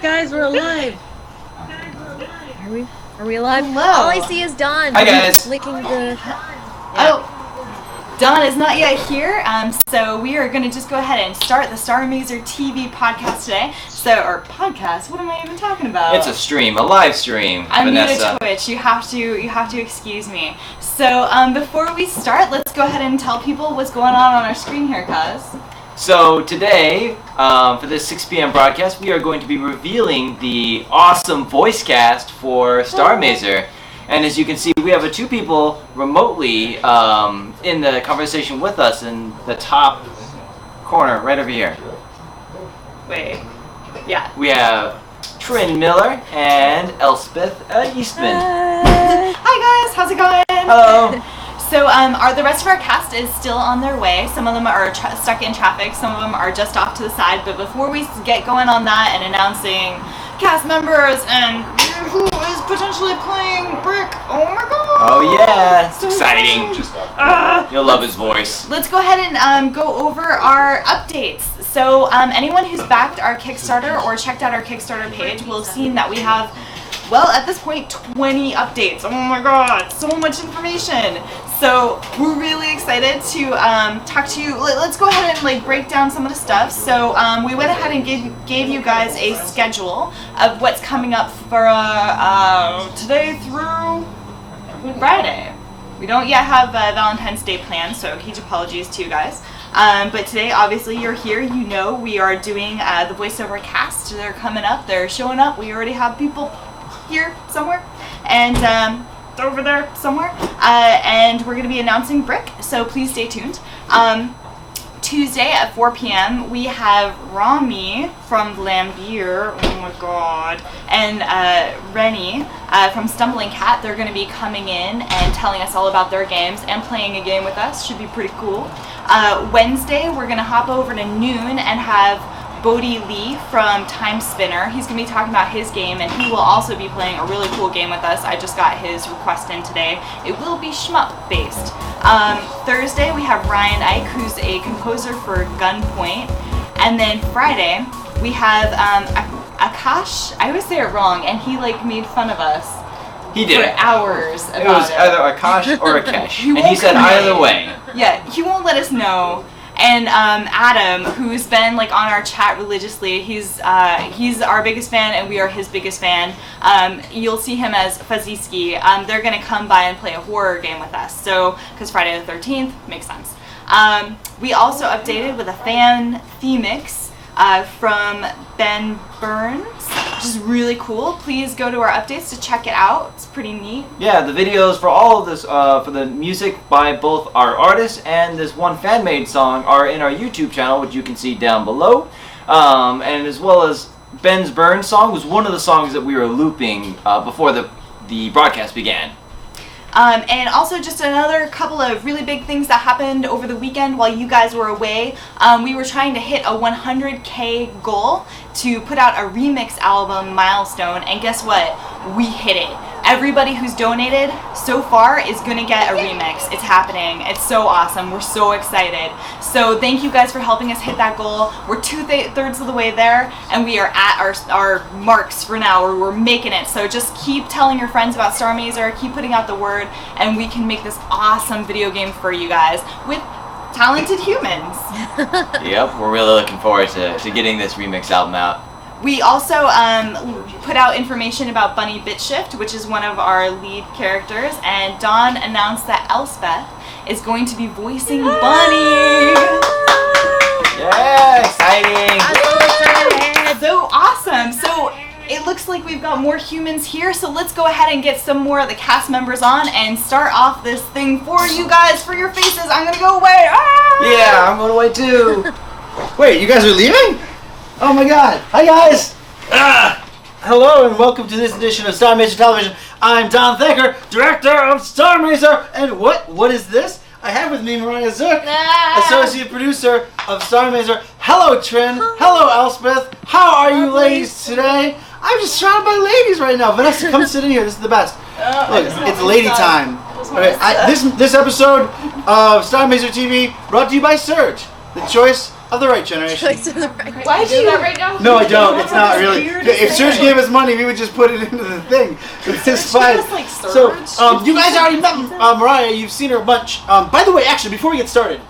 Guys, we're alive. Are we alive? Hello. All I see is Dawn. Hi, guys. Licking the... Oh, Dawn is not yet here, so we are going to just go ahead and start the Starr Mazer TV podcast today. Or podcast? What am I even talking about? It's a stream, a live stream. I'm Vanessa. new to Twitch. You have to excuse me. So before we start, let's go ahead and tell people what's going on our screen here, cuz. So today, for this 6 p.m. broadcast, we are going to be revealing the awesome voice cast for Starr Mazer. And as you can see, we have two people remotely in the conversation with us in the top corner, right over here. Wait. Yeah. We have Trin Miller and Elspeth Eastman. Hi guys, how's it going? Hello. So the rest of our cast is still on their way. Some of them are stuck in traffic. Some of them are just off to the side. But before we get going on that and announcing cast members and who is potentially playing Brick, oh my god! Oh yeah, it's So exciting. You'll love his voice. Let's go ahead and go over our updates. So anyone who's backed our Kickstarter or checked out our Kickstarter page will have seen that we have, well, at this point, 20 updates. Oh my god, so much information. So we're really excited to talk to you. Let's go ahead and break down some of the stuff. So we went ahead and gave you guys a schedule of what's coming up for today through Friday. We don't yet have Valentine's Day planned, so huge apologies to you guys. But today, obviously, you're here. You know we are doing the voiceover cast. They're coming up. They're showing up. We already have people here somewhere and over there somewhere, and we're going to be announcing Brick, so please stay tuned. Tuesday at 4 p.m. we have Rami from Lambier, oh my god, and Rennie from Stumbling Cat. They're going to be coming in and telling us all about their games and playing a game with us. Should be pretty cool. Wednesday we're going to hop over to noon and have Bodie Lee from Time Spinner. He's going to be talking about his game, and he will also be playing a really cool game with us. I just got his request in today. It will be shmup based. Thursday we have Ryan Ike, who's a composer for Gunpoint. And then Friday we have Akash. I always say it wrong, and he made fun of us. He did for hours about it. Was either Akash or Akesh, and he said either way. Yeah, he won't let us know. And Adam, who's been on our chat religiously, he's our biggest fan, and we are his biggest fan. You'll see him as Fuzzy. They're gonna come by and play a horror game with us. So, because Friday the 13th makes sense. We also updated with a fan themix from Ben Burns, which is really cool. Please go to our updates to check it out. It's pretty neat. Yeah, the videos for all of this, for the music by both our artists and this one fan-made song are in our YouTube channel, which you can see down below. And as well as Ben's Burns song was one of the songs that we were looping before the broadcast began. And also just another couple of really big things that happened over the weekend while you guys were away. We were trying to hit a 100K goal to put out a remix album, Milestone, and guess what? We hit it. Everybody who's donated so far is gonna get a remix. It's happening. It's so awesome. We're so excited. So thank you guys for helping us hit that goal. We're 2/3 of the way there, and we are at our marks for now. We're making it. So just keep telling your friends about Starr Mazer, keep putting out the word, and we can make this awesome video game for you guys with talented humans. Yep, we're really looking forward to getting this remix album out. We also put out information about Bunny Bitshift, which is one of our lead characters, and Dawn announced that Elspeth is going to be voicing Bunny. Yeah, exciting! So awesome! So it looks like we've got more humans here, so let's go ahead and get some more of the cast members on and start off this thing for you guys, for your faces. I'm gonna go away! Ah! Yeah, I'm going away too! Wait, you guys are leaving? Oh my god. Hi guys! Hello and welcome to this edition of Starr Mazer Television. I'm Don Thacker, director of Starr Mazer, and what is this? I have with me Mariah Zook, associate producer of Starr Mazer. Hello Trin, hello Elspeth, how are you ladies today? I'm just surrounded by ladies right now. Vanessa, come sit in here, this is the best. Look, it's lady time. Alright, this episode of Starr Mazer TV brought to you by Surge, the choice of the right generation. Choice of the right. Why do that right now? No, I don't. It's not really. Weirdest If Serge thing. gave us money, we would just put it into the thing. It's fine. Just like So, Serge. you guys already met Mariah. You've seen her a bunch. By the way, actually, before we get started,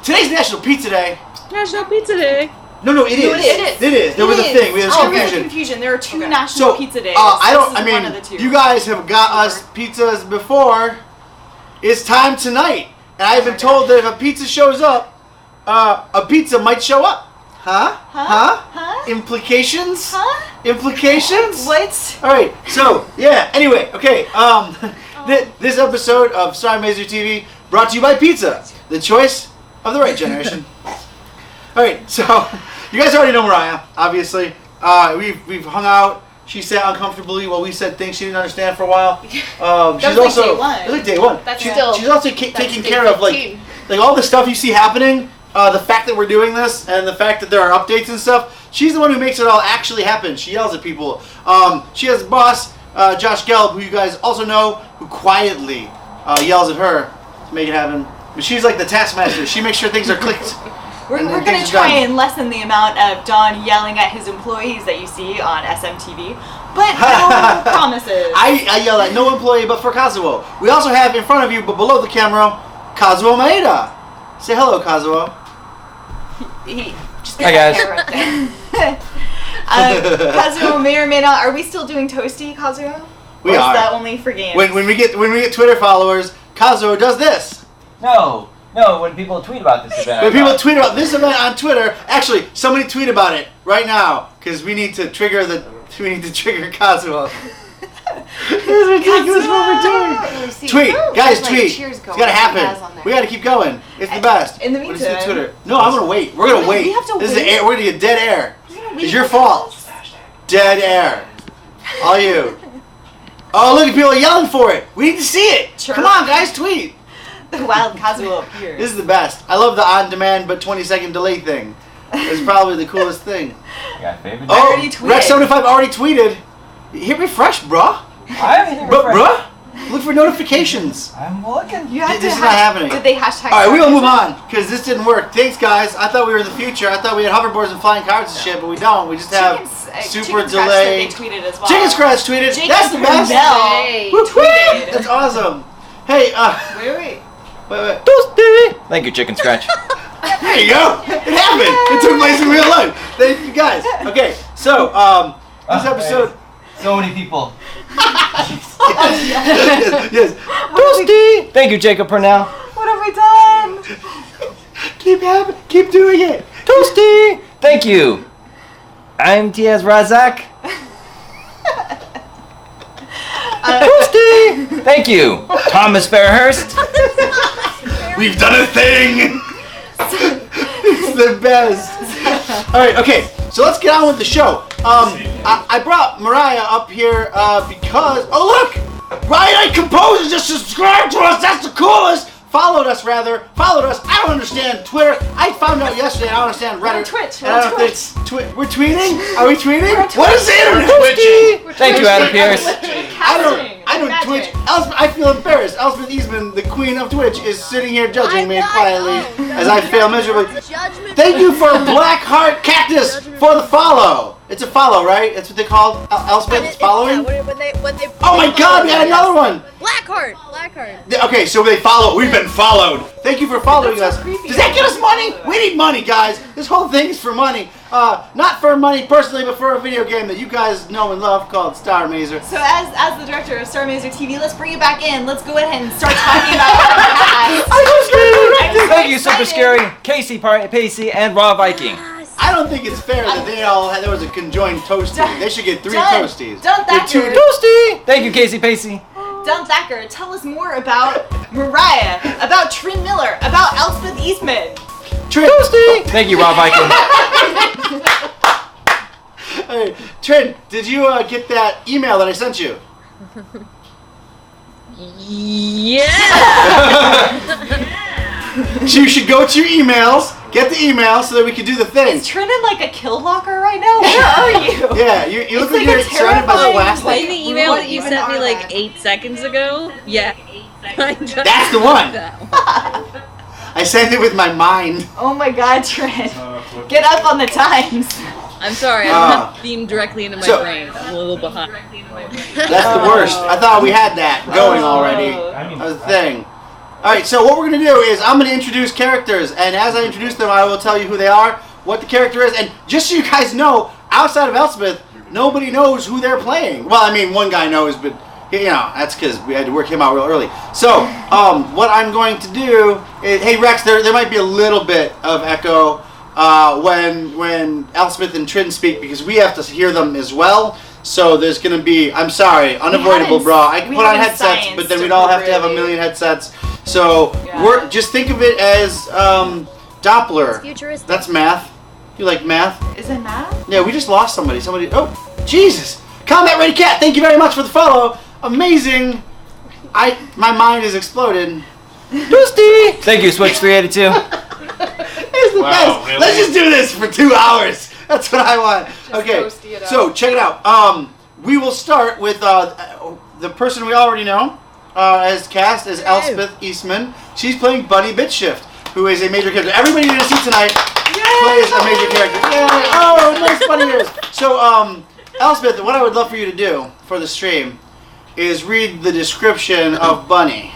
today's National Pizza Day. National Pizza Day. No, it is. No, it is. It is. There was a thing. We had Oh, there was confusion. confusion. There are two Okay. national So, pizza days. I don't. This I is one mean, of the two. you guys have got us pizzas before. It's time tonight, and I've been told that if a pizza shows up, a pizza might show up. Huh? Huh? Implications? Huh? Implications? What? All right. So yeah. Anyway, okay. This episode of Starr Mazer TV brought to you by Pizza, the choice of the right generation. All right. So you guys already know Mariah, obviously. We've hung out. She sat uncomfortably while we said things she didn't understand for a while. She's was like also day one. it was like day one. That's She's, still- she's also taking care of like all the stuff you see happening. The fact that we're doing this and the fact that there are updates and stuff. She's the one who makes it all actually happen. She yells at people. She has a boss, Josh Gelb, who you guys also know, who quietly yells at her to make it happen. But she's like the taskmaster. She makes sure things are clicked. We're And going things to are try done. and lessen the amount of Don yelling at his employees that you see on SMTV, but no promises. I yell at no employee but for Kazuo. We also have in front of you, but below the camera, Kazuo Maeda. Say hello, Kazuo. He just Hi, guys. Kazuo may or may not. Are we still doing Toasty, Kazuo? We or is are. that only for games? When we get Twitter followers, Kazuo does this. No, when people tweet about this event. When people tweet about this event on Twitter, actually, somebody tweet about it right now because we need to trigger Kazuo. This is ridiculous what we're doing. Tweet, guys, tweet. It's gotta happen. We gotta keep going. It's the best. In the What is the meantime- Twitter? No, I'm gonna wait. We're gonna wait. We have to This wait? is air. We're gonna get dead air. We're gonna wait It's your for fault. this. Dead air. All you. Oh, look at people yelling for it. We need to see it. Sure. Come on, guys, tweet. The wild Kazuo appears. This is the best. I love the on-demand but 20-second delay thing. It's probably the coolest thing. You got a favorite? Oh, already tweeted. Rex75 already tweeted. Hit refresh, bruh. I'm hitting Bruh. Look for notifications. I'm looking. You have This to is not happening. Did they hashtag? All right, we will move on because this didn't work. Thanks, guys. I thought we were in the future. I thought we had hoverboards and flying cars and shit, but we don't. We just have super Chicken Scratch that delay. They tweeted as well. Chicken Scratch tweeted. Jacob That's the best. Brunel Woo-hoo! tweeted. That's awesome. Hey, Wait. wait. Thank you, Chicken Scratch. There you go. It happened. It took place in real life. Thank you, guys. Okay, so this episode. So many people. yes. Toasty! Thank you, Jacob Purnell. What have we done? Keep doing it. Toasty! Thank you. I'm Tiaz Razak. Toasty! Thank you, Thomas Fairhurst. We've done a thing. It's the best. All right, okay. So let's get on with the show. I brought Mariah up here because Riot Eye Composers just subscribed to us. That's the coolest. Followed us. I don't understand Twitter. I found out yesterday. I don't understand Reddit. on Twitch. And I don't think we're tweeting. Are we tweeting? What is the internet? Toasty! Thank you, Adam Pierce. I don't Twitch. I feel embarrassed. Elspeth Eastman, the queen of Twitch, is sitting here judging me quietly as I fail miserably. Thank you for Black Heart Cactus for the follow. It's a follow, right? That's what they call Elspeth. It's following. Oh my God, we got another one. Blackheart. Okay, so they follow. We've been followed. Thank you for following That's us. so creepy. Does that get us money? We need money, guys. This whole thing is for money. Not for money personally, but for a video game that you guys know and love called Starr Mazer. So as the director of Starr Mazer TV, let's bring it back in. Let's go ahead and start talking about our past. Thank you, Super Scary, Casey Pacey, and Raw Viking. I don't think it's fair that they all had, there was a conjoined toasty. They should get 3 toasties. Done They're two Thacker. Toasty! Thank you, Casey Pacey. Dun Thacker, tell us more about Mariah, about Trin Miller, about Elspeth Eastman. Toasty! Thank you, Raw Viking. Hey, Trin, did you get that email that I sent you? Yeah. So you should go to your emails, get the email so that we can do the thing. Is Trin in like a kill locker right now? Where are you? Yeah, you look It's like like you're a surrounded by the terrifying last Play like. the email What that you even sent me are like that? 8 seconds ago. Yeah. That's the one. I sang it with my mind. Oh my God, Trent. Get up on the times. I'm sorry, I don't have the theme directly into my So- brain. I'm a little behind. That's the worst. I thought we had that going already. That was the thing. Alright, so what we're going to do is I'm going to introduce characters, and as I introduce them, I will tell you who they are, what the character is, and just so you guys know, outside of Elspeth, nobody knows who they're playing. Well, I mean, one guy knows, but, you know, that's because we had to work him out real early. So, what I'm going to do is, hey, Rex, there might be a little bit of echo when Elspeth and Trin speak, because we have to hear them as well. So there's going to be, I'm sorry, unavoidable, bro. I can put on headsets, but then we'd all have to have a million headsets. So just think of it as Doppler. Futuristic. That's math. You like math? Is it math? Yeah, we just lost somebody. Oh, Jesus. Combat Ready Cat, thank you very much for the follow. Amazing. My mind is exploded. Toasty! Thank you, Switch 382. It's the best. Really? Let's just do this for 2 hours. That's what I want. Okay, toasty it up. so check it out. We will start with the person we already know as cast as Elspeth Eastman. She's playing Bunny Bitshift, who is a major character. Everybody you're going to see tonight plays a major character. Yay! Oh, nice bunny ears. So, Elspeth, what I would love for you to do for the stream is read the description of Bunny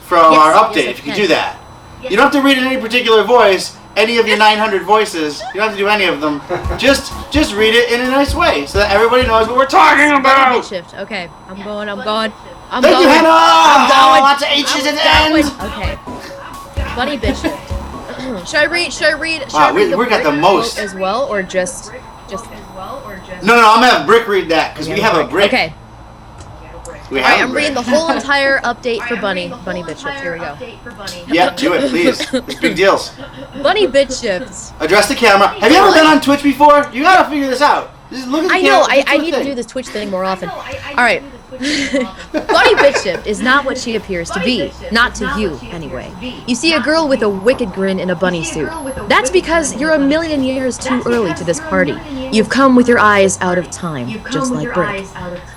from our update, if you could do that. You don't have to read in any particular voice, any of your 900 voices. You don't have to do any of them. Just read it in a nice way so that everybody knows what we're talking Bunny about. bit shift. Okay, I'm going. Thank you, Hannah! I'm going. Lots of H's at the end. Okay. Bunny bit shift. Should I read? Wow, we the got the brick most. as well, or just? No, I'm gonna have Brick read that because we have a Brick. Okay. We All right, have I'm a reading the Brick. whole entire update for Bunny bit shift. Here we go. Yeah, do it, please. It's big deals. Bunny bit shifts. Address the camera. Have you ever been on Twitch before? You gotta figure this out. Just look at the I know. camera. I need to do this Twitch thing more often. All right. Bunny Bitshift is not what she appears to be. Not to you, anyway. You see a girl with a wicked grin in a bunny suit. That's because you're a million years too early to this party. You've come with your eyes out of time, just like Brick.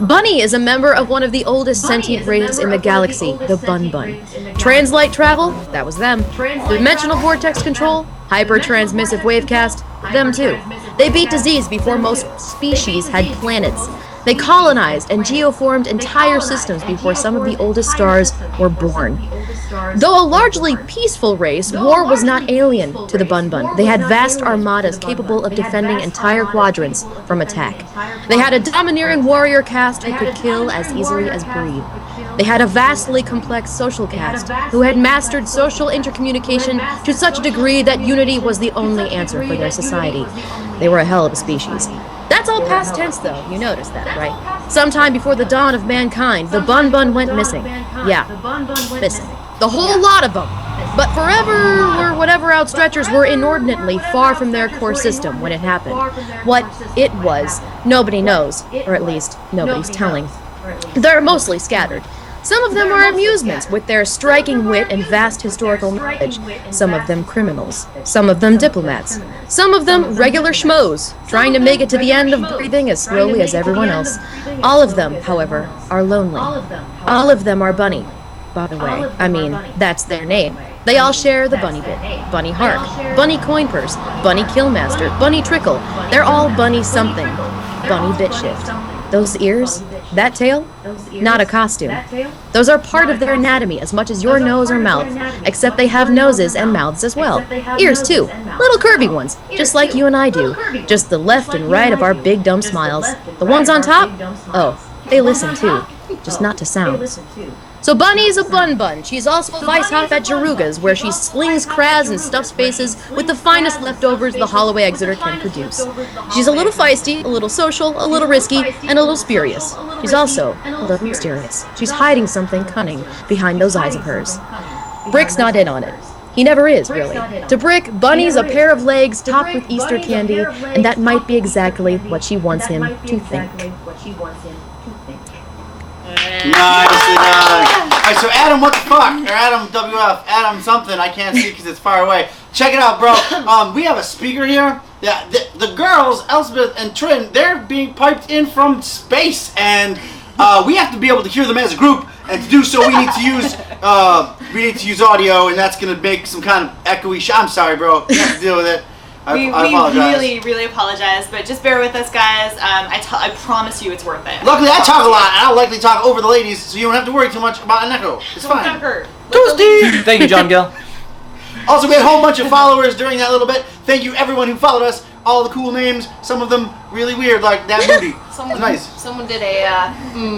Bunny is a member of one of the oldest sentient races in the galaxy, the Bun Bun. Translight travel? That was them. Dimensional vortex control? Hyper-transmissive wavecast? Them too. They beat disease before most species had planets. They colonized and geoformed entire systems before some of the oldest stars were born. Though a largely peaceful race, war was not alien to the Bun Bun. They had vast armadas capable of defending entire quadrants from attack. They had a domineering warrior caste who could kill as easily as breathe. They had a vastly complex social caste who had mastered social intercommunication to such a degree that unity was the only answer for their society. They were a hell of a species. That's all past tense, though. You noticed that, right? Sometime before the dawn of mankind, the Bun Bun went missing. Yeah, missing. The whole lot of them. But forever, or whatever outstretchers were inordinately far from their core system when it happened. What it was, nobody knows, or at least nobody's telling. They're mostly scattered. Some of them are amusements with their striking wit and vast historical knowledge. Some of them criminals. Some of them diplomats. Some of them regular schmoes, trying to make it to the end of breathing as slowly as everyone else. All of them, however, are lonely. All of them are Bunny. By the way, I mean, that's their name. They all share the Bunny bit, Bunny Hark, Bunny Coin Purse, Bunny Killmaster, Bunny Trickle. They're all Bunny something. Bunny Bit Shift. Those ears? That tail? Not a costume. Those are part of their anatomy as much as your nose or mouth, except they have noses and mouths as well. Ears too. Little curvy ones, just like you and I do. Just the left and right of our big dumb smiles. The ones on top? Oh, they listen too. Just not to sound. So Bunny's a Bun Bun. She's also vice hop at Jaruga's, where she slings crabs and stuffs faces with the finest leftovers the Holloway Exeter can produce. She's a little feisty, a little social, a little risky, and a little spurious. She's also a little mysterious. She's hiding something cunning behind those eyes of hers. Brick's not in on it. He never is, really. To Brick, Bunny's a pair of legs topped with Easter candy, and that might be exactly what she wants him to think. Nicely done. Alright, so Adam, what the fuck? Or Adam WF, Adam something, I can't see because it's far away. Check it out, bro. We have a speaker here. Yeah, the girls, Elspeth and Trin, they're being piped in from space, and we have to be able to hear them as a group And to do so, we need to use audio, and that's gonna make some kind of echoey. I'm sorry, bro. You have to deal with it. We apologize. really apologize, but just bear with us, guys. I promise you, it's worth it. Luckily, I talk a lot, and I'll likely talk over the ladies, so you don't have to worry too much about an echo. It's fine. Toasty! Thank you, John Gill. Also, we had a whole bunch of followers during that little bit. Thank you, everyone who followed us. All the cool names. Some of them really weird, like that movie. Someone did a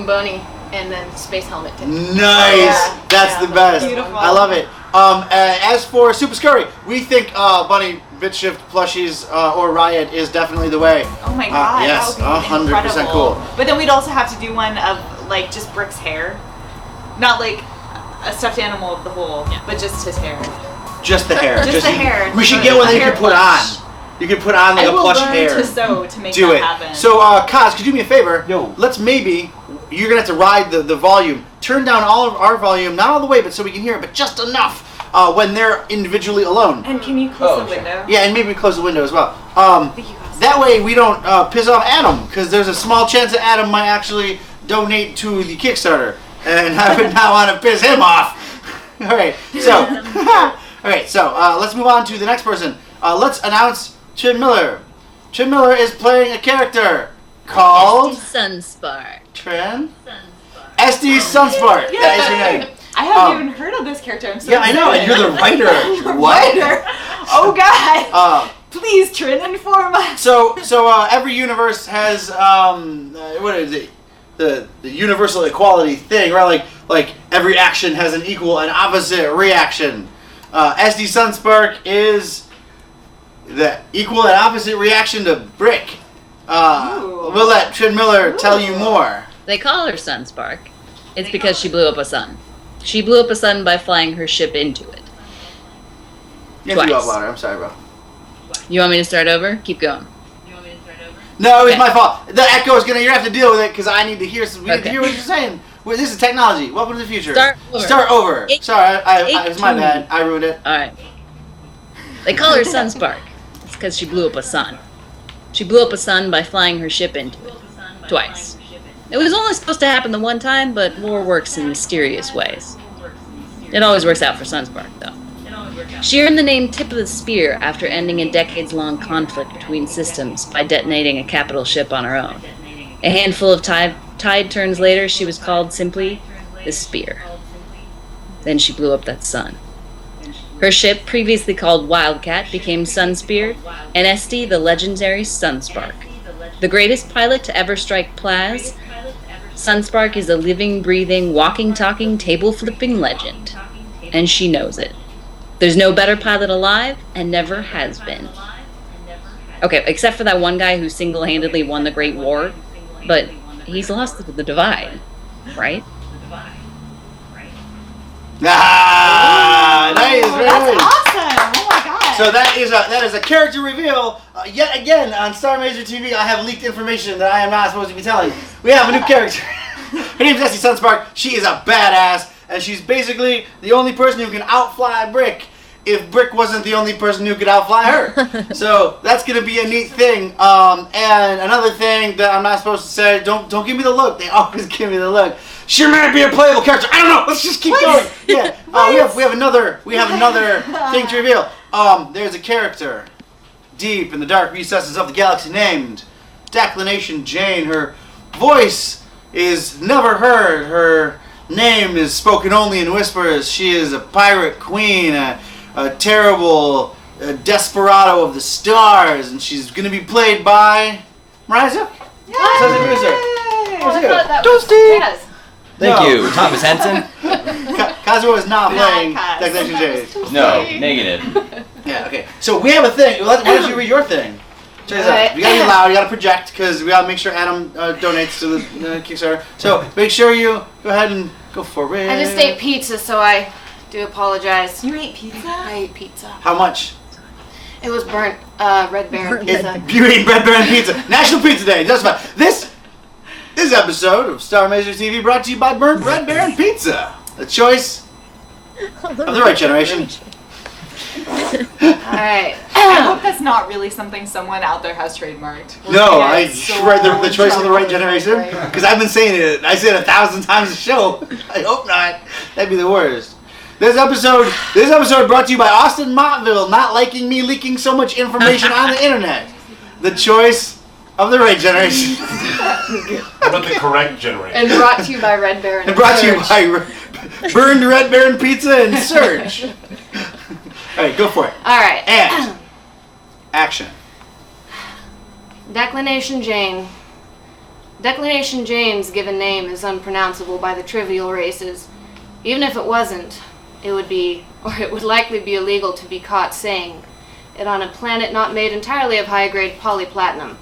bunny and then space helmet. Nice. That's the best. Beautiful. I love it. As for Super Scurry, we think Bunny Bitshift plushies or Riot is definitely the way. Oh my god. Yes, that would be 100% incredible. cool. But then we'd also have to do one of like just Brick's hair, not like a stuffed animal of the whole, but just his hair. Just the hair. Just the hair. We should get one that you hair can put plush. on. You can put on like a plush hair. I will learn to sew to make Do that it. happen. So, Kaz, could you do me a favor? Yo. Let's maybe, you're going to have to ride the volume. Turn down all of our volume, not all the way, but so we can hear it, but just enough when they're individually alone. And can you close the window? Yeah, and maybe close the window as well. Thank you, guys. That way we don't piss off Adam, because there's a small chance that Adam might actually donate to the Kickstarter, and I would not want to piss him off. All right, so let's move on to the next person. Let's announce Chin Miller. Chin Miller is playing a character called Sunspark. Trin? SD Sunspark. Yes. That is her name. I haven't even heard of this character. I'm so Yeah, I know, and excited. you're the writer. Writer? Oh god. Uh, Please, Trin, inform us. So every universe has what is it? The universal equality thing, right? Like every action has an equal and opposite reaction. SD Sunspark is the equal and opposite reaction to Brick. We'll let Trin Miller tell you more. They call her Sunspark. It's because she blew up a sun. She blew up a sun by flying her ship into it. You have to go up Twice. louder. I'm sorry, bro. You want me to start over? Keep going. No, it's Okay. my fault. The echo is gonna. You have to deal with it because I need to hear some. We need to Okay. hear what you're saying. Well, this is technology. Welcome to the future. Start over. Sorry, it was my bad. I ruined it. Alright. They call her Sunspark. It's because she blew up a sun. She blew up a sun by flying her ship into it. Twice. It was only supposed to happen the one time, but war works in mysterious ways. It always works out for Sunspark, though. She earned the name Tip of the Spear after ending a decades-long conflict between systems by detonating a capital ship on her own. A handful of tide turns later, she was called simply the Spear. Then she blew up that sun. Her ship, previously called Wildcat, became Sunspear, and SD the legendary Sunspark. The greatest pilot to ever strike Plaz, Sunspark is a living, breathing, walking, talking, table-flipping legend. And she knows it. There's no better pilot alive, and never has been. Okay, except for that one guy who single-handedly won the Great War, but he's lost the divide, right? Ah, nice, very That's nice. awesome. Oh my god. So that is a character reveal. Yet again on Starr Mazer TV, I have leaked information that I am not supposed to be telling. We have a new character. Her name's Essie Sunspark. She is a badass, and she's basically the only person who can outfly Brick. If Brick wasn't the only person who could outfly her. So that's gonna be a neat thing. And another thing that I'm not supposed to say, don't give me the look. They always give me the look. She might be a playable character. I don't know. Let's just keep going. Yeah. We have another thing to reveal. There's a character deep in the dark recesses of the galaxy named Declination Jane. Her voice is never heard. Her name is spoken only in whispers. She is a pirate queen, a terrible desperado of the stars, and she's going to be played by Mariah. Yes. Thank you, Thomas Henson. Kazuo is not playing Kaz. Declination Jane. No, negative. Yeah, okay. So we have a thing. Why don't you read your thing? Check this out. You gotta be loud, you gotta project, because we gotta make sure Adam donates to the Kickstarter. So make sure you go ahead and go for it. I just ate pizza, so I do apologize. You ate pizza? I ate pizza. How much? It was burnt Red Baron pizza. You ate Red Baron Pizza. National Pizza Day. Just fine. This episode of Starr Mazer TV brought to you by Burnt Red Baron Pizza. A choice of the right generation. Alright. I hope that's not really something someone out there has trademarked. No, the choice of the right generation. Because I've been saying it. I said it 1,000 times a show. I hope not. That'd be the worst. This episode brought to you by Austin Montville not liking me leaking so much information on the internet. The choice of the right generation. What about the correct generation? And brought to you by Red Baron. And brought to you by Burned Red Baron Pizza and Surge. Alright, go for it. Alright. And action. Declination Jane. Declination Jane's given name is unpronounceable by the trivial races. Even if it wasn't, it would likely be illegal to be caught saying it on a planet not made entirely of high-grade polyplatinum.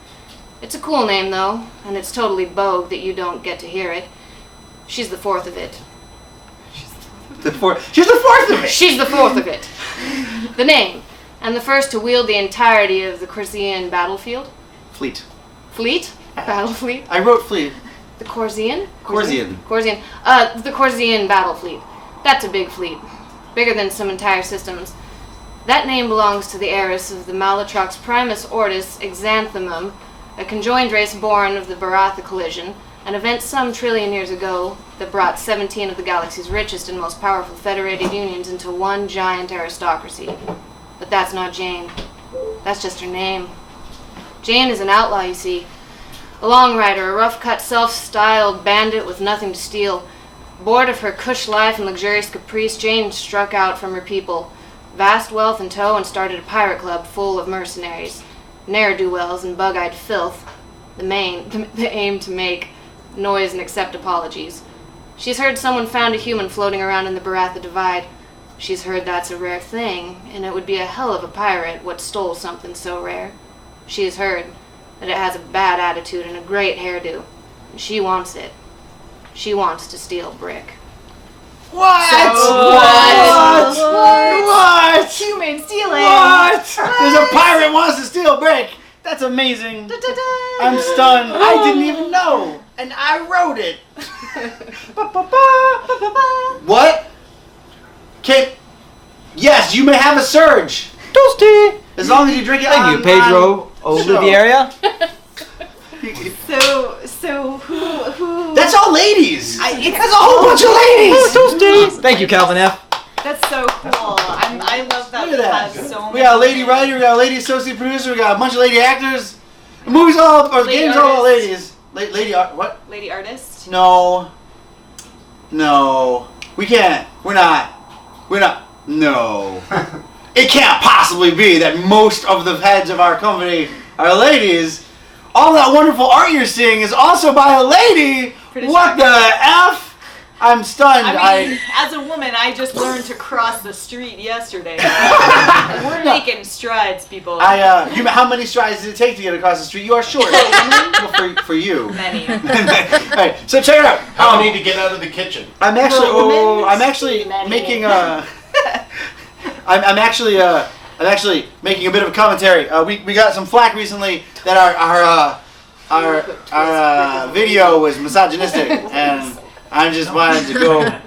It's a cool name, though, and it's totally bogue that you don't get to hear it. She's the fourth of it. She's the fourth of it! She's the fourth of it. The name, and the first to wield the entirety of the Corsian battlefield. Fleet. Fleet? Battle fleet? I wrote fleet. The Corsian? Corsian. Corsian. The Corsian battle fleet. That's a big fleet. Bigger than some entire systems. That name belongs to the heiress of the Malatrox Primus Ortis Exanthemum, a conjoined race born of the Baratha collision, an event some trillion years ago that brought 17 of the galaxy's richest and most powerful federated unions into one giant aristocracy. But that's not Jane. That's just her name. Jane is an outlaw, you see. A long rider, a rough-cut, self-styled bandit with nothing to steal. Bored of her cush life and luxurious caprice, Jane struck out from her people, vast wealth in tow, and started a pirate club full of mercenaries, ne'er-do-wells and bug-eyed filth, the aim to make noise and accept apologies. She's heard someone found a human floating around in the Baratha Divide. She's heard that's a rare thing, and it would be a hell of a pirate what stole something so rare. She has heard that it has a bad attitude and a great hairdo, and she wants it. She wants to steal Brick. What? What? Human stealing. What? There's a pirate wants to steal Brick. That's amazing. I'm stunned. I didn't even know. And I wrote it. What? Yes, you may have a surge. Toasty. As long as you drink it. Thank you, Pedro Oliviera. So who? That's all ladies. It's That's a whole bunch of ladies. Thank you, Calvin F. That's so cool. I love that. Look at We have so that. many. We got a lady writer, we got a lady associate producer, we got a bunch of lady actors. The movie's all, or the Lady game's all about artist. ladies. What? Lady artist. No. We can't. We're not. No. It can't possibly be that most of the heads of our company are ladies. All that wonderful art you're seeing is also by a lady. Pretty What shocking. the F? I'm stunned. I mean, as a woman, I just learned to cross the street yesterday. We're making strides, people. How many strides did it take to get across the street? You are short. Well, for you. Many. Alright, so check it out. How many to get out of the kitchen? I'm actually Many. making a. I'm actually making a bit of a commentary. We got some flack recently that our video was misogynistic, and I just wanted to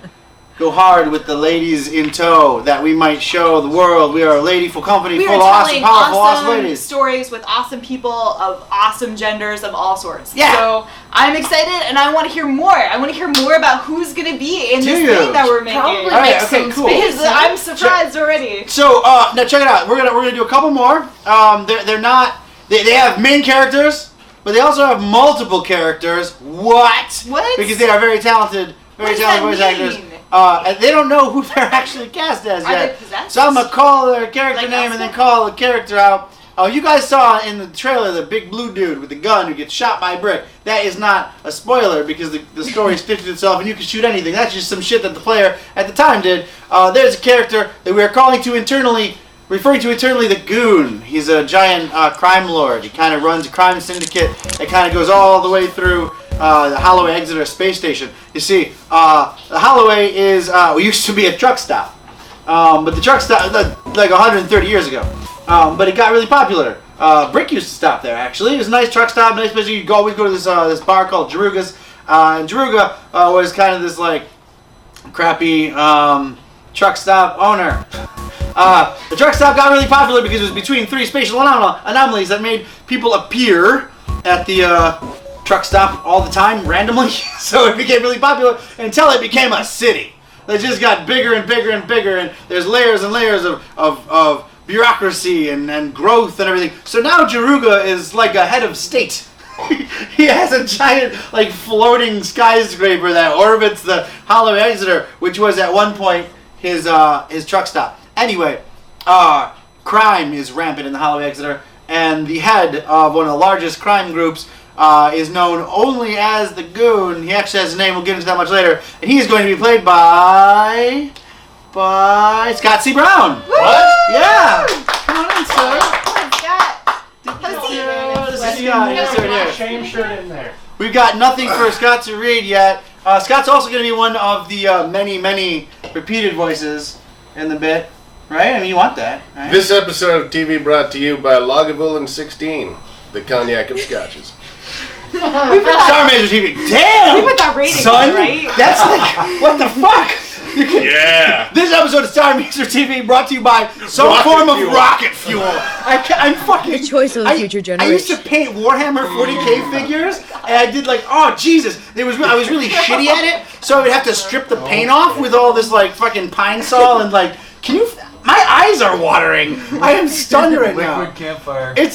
go hard with the ladies in tow, that we might show the world we are a ladyful company We full are of awesome, telling powerful, awesome awesome ladies. stories with awesome people of awesome genders of all sorts. Yeah. So I'm excited, and I want to hear more. I want to hear more about who's going to be in this Do you? thing that we're making. Probably Alright, make okay, some cool. space. Because I'm surprised already. So now check it out. We're gonna do a couple more. They're not. They have main characters, but they also have multiple characters. What? What? Because they are very talented What does voice that actors. mean? And they don't know who they're actually cast as Are yet. they possessed? So I'm gonna call their character Like name and then Elsa? call the character out. Oh, you guys saw in the trailer the big blue dude with the gun who gets shot by a brick. That is not a spoiler because the story stitches itself and you can shoot anything. That's just some shit that the player at the time did. There's a character that we are referring to internally the Goon. He's a giant crime lord. He kind of runs a crime syndicate that kind of goes all the way through the Holloway Exeter space station. You see, the Holloway used to be a truck stop, but the truck stop like 130 years ago. But it got really popular. Brick used to stop there. Actually, it was a nice truck stop, nice place. You could always go to this bar called Jaruga's. And Jaruga was kind of this like crappy truck stop owner. The truck stop got really popular because it was between 3 spatial anomalies that made people appear at the truck stop all the time randomly. So it became really popular until it became a city. It just got bigger and bigger and bigger, and there's layers and layers of bureaucracy and growth and everything. So now Jaruga is like a head of state. He has a giant, like, floating skyscraper that orbits the Hollow Exeter, which was at one point his truck stop. Anyway, crime is rampant in the Hollow Exeter, and the head of one of the largest crime groups is known only as the Goon. He actually has a name. We'll get into that much later. And he is going to be played by Scott C. Brown. What? Yeah. Come on in, sir. Shame shirt in there. We've got nothing for Scott to read yet. Scott's also going to be one of the many repeated voices in the bit, right? I mean, you want that, right? This episode of TV brought to you by Lagavulin 16, the cognac of scotches. Starr Mazer TV. Damn! We put that rating son, on, right? That's like, what the fuck? Yeah! This episode of Starr Mazer TV brought to you by some Rocket form of fuel. rocket fuel. I'm fucking... The choice of the future I used to generation. paint Warhammer 40k figures, and I did like, oh Jesus, I was really shitty at it, so I would have to strip the paint off with all this like fucking pine sol and like, my eyes are watering. I am stunned right now. Liquid campfire. You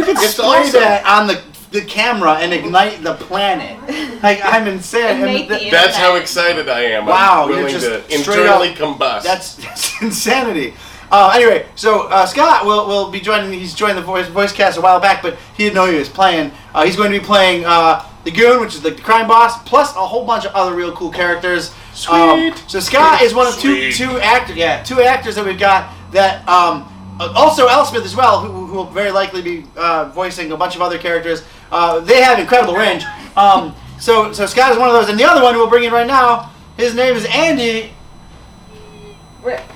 can It's spray awesome. that on the camera and ignite the planet. Like, I'm insane. Ignite the That's how excited I am. Wow, I'm you're willing just to straight internally up- combust. That's insanity. Anyway, so Scott will be joining. He's joined the voice cast a while back, but he didn't know he was playing. He's going to be playing the Goon, which is the crime boss, plus a whole bunch of other real cool characters. Sweet. So Scott is one of Sweet. two actors that we've got that. Also Elspeth as well, who will very likely be voicing a bunch of other characters. They have incredible range. So Scott is one of those, and the other one we'll bring in right now. His name is Andy.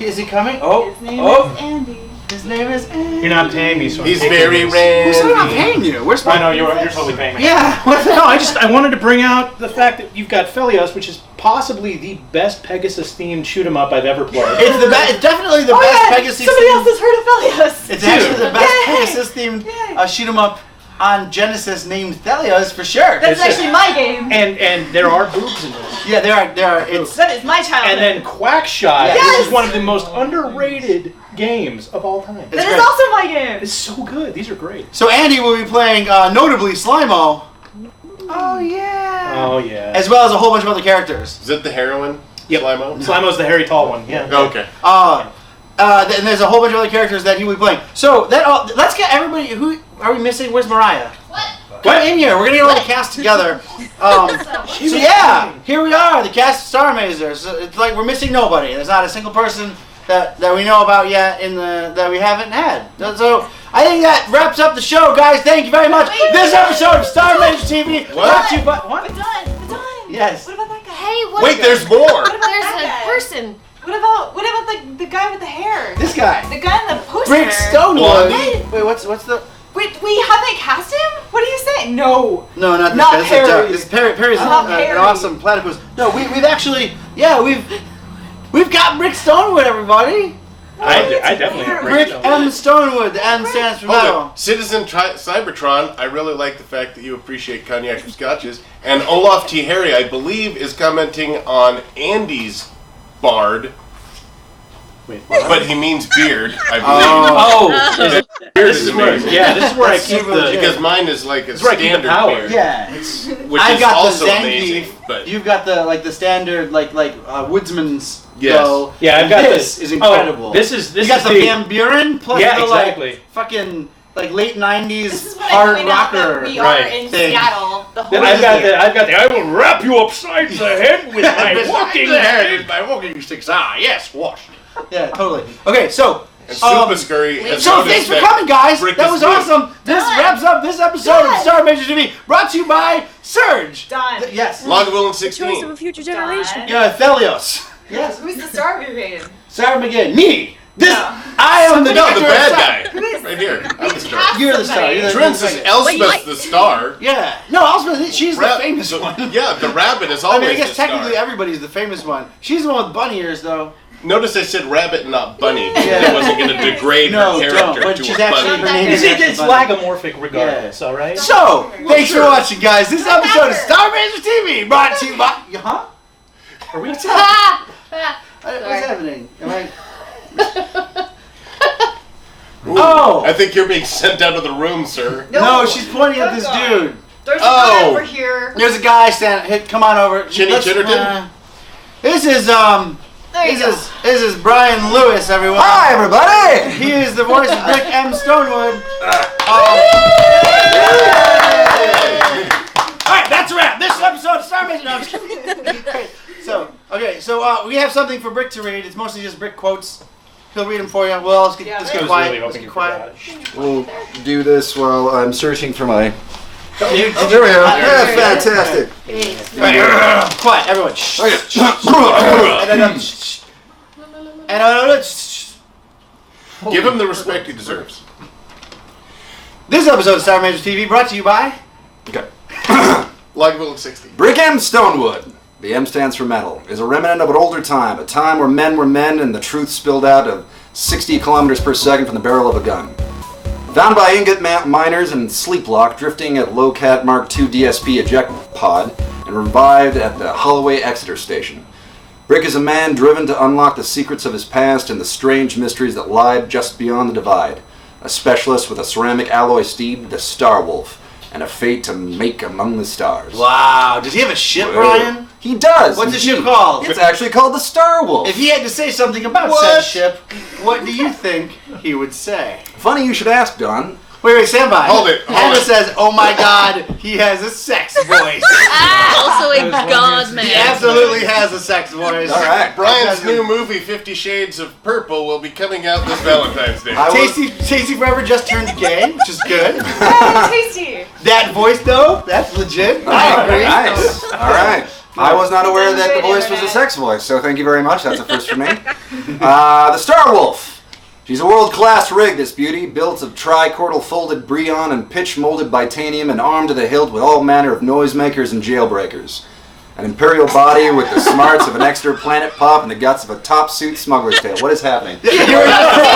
Is he coming? His name is Andy. His name is Andy. You're not paying me, so I'm He's taking very this. Who said I'm not randy. paying you? We're I supposed know you're totally paying me. Yeah. What the No, I wanted to bring out the fact that you've got Phelios, which is possibly the best Pegasus-themed shoot 'em up I've ever played. It's the best. It's definitely the Oh best yeah, Pegasus. somebody else has heard of Phelios. It's actually the best Yay! Pegasus themed shoot 'em up on Genesis named Thelios for sure. That's It's- actually my game. And there are boobs in this. Yeah, there are. It's That is my childhood. And then Quackshot, Yes! this is one of the most underrated games of all time. It's that great. is also my game. It's so good. These are great. So Andy will be playing notably Slimo. Oh yeah. Oh yeah. As well as a whole bunch of other characters. Is it the heroine? Yep. Slimo? Slimo's the hairy tall one. Yeah. Okay. And there's a whole bunch of other characters that he will be playing. So let's get everybody. Who are we missing? Where's Mariah? Come in here. We're gonna get all the cast together. So yeah, here we are, the cast of Starr Mazer. So it's like we're missing nobody. There's not a single person that we know about yet that we haven't had. So I think that wraps up the show, guys. Thank you very much. This episode of Starr Mazer TV brought to you by what? We're done. We're done. Yes. What about that guy? Hey, what? Wait, there's more! What about There's that a guy? person. What about the guy with the hair? This guy. The guy in the poster. Rick Stonewood. What? Wait, what's the? Wait, we haven't cast him? What are you saying? No. No, not this Not guy. Perry. This is Perry. Perry's Not an Perry. awesome platypus. No, we've actually, we've got Rick Stonewood, everybody. I definitely have Rick M. Stonewood. The M stands for Hold metal. on. Citizen Cybertron, I really like the fact that you appreciate cognac of scotches. And Olaf T. Harry, I believe, is commenting on Andy's bard. Wait, But he means beard, I believe. Oh, Beard this is is where amazing. this is where I That's keep super the legit. Because mine is like a That's where I keep the standard power. beard. Yeah, it's. Which I've is got also the Zangief. amazing. But You've got the standard woodsman's. Yes. bow. Yeah, I've got this. Is incredible. Oh, this is You got the the Van Buren plus Yeah, the exactly. fucking late '90s This is what hard I point out rocker. that we are Right. in thing. Seattle. The whole Then I've got the I will wrap you upside the head with my walking stick. My walking sticks. Yes, wash. Yeah, totally. Okay, so. and Super Scurry has So noticed thanks for that coming, guys. Rick That is was new. awesome. This wraps up this episode of Starr Mazer TV, brought to you by Surge. Done. Yes. Lagavulin Choice of 16. a future generation. Done. Yeah, Thelios. Yes. Who's the star of your game? Sarah McGinn. Me. This. No. I am the No, doctor. the of bad Star- guy. Right here. I'm the star. cast You're the star. somebody. You're the Trent's is Elspeth the star. Yeah. No, Elspeth. She's the Rab- famous one. Yeah, the rabbit is I always mean, I guess the star. technically everybody's the famous one. She's the one with bunny ears, though. Notice I said rabbit and not bunny because it wasn't going to degrade her character but to she's a actually bunny. her name is It's actually Bunny. lagomorphic regardless, all right? So, thanks for watching, guys. This episode of Starr Mazer TV brought to you by. Huh? Are we What's happening? Am I? Ooh, I think you're being sent out of the room, sir. No, she's pointing at this dude. There's a guy over here. There's a guy standing. Hey, come on over. Chinny Chitterton? This is There you go. This is Brian Lewis, everyone. Hi, everybody! He is the voice of Rick M. Stonewood. Alright, that's a wrap. This episode of Starr Mazer. No, I'm just kidding. So we have something for Brick to read. It's mostly just Brick quotes. He'll read them for you. Well, let's get I was quiet. really Let's hoping get you quiet. forgot. We'll do this while I'm searching for my... Oh, there we are. Yeah, fantastic. Right. Quiet, everyone. Shh. Give him the respect he deserves. This episode of Starr Mazer TV brought to you by. Okay. Lagville 60. Brick M. Stonewood. The M stands for metal. Is a remnant of an older time. A time where men were men and the truth spilled out of 60 kilometers per second from the barrel of a gun. Found by ingot miners in Sleeplock, drifting at Lowcat Mark II DSP eject pod, and revived at the Holloway Exeter station. Brick is a man driven to unlock the secrets of his past and the strange mysteries that lie just beyond the divide. A specialist with a ceramic alloy steed, the Star Wolf, and a fate to make among the stars. Wow. Does he have a ship, Brian? He does. What's the indeed. ship called? It's actually called the Star Wolf. If he had to say something about said ship, what do you think he would say? Funny you should ask, Don. Wait, stand by. Hold it. Hannah says, "Oh my God, he has a sex voice." Also a god man. He absolutely has a sex voice. All right. Brian's new movie, 50 Shades of Purple, will be coming out this Valentine's Day. I will- Tasty Forever just turned gay, which is good. Tasty. That voice, though, that's legit. I agree. Nice. All right. I was not aware that the voice was a sex voice, so thank you very much. That's a first for me. The Star Wolf. She's a world-class rig, this beauty, built of tri-cordal folded Breon and pitch-molded titanium and armed to the hilt with all manner of noisemakers and jailbreakers. An imperial body with the smarts of an extra planet pop and the guts of a top-suit smuggler's tail. What is happening?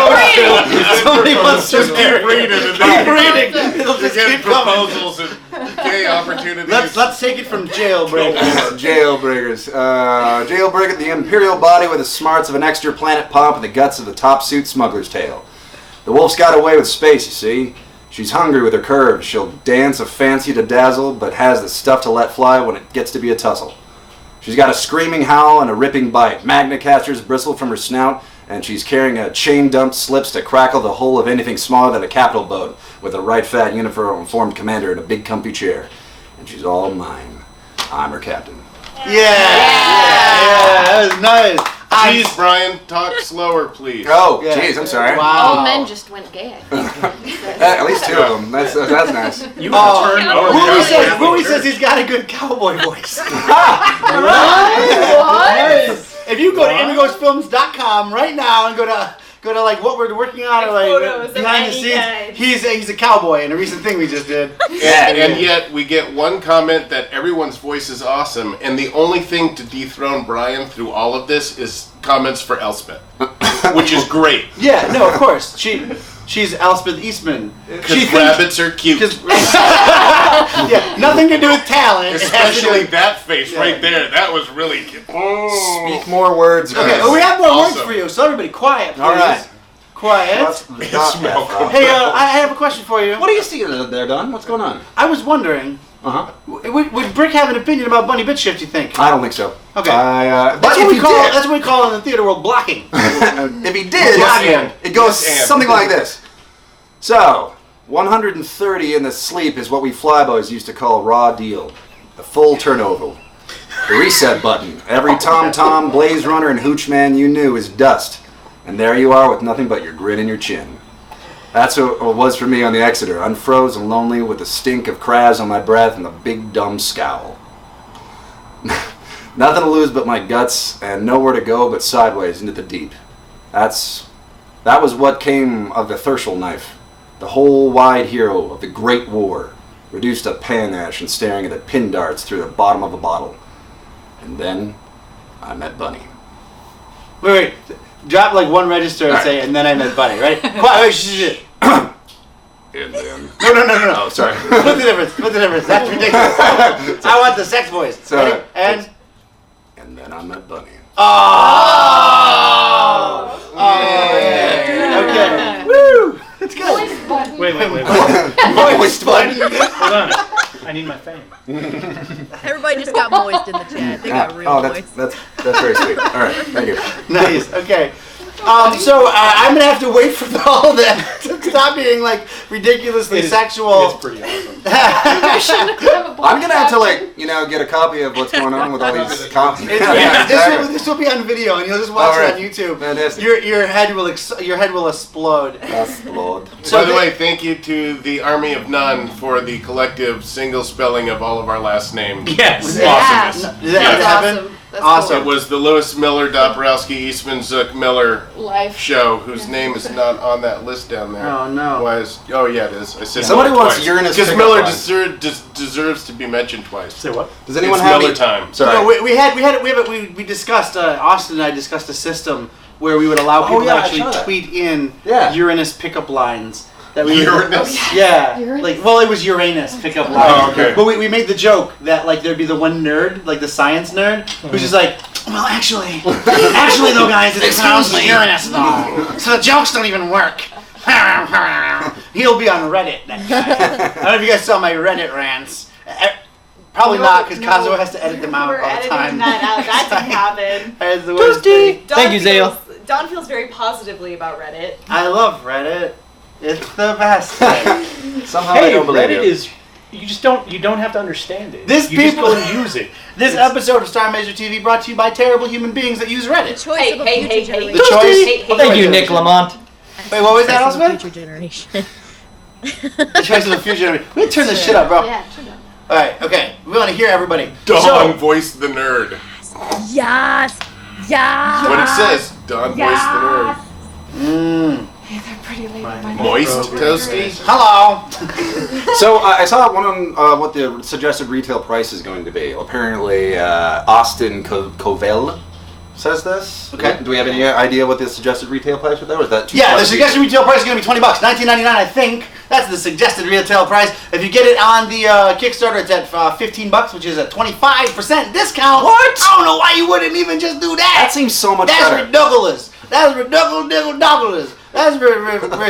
Somebody wants to Just keep reading and then reading. It'll you're just getting keep coming. proposals and gay opportunities. Let's take it from jailbreak. Jailbreakers. Jailbreaker, the imperial body with the smarts of an extra planet pop and the guts of a top-suit smuggler's tail. The wolf's got away with space, you see. She's hungry with her curves. She'll dance a fancy to dazzle, but has the stuff to let fly when it gets to be a tussle. She's got a screaming howl and a ripping bite. Magna casters bristle from her snout, and she's carrying a chain-dumped slips to crackle the hull of anything smaller than a capital boat, with a right fat uniformed commander in a big comfy chair. And she's all mine. I'm her captain. Yeah, that was nice. Jeez, Brian, talk slower, please. Oh, Yeah. jeez, I'm sorry. Wow. All men just went gay, I think. At least two of them. That's nice. You turned Bowie says he's got a good cowboy voice. If you go to IndigosFilms.com right now and go to like what we're working on or like Photos of behind the any scenes, guy. he's a cowboy in a recent thing we just did. And yet we get one comment that everyone's voice is awesome, and the only thing to dethrone Brian through all of this is comments for Elspeth, which is great. Yeah, no, of course. She's Elspeth Eastman. Because rabbits are cute. Yeah, nothing to do with talent. Especially that face right there. That was really cute. Speak more words. Okay, guys. well, we have more words Awesome. for you, so everybody quiet, please. All right. Quiet. That's not that far. Hey, I have a question for you. What are you seeing there, Don? What's going on? I was wondering, Uh-huh. would Brick have an opinion about Bunny Bitshift, you think? I don't think so. Okay. But That's if what we he call did, that's what we call in the theater world blocking. if he did, Yes, it goes Yes, and. something like this. So, 130 in the sleep is what we flyboys used to call a raw deal. The full turnover. The reset button. Every Tom, Blaze Runner, and Hooch Man you knew is dust. And there you are with nothing but your grin and your chin. That's what it was for me on the Exeter. Unfroze and lonely with the stink of crabs on my breath and the big dumb scowl. Nothing to lose but my guts and nowhere to go but sideways into the deep. That was what came of the Thurshall knife. The whole wide hero of the Great War, reduced to panache and staring at the pin darts through the bottom of a bottle. And then I met Bunny. Wait. Drop like one register and say, and then I meant Bunny. Ready? Wait, shit. And then. No. Oh, sorry. What's the difference? That's ridiculous. I want the sex voice. So, Ready? And then I met Bunny. oh, yeah. Okay. Woo! It's good. Wait. Moist button. Hold on. I need my fan. Everybody just got moist in the chat. They got real moist. that's very sweet. All right, thank you. Nice. Okay. So I'm gonna have to wait for all that to stop being like ridiculously sexual. It's pretty awesome. I'm gonna have to get a copy of what's going on with all these copies. This will be on video, and you'll just watch it on YouTube. Fantastic. Your head will explode. Explode. By the way, thank you to the Army of None for the collective single spelling of all of our last names. Yes. Awesomeness. Does that happen? That's Awesome. It was the Lewis Miller, Dobrowski, Eastman, Zook, Miller Life. show, whose name is not on that list down there. Oh, no. Why is? Oh yeah, it is. I said Somebody Miller wants twice. Uranus because pickup Miller lines. deserves to be mentioned twice. Say what? Does anyone It's have Miller any time. Sorry. No, we discussed Austin and I discussed a system where we would allow people to I actually saw that. tweet in Yeah. Uranus pickup lines. That we Uranus? Yeah. It was Uranus pickup lines. Oh, okay. But we made the joke that there'd be the one nerd, the science nerd, who's just well, actually though, guys, it sounds Uranus though, so the jokes don't even work. He'll be on Reddit next time. I don't know if you guys saw my Reddit rants. Probably not, because Kazuo has to edit them out We're all the editing time. that out. That didn't happen. That is the worst thing. Thank you, Zale. Don feels very positively about Reddit. I love Reddit. It's the best thing. Somehow I don't believe Reddit you. is. You don't have to understand it. This you just people- go and use it. This episode of Starr Mazer TV brought to you by terrible human beings that use The Reddit. choice of a future generation. The choice. Thank you, Nick Lamont. Wait, what was that, Choice of a Osman? future generation. The choice of the future generation. We turn this shit up, bro. Yeah, turn it up. All right, okay. We want to hear everybody. Don voiced the nerd. Yes. That's what it says. Don voiced the nerd. Hey, they're pretty late at my Moist toasty. Hello. So I saw one on what the suggested retail price is going to be. Apparently, Austin Covell says this. Okay. Do we have any idea what the suggested retail price for that? Or is that too Yeah, far the to be- suggested retail price is going to be $20, $19.99, I think. That's the suggested retail price. If you get it on the Kickstarter, it's at $15, which is a 25% discount. What? I don't know why you wouldn't even just do that. That seems so much That's better. ridiculous. That's ridiculous. That's very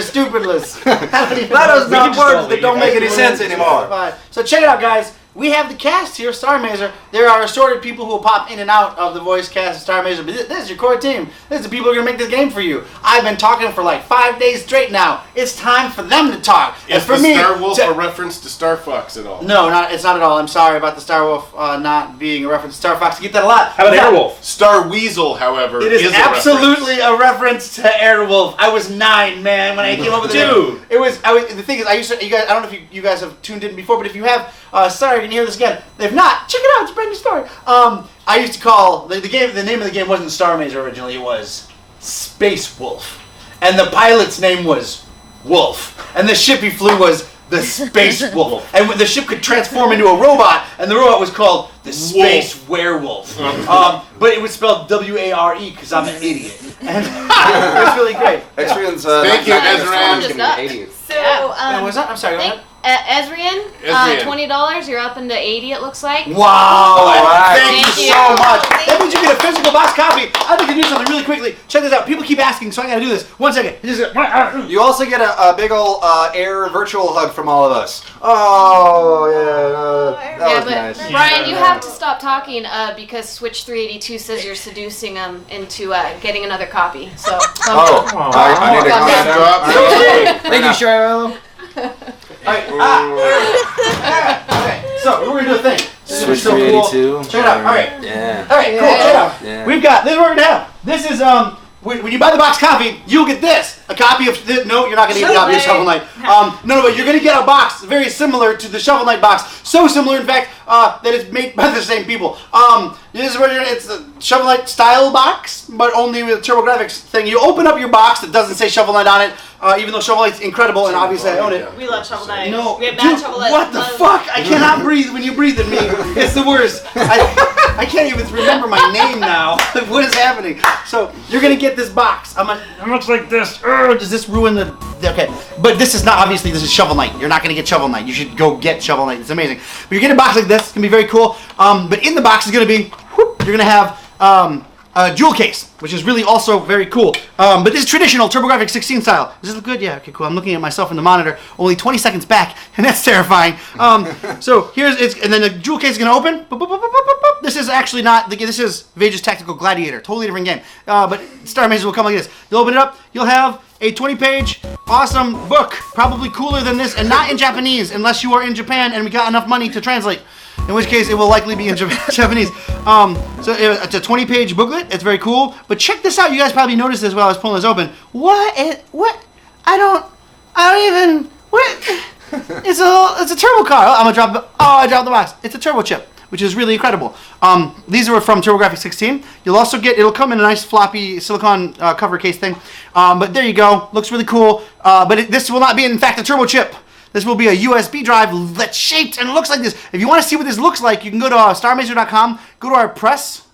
stupidless. That is not words that don't make any sense anymore. Fine. So check it out, guys. We have the cast here, Starr Mazer. There are assorted people who will pop in and out of the voice cast of Starr Mazer, but this is your core team. This is the people who are going to make this game for you. I've been talking for 5 days straight now. It's time for them to talk. Is and for the me, Star Wolf a reference to Star Fox at all? No, it's not at all. I'm sorry about the Star Wolf not being a reference to Star Fox. I get that a lot. How about Airwolf? Star Weasel, however, It is a absolutely a reference to Airwolf. I was 9, man, when I came up with it. Dude. The thing is, I used to. You guys, I don't know if you guys have tuned in before, but if you have, sorry, you can hear this again. If not, check it out. It's a brand new story. I used to call the game. The name of the game wasn't Starr Mazer originally. It was Space Wolf, and the pilot's name was Wolf, and the ship he flew was the Space Wolf, and the ship could transform into a robot, and the robot was called the Space Werewolf. But it was spelled W-A-R-E because I'm an idiot, and it was really great. Experience. Thank you, Ezra. So, What was that? I'm sorry. Go ahead. Ezrian, Ezrian. $20. You're up into 80. It looks like. Wow! right. Thank you Thank so you. much. That means you get a physical box copy. I think you do something really quickly. Check this out. People keep asking, so I gotta do this. 1 second. You also get a big ol' air virtual hug from all of us. Oh yeah, that Yeah, was but nice. Brian, you have to stop talking because Switch 382 says you're seducing him into getting another copy. So. Oh, I need to Calm calm down. down. Thank you, Shiloh. Alright, okay, so we're gonna do a thing. This is Switch so cool. 382. Check it out. Alright. Yeah. Alright, cool. Check it out. Yeah. We've got this is what we're gonna have. This is when you buy the box copy, you'll get this. A copy of no, you're not gonna get a copy of Shovel Knight. No, but you're gonna get a box very similar to the Shovel Knight box. So similar, in fact, that it's made by the same people. This is where it's a Shovel Knight style box, but only with a TurboGrafx thing. You open up your box that doesn't say Shovel Knight on it, even though Shovel Knight's incredible and obviously I own it. We love Shovel Knight. No, we have dude, bad Shovel Knight. what the fuck? I cannot breathe when you breathe at me. It's the worst. I I can't even remember my name now. What is happening? So you're gonna get this box. It looks like this. Does this ruin the? Okay, but this is not obviously. This is Shovel Knight. You're not gonna get Shovel Knight. You should go get Shovel Knight. It's amazing. But you're getting a box like this. It's gonna be very cool. But in the box is gonna be. You're gonna have a jewel case, which is really also very cool. But this is traditional TurboGrafx 16 style. Does this look good? Yeah, okay, cool. I'm looking at myself in the monitor, only 20 seconds back, and that's terrifying. So and then the jewel case is gonna open. Boop, boop, boop, boop, boop, boop. This is actually not, this is Vage's Tactical Gladiator, totally different game. But Starr Mazer will come like this. You'll open it up, you'll have a 20-page awesome book, probably cooler than this, and not in Japanese, unless you are in Japan and we got enough money to translate. In which case, it will likely be in Japanese. So it's a 20-page booklet. It's very cool. But check this out. You guys probably noticed this while I was pulling this open. What? I don't even. What? It's a turbo car. I'm gonna drop the. Oh, I dropped the box. It's a turbo chip, which is really incredible. These are from TurboGrafx 16. You'll also get. It'll come in a nice floppy silicone cover case thing. But there you go. Looks really cool. But this will not be, in fact, a turbo chip. This will be a USB drive that's shaped and looks like this. If you want to see what this looks like, you can go to starmazer.com, go to our press,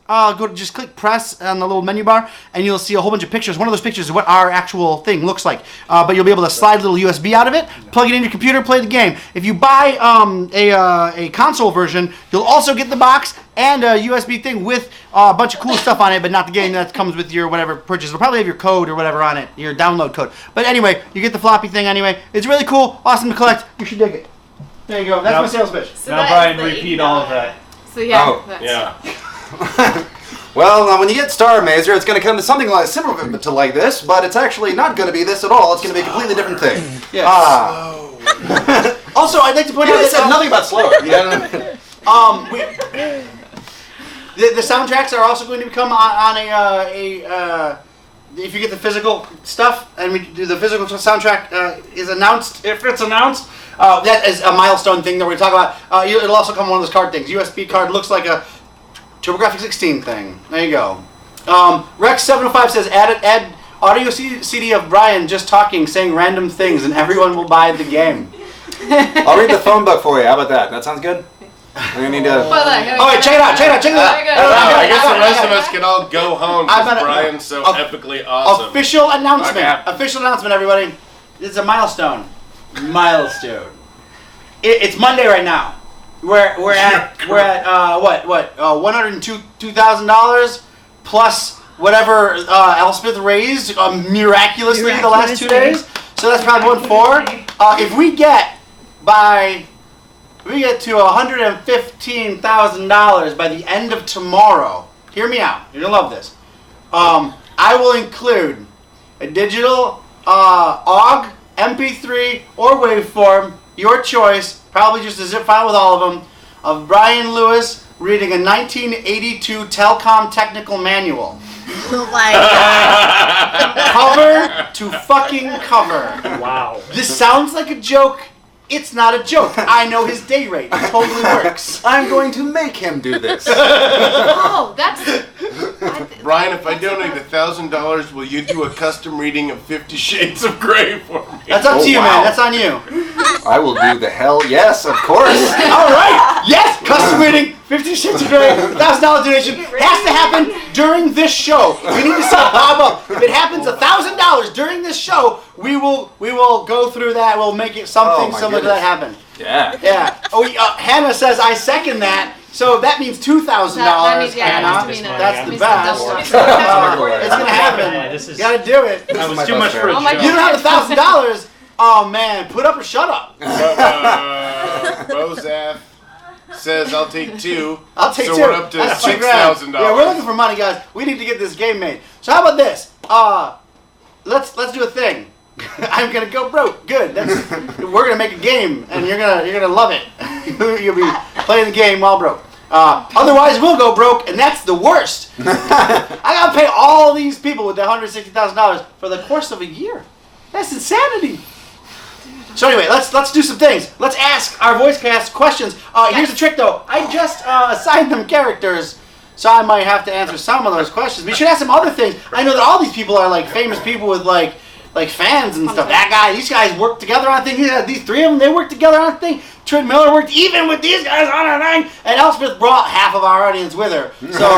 just click press on the little menu bar, and you'll see a whole bunch of pictures. One of those pictures is what our actual thing looks like. But you'll be able to slide a little USB out of it, plug it in your computer, play the game. If you buy a console version, you'll also get the box and a USB thing with a bunch of cool stuff on it, but not the game that comes with your whatever purchase. It'll probably have your code or whatever on it, your download code. But anyway, you get the floppy thing anyway. It's really cool, awesome to collect. You should dig it. There you go. That's my sales pitch. So now, Brian, repeat all of that. So yeah. Oh. That's, Yeah. Well, when you get Starr Mazer, it's going to come to something like similar to like this, but it's actually not going to be this at all. It's going to be a completely different thing. Yes. Ah. Also, I'd like to point out It that said nothing about slower. The soundtracks are also going to become on a if you get the physical stuff and we do the physical soundtrack is announced, if it's announced, that is a milestone thing that we're going to talk about. It'll also come one of those card things. USB card looks like a TurboGrafx 16 thing. There you go. Rex705 says add audio CD of Brian just talking, saying random things, and everyone will buy the game. I'll read the phone book for you. How about that? That sounds good? I'm going to need to... All right, check it out. I guess the rest of us can all go home because Brian's so epically awesome. Official announcement. Okay. Official announcement, everybody. This is a milestone. Milestone. It's Monday right now. We're at $102,000 plus whatever Elspeth raised miraculously the last 2 days. So that's probably 1.4. If we get to $115,000 by the end of tomorrow, hear me out. You're gonna love this. I will include a digital OGG, MP3, or waveform, your choice. Probably just a zip file with all of them, of Brian Lewis reading a 1982 Telcom technical manual. Oh my god. Cover to fucking cover. Wow. This sounds like a joke. It's not a joke. I know his day rate. It totally works. I'm going to make him do this. Oh, that's. Brian, if I donate $1,000, will you do a custom reading of 50 Shades of Grey for me? That's up to you, wow. man. That's on you. I will do the hell yes, of course. All right. Yes, custom reading, 50 Shades of Grey, $1,000 donation has to happen during this show. We need to see it pop up. If it happens $1,000 during this show, we will go through that. We'll make it something similar to that happen. Yeah. Yeah. Oh, Hannah says I second that. So that means $2,000, Hannah. That's the best. It's gonna happen. Yeah, this is- You gotta do it. That was too much for a Oh my joke. You don't have $1,000. Oh man, put up or shut up. Bozaf says I'll take two. I'll take so two. we're up to That's $6,000. $6,000. Yeah, we're looking for money, guys. We need to get this game made. So how about this? Let's do a thing. I'm gonna go broke. Good. We're gonna make a game, and you're gonna love it. You'll be playing the game while broke. Otherwise, we'll go broke, and that's the worst. I gotta pay all these people with the $160,000 for the course of a year. That's insanity. So anyway, let's do some things. Let's ask our voice cast questions. Here's the trick, though. I just assigned them characters, so I might have to answer some of those questions. We should ask some other things. I know that all these people are like famous people with like fans and stuff. That guy, these guys work together on things. These three of them, they work together on things. Trin Miller worked even with these guys on our thing, and Elspeth brought half of our audience with her. So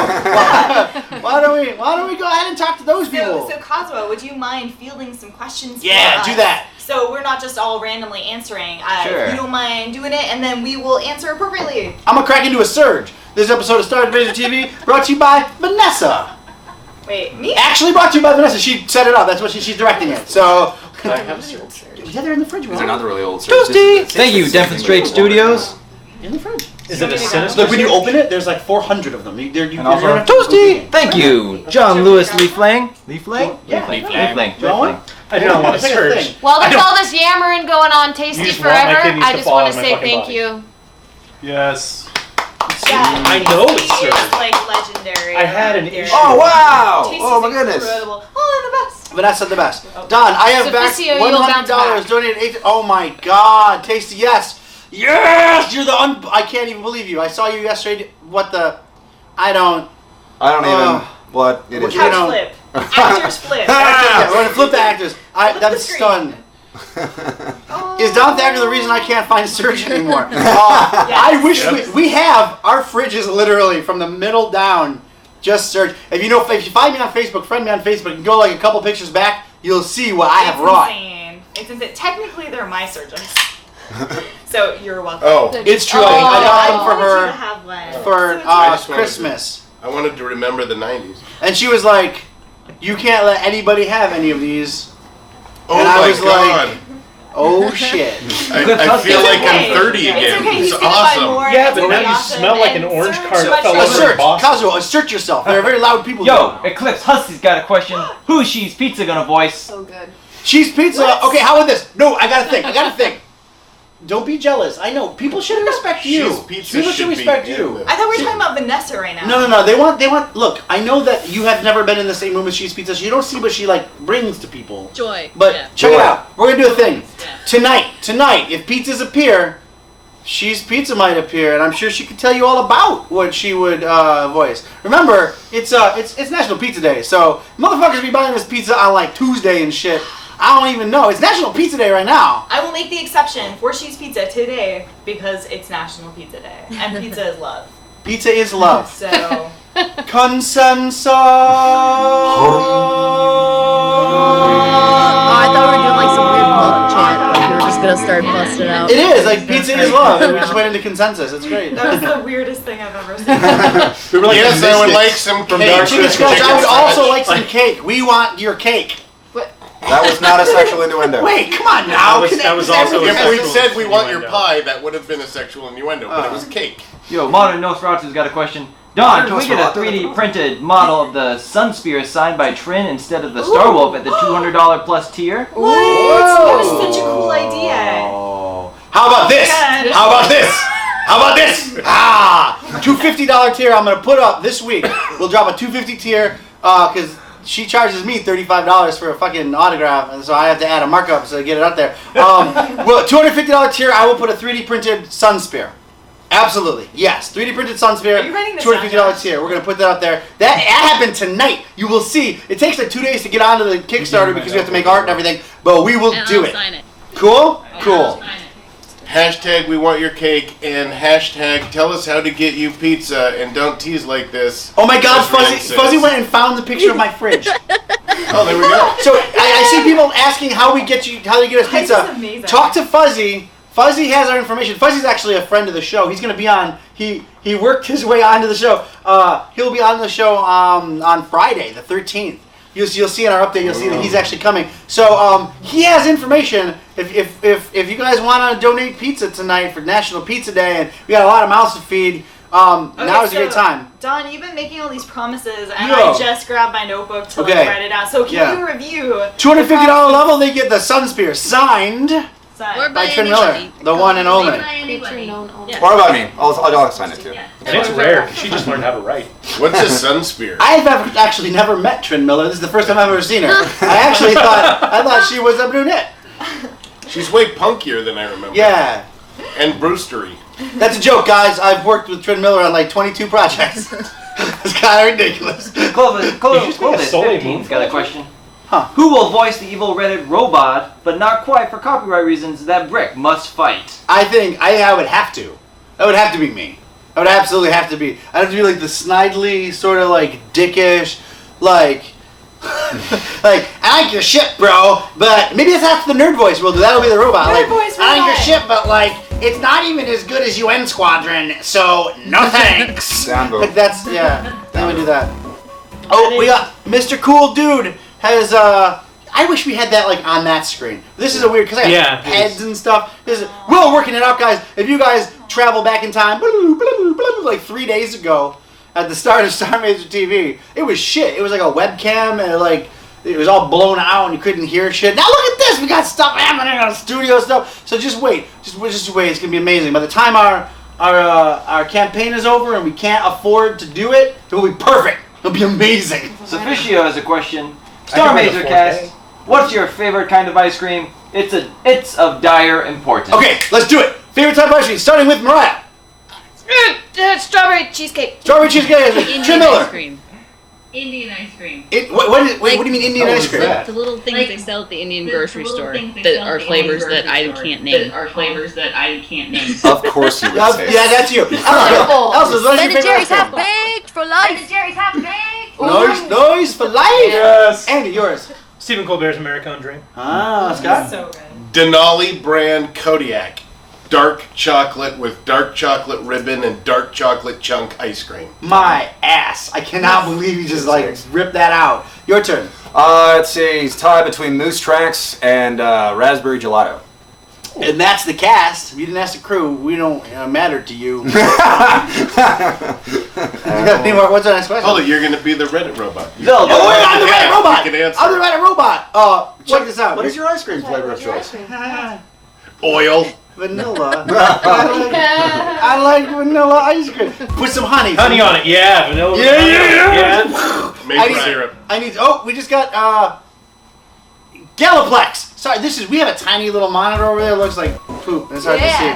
why don't we go ahead and talk to those people? So Kazuo, would you mind fielding some questions? Yeah, for do us? that. So we're not just all randomly answering. Sure. If you don't mind doing it, and then we will answer appropriately. I'm gonna crack into a surge. This episode of Starr Mazer TV brought to you by Vanessa. Wait, me? Actually brought to you by Vanessa. She set it up. That's what she's directing it. So. Can I have a surge? Yeah, they're in the fridge. These are not the really old Toasty! Thank you, Demonstrate Studios. In the fridge. Is it a sinister? Look, when you open it, there's like 400 of them. And also, Toasty! Thank you, John Lewis Leaflang. Leaflang? Yeah. Leaflang. Do you want one? I do not want a It's like a surge. thing. While there's all this yammering going on, You tasty just want my forever, kidneys I to just fall want out to of my say fucking thank body. you. Yes. Yeah, I know it's Tasty is surge. like legendary. I had an There. issue. Oh, wow! Tasty's Oh, my goodness. incredible. Oh, they're the best. Vanessa the best. Don, I have back Sufficio, you'll bounce $100 back. donated. Oh my God, Tasty, yes, yes, you're the I can't even believe you. I saw you yesterday. What the? I don't even. What? It is. Couch flip. Actors flip. Yeah, we're gonna flip the actors. I'm the screen. stunned. Is Don Thacker the reason I can't find Surge anymore? I wish we have our fridge is literally from the middle down. Just Surge. If you find me on Facebook, friend me on Facebook, and go like a couple pictures back, you'll see what I have wrought. Insane. It's insane. Technically, they're my surgeons. So you're welcome. Oh, It's true. Oh, I got them wanted for you to her have one. for I just wanted Christmas, I wanted to remember the 90s. and she was like, "You can't let anybody have any of these." Oh And I my was God. like, "Oh shit." I feel like I'm 30 It's again. okay. He's It's gonna buy awesome. more. Yeah, It's but gonna now be you awesome, smell like and an orange Surge cart much fell better. over Assert, Boston. Kazuo, assert yourself. They're very loud people. Yo, Eclipse Husty's got a question. Who's She's Pizza gonna voice? So good. Cheese pizza. What? Okay, how about this? No, I gotta think. Don't be jealous. I know people should respect you. Cheese pizza People should should be respect in you. this. I thought we were talking about Vanessa right now. No. They want. Look, I know that you have never been in the same room as Cheese Pizza. So you don't see what she like brings to people. Joy. But yeah. check it Joy. out. We're gonna do a thing Yeah. tonight. If pizzas appear, She's Pizza might appear, and I'm sure she could tell you all about what she would voice. Remember, it's National Pizza Day, so motherfuckers be buying this pizza on like Tuesday and shit. I don't even know. It's National Pizza Day right now. I will make the exception for She's Pizza today because it's National Pizza Day and pizza is love. Pizza is love. So Consensus. I thought we were doing like some weird love chant. Like we were just gonna start busting out. It is like pizza is love, and we just went into consensus. It's great. that was the weirdest thing I've ever seen. We were like Yes, the I would Mystics like some from cake. Dark Chicken Crystal. scratch. I would also scratch. like some cake. We want your cake. That was not a sexual innuendo. Wait, come on now. That was also a If we sexual said we want your innuendo. pie, that would have been a sexual innuendo, but it was cake. Yo, Modern Nosferatu's got a question. Don, can we get a Nosferatu? 3D printed model of the Sun Spear signed by Trin instead of the Star Wolf at the $200 plus tier? What? That was such a cool idea. Oh. How about this? God. How about this? How about this? $250 tier I'm gonna put up this week. We'll drop a $250 tier because she charges me $35 for a fucking autograph, and so I have to add a markup to get it out there. Well, $250 tier, I will put a 3D printed Sun Spear. Absolutely, yes. 3D printed Sun Spear, Are you writing this down, $250 Josh? tier. We're gonna put that out there. That happened tonight. You will see. It takes like 2 days to get onto the Kickstarter because we have to make art and everything, but we will And do I'll it. sign it. Cool? I'll Cool. sign it. Hashtag we want your cake and hashtag tell us how to get you pizza and don't tease like this. Oh my God, As Rand Fuzzy! says. Fuzzy went and found the picture of my fridge. Oh, there we go. So I see people asking how they get us This pizza. is amazing. Talk to Fuzzy. Fuzzy has our information. Fuzzy's actually a friend of the show. He's gonna be on. He worked his way onto the show. He'll be on the show on Friday, the 13th. You'll see in our update. You'll see that he's actually coming. So he has information. If you guys want to donate pizza tonight for National Pizza Day, and we got a lot of mouths to feed, now is a great time. Don, you've been making all these promises, and Yo. I just grabbed my notebook to Okay. like, write it out. So can Yeah. you review $250 level, they get the Sun Spear signed Or by by Trin Miller, anybody. the one and only. By anybody. Yeah. What about me? I'll sign it too. Yeah. And it's rare because she just learned how to write. What's a sun spear? I've actually never met Trin Miller. This is the first time I've ever seen her. I actually thought she was a brunette. She's way punkier than I remember. Yeah. And brewstery. That's a joke, guys. I've worked with Trin Miller on like 22 projects. It's kind of ridiculous. Clovis Did you just make a Soleil 15's moon got a question. Who will voice the evil Reddit robot, but not quite for copyright reasons, that Brick must fight? I think I would have to. That would have to be me. I would absolutely have to be. I'd have to be like the snidely, sort of like dickish, like, like, I like your shit, bro, but maybe it's after the nerd voice we'll do. That'll be the robot. Nerd Like, voice I like your robot. shit, but like, it's not even as good as UN Squadron, so no thanks. Downvote. Like that's, yeah, I'm gonna do that. Oh, we got Mr. Cool Dude has, I wish we had that like on that screen. This is a weird, because I got Yeah, heads and stuff. We're working it out, guys. If you guys travel back in time, like 3 days ago, at the start of Starr Mazer TV, it was shit. It was like a webcam, and like it was all blown out, and you couldn't hear shit. Now look at this. We got stuff happening on studio stuff. So just wait. Just wait. It's gonna be amazing. By the time our campaign is over and we can't afford to do it, it will be perfect. It'll be amazing. Sufficio has a question. I Starr can make a Mazer 4K. cast, what's your favorite kind of ice cream? It's of dire importance. Okay, let's do it. Favorite type of ice cream, starting with Mariah. Strawberry cheesecake. Strawberry cheesecake. Trim Indian Miller. ice cream. Indian ice cream. What do you mean Indian ice cream? that? The little things Like, they sell at the Indian the grocery little store things they that sell are at the flavors Indian that I grocery can't store name. That are flavors that I can't name. Of course you would say. Yeah, that's you. Elsa, what is Ben your and Jerry's favorite half baked for life. Jerry's half baked. Noise for life. Yes. Andy, yours. Stephen Colbert's American Dream. Ah, Scott. So good. Denali brand Kodiak. Dark chocolate with dark chocolate ribbon and dark chocolate chunk ice cream. My ass. I cannot believe you just like ripped that out. Your turn. Let's see. He's tied between Moose Tracks and Raspberry Gelato. And that's the cast. You didn't ask the crew. We don't matter to you. Any more? What's the next question? Hold it, you're gonna be the Reddit robot. Zelda. Oh, wait, I'm the Reddit robot. You can answer. I'm the Reddit robot. Check this out. What is your ice cream flavor of choice? Oil. Vanilla. I like vanilla ice cream. Put some honey. Honey on it, yeah. Vanilla. Yeah. Maple syrup. I need. Oh, we just got Galaplex. Sorry, we have a tiny little monitor over there. It looks like poop. It's hard to see.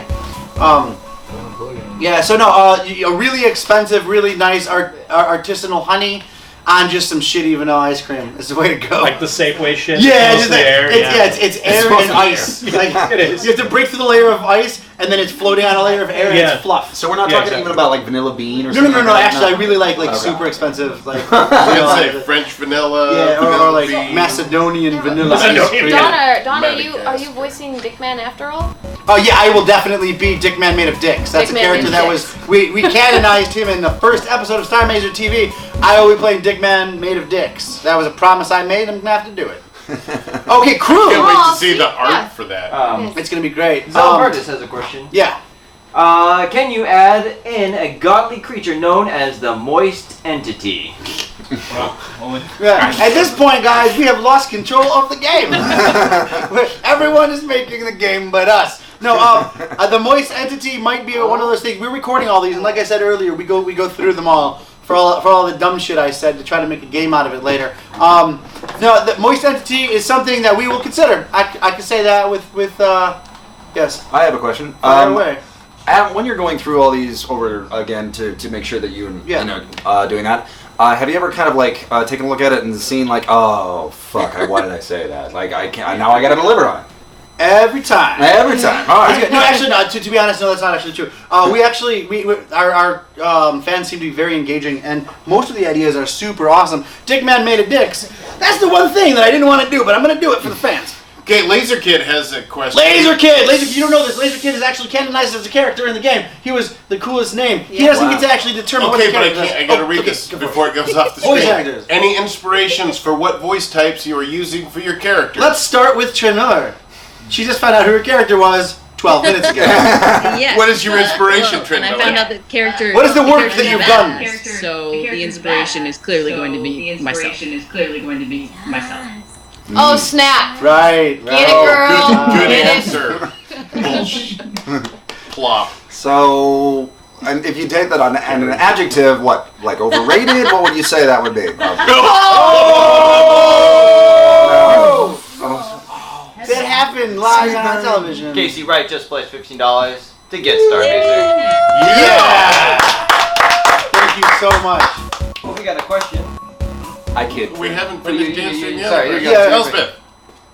Yeah. So no, a really expensive, really nice artisanal honey on just some shitty vanilla ice cream is the way to go. Like the Safeway shit. Yeah, It's mostly air. it's air supposed and to be ice. Like, It is. You have to break through the layer of ice, and then it's floating on a layer of air, and Yeah. it's fluff. So we're not Yeah, talking exactly. even about like vanilla bean or No, something. no. like that? Actually, I really like Okay. super expensive, like I'd say French vanilla. yeah, vanilla or like bean. Macedonian vanilla ice Macedonian. cream. Donna, Medic are cast. you voicing Dickman after all? Oh yeah, I will definitely be Dickman made of dicks. That's a Dickman character made that of was we canonized him in the first episode of Starr Mazer TV. I will be playing Dickman made of dicks. That was a promise I made. I'm gonna have to do it. Okay, crew. Can't wait Aw, to see the yeah. art for that. It's gonna be great. Zelda has a question. Yeah. Can you add in a godly creature known as the Moist Entity? Yeah. At this point, guys, we have lost control of the game. Everyone is making the game but us. No, the Moist Entity might be one of those things. We're recording all these, and like I said earlier, we go through them all for all the dumb shit I said to try to make a game out of it later. No, the Moist Entity is something that we will consider. I can say that with yes. I have a question. Fire away. When you're going through all these over again to make sure that you Yeah. doing that, have you ever kind of like taken a look at it and seen like, oh fuck, why did I say that? Like I can't now I got to deliver on it Every time. every time. All That's right. good. No, actually, no. To be honest, no, that's not actually true. Our fans seem to be very engaging, and most of the ideas are super awesome. Dickman made of dicks. That's the one thing that I didn't want to do, but I'm gonna do it for the fans. Okay, Laser Kid has a question. Laser Kid, you don't know this. Laser Kid is actually canonized as a character in the game. He was the coolest name. He doesn't get to actually determine what Okay, the but I character can't. I is. gotta Oh, read okay, this go for before it goes off the Voice screen. actors. Any inspirations for what voice types you are using for your character? Let's start with Trin Miller. She just found out who her character was 12 minutes ago. Yes. What is your inspiration, Well, Trin and I Miller? found out that character. What is the work character's that you've badass, done? So the inspiration is clearly going to be myself. is clearly going to be myself. Oh snap! Right. Get it, girl. Good Get it. answer. Bullshit. Plop. So, and if you take that on an adjective, what like overrated? What would you say that would be? That happened live on television. Casey Wright just pledged $15 to get Starr Mazer. Yeah! Thank you so much. Well, we got a question. I kid. We haven't finished answering yet. Sorry, you go. Elspeth,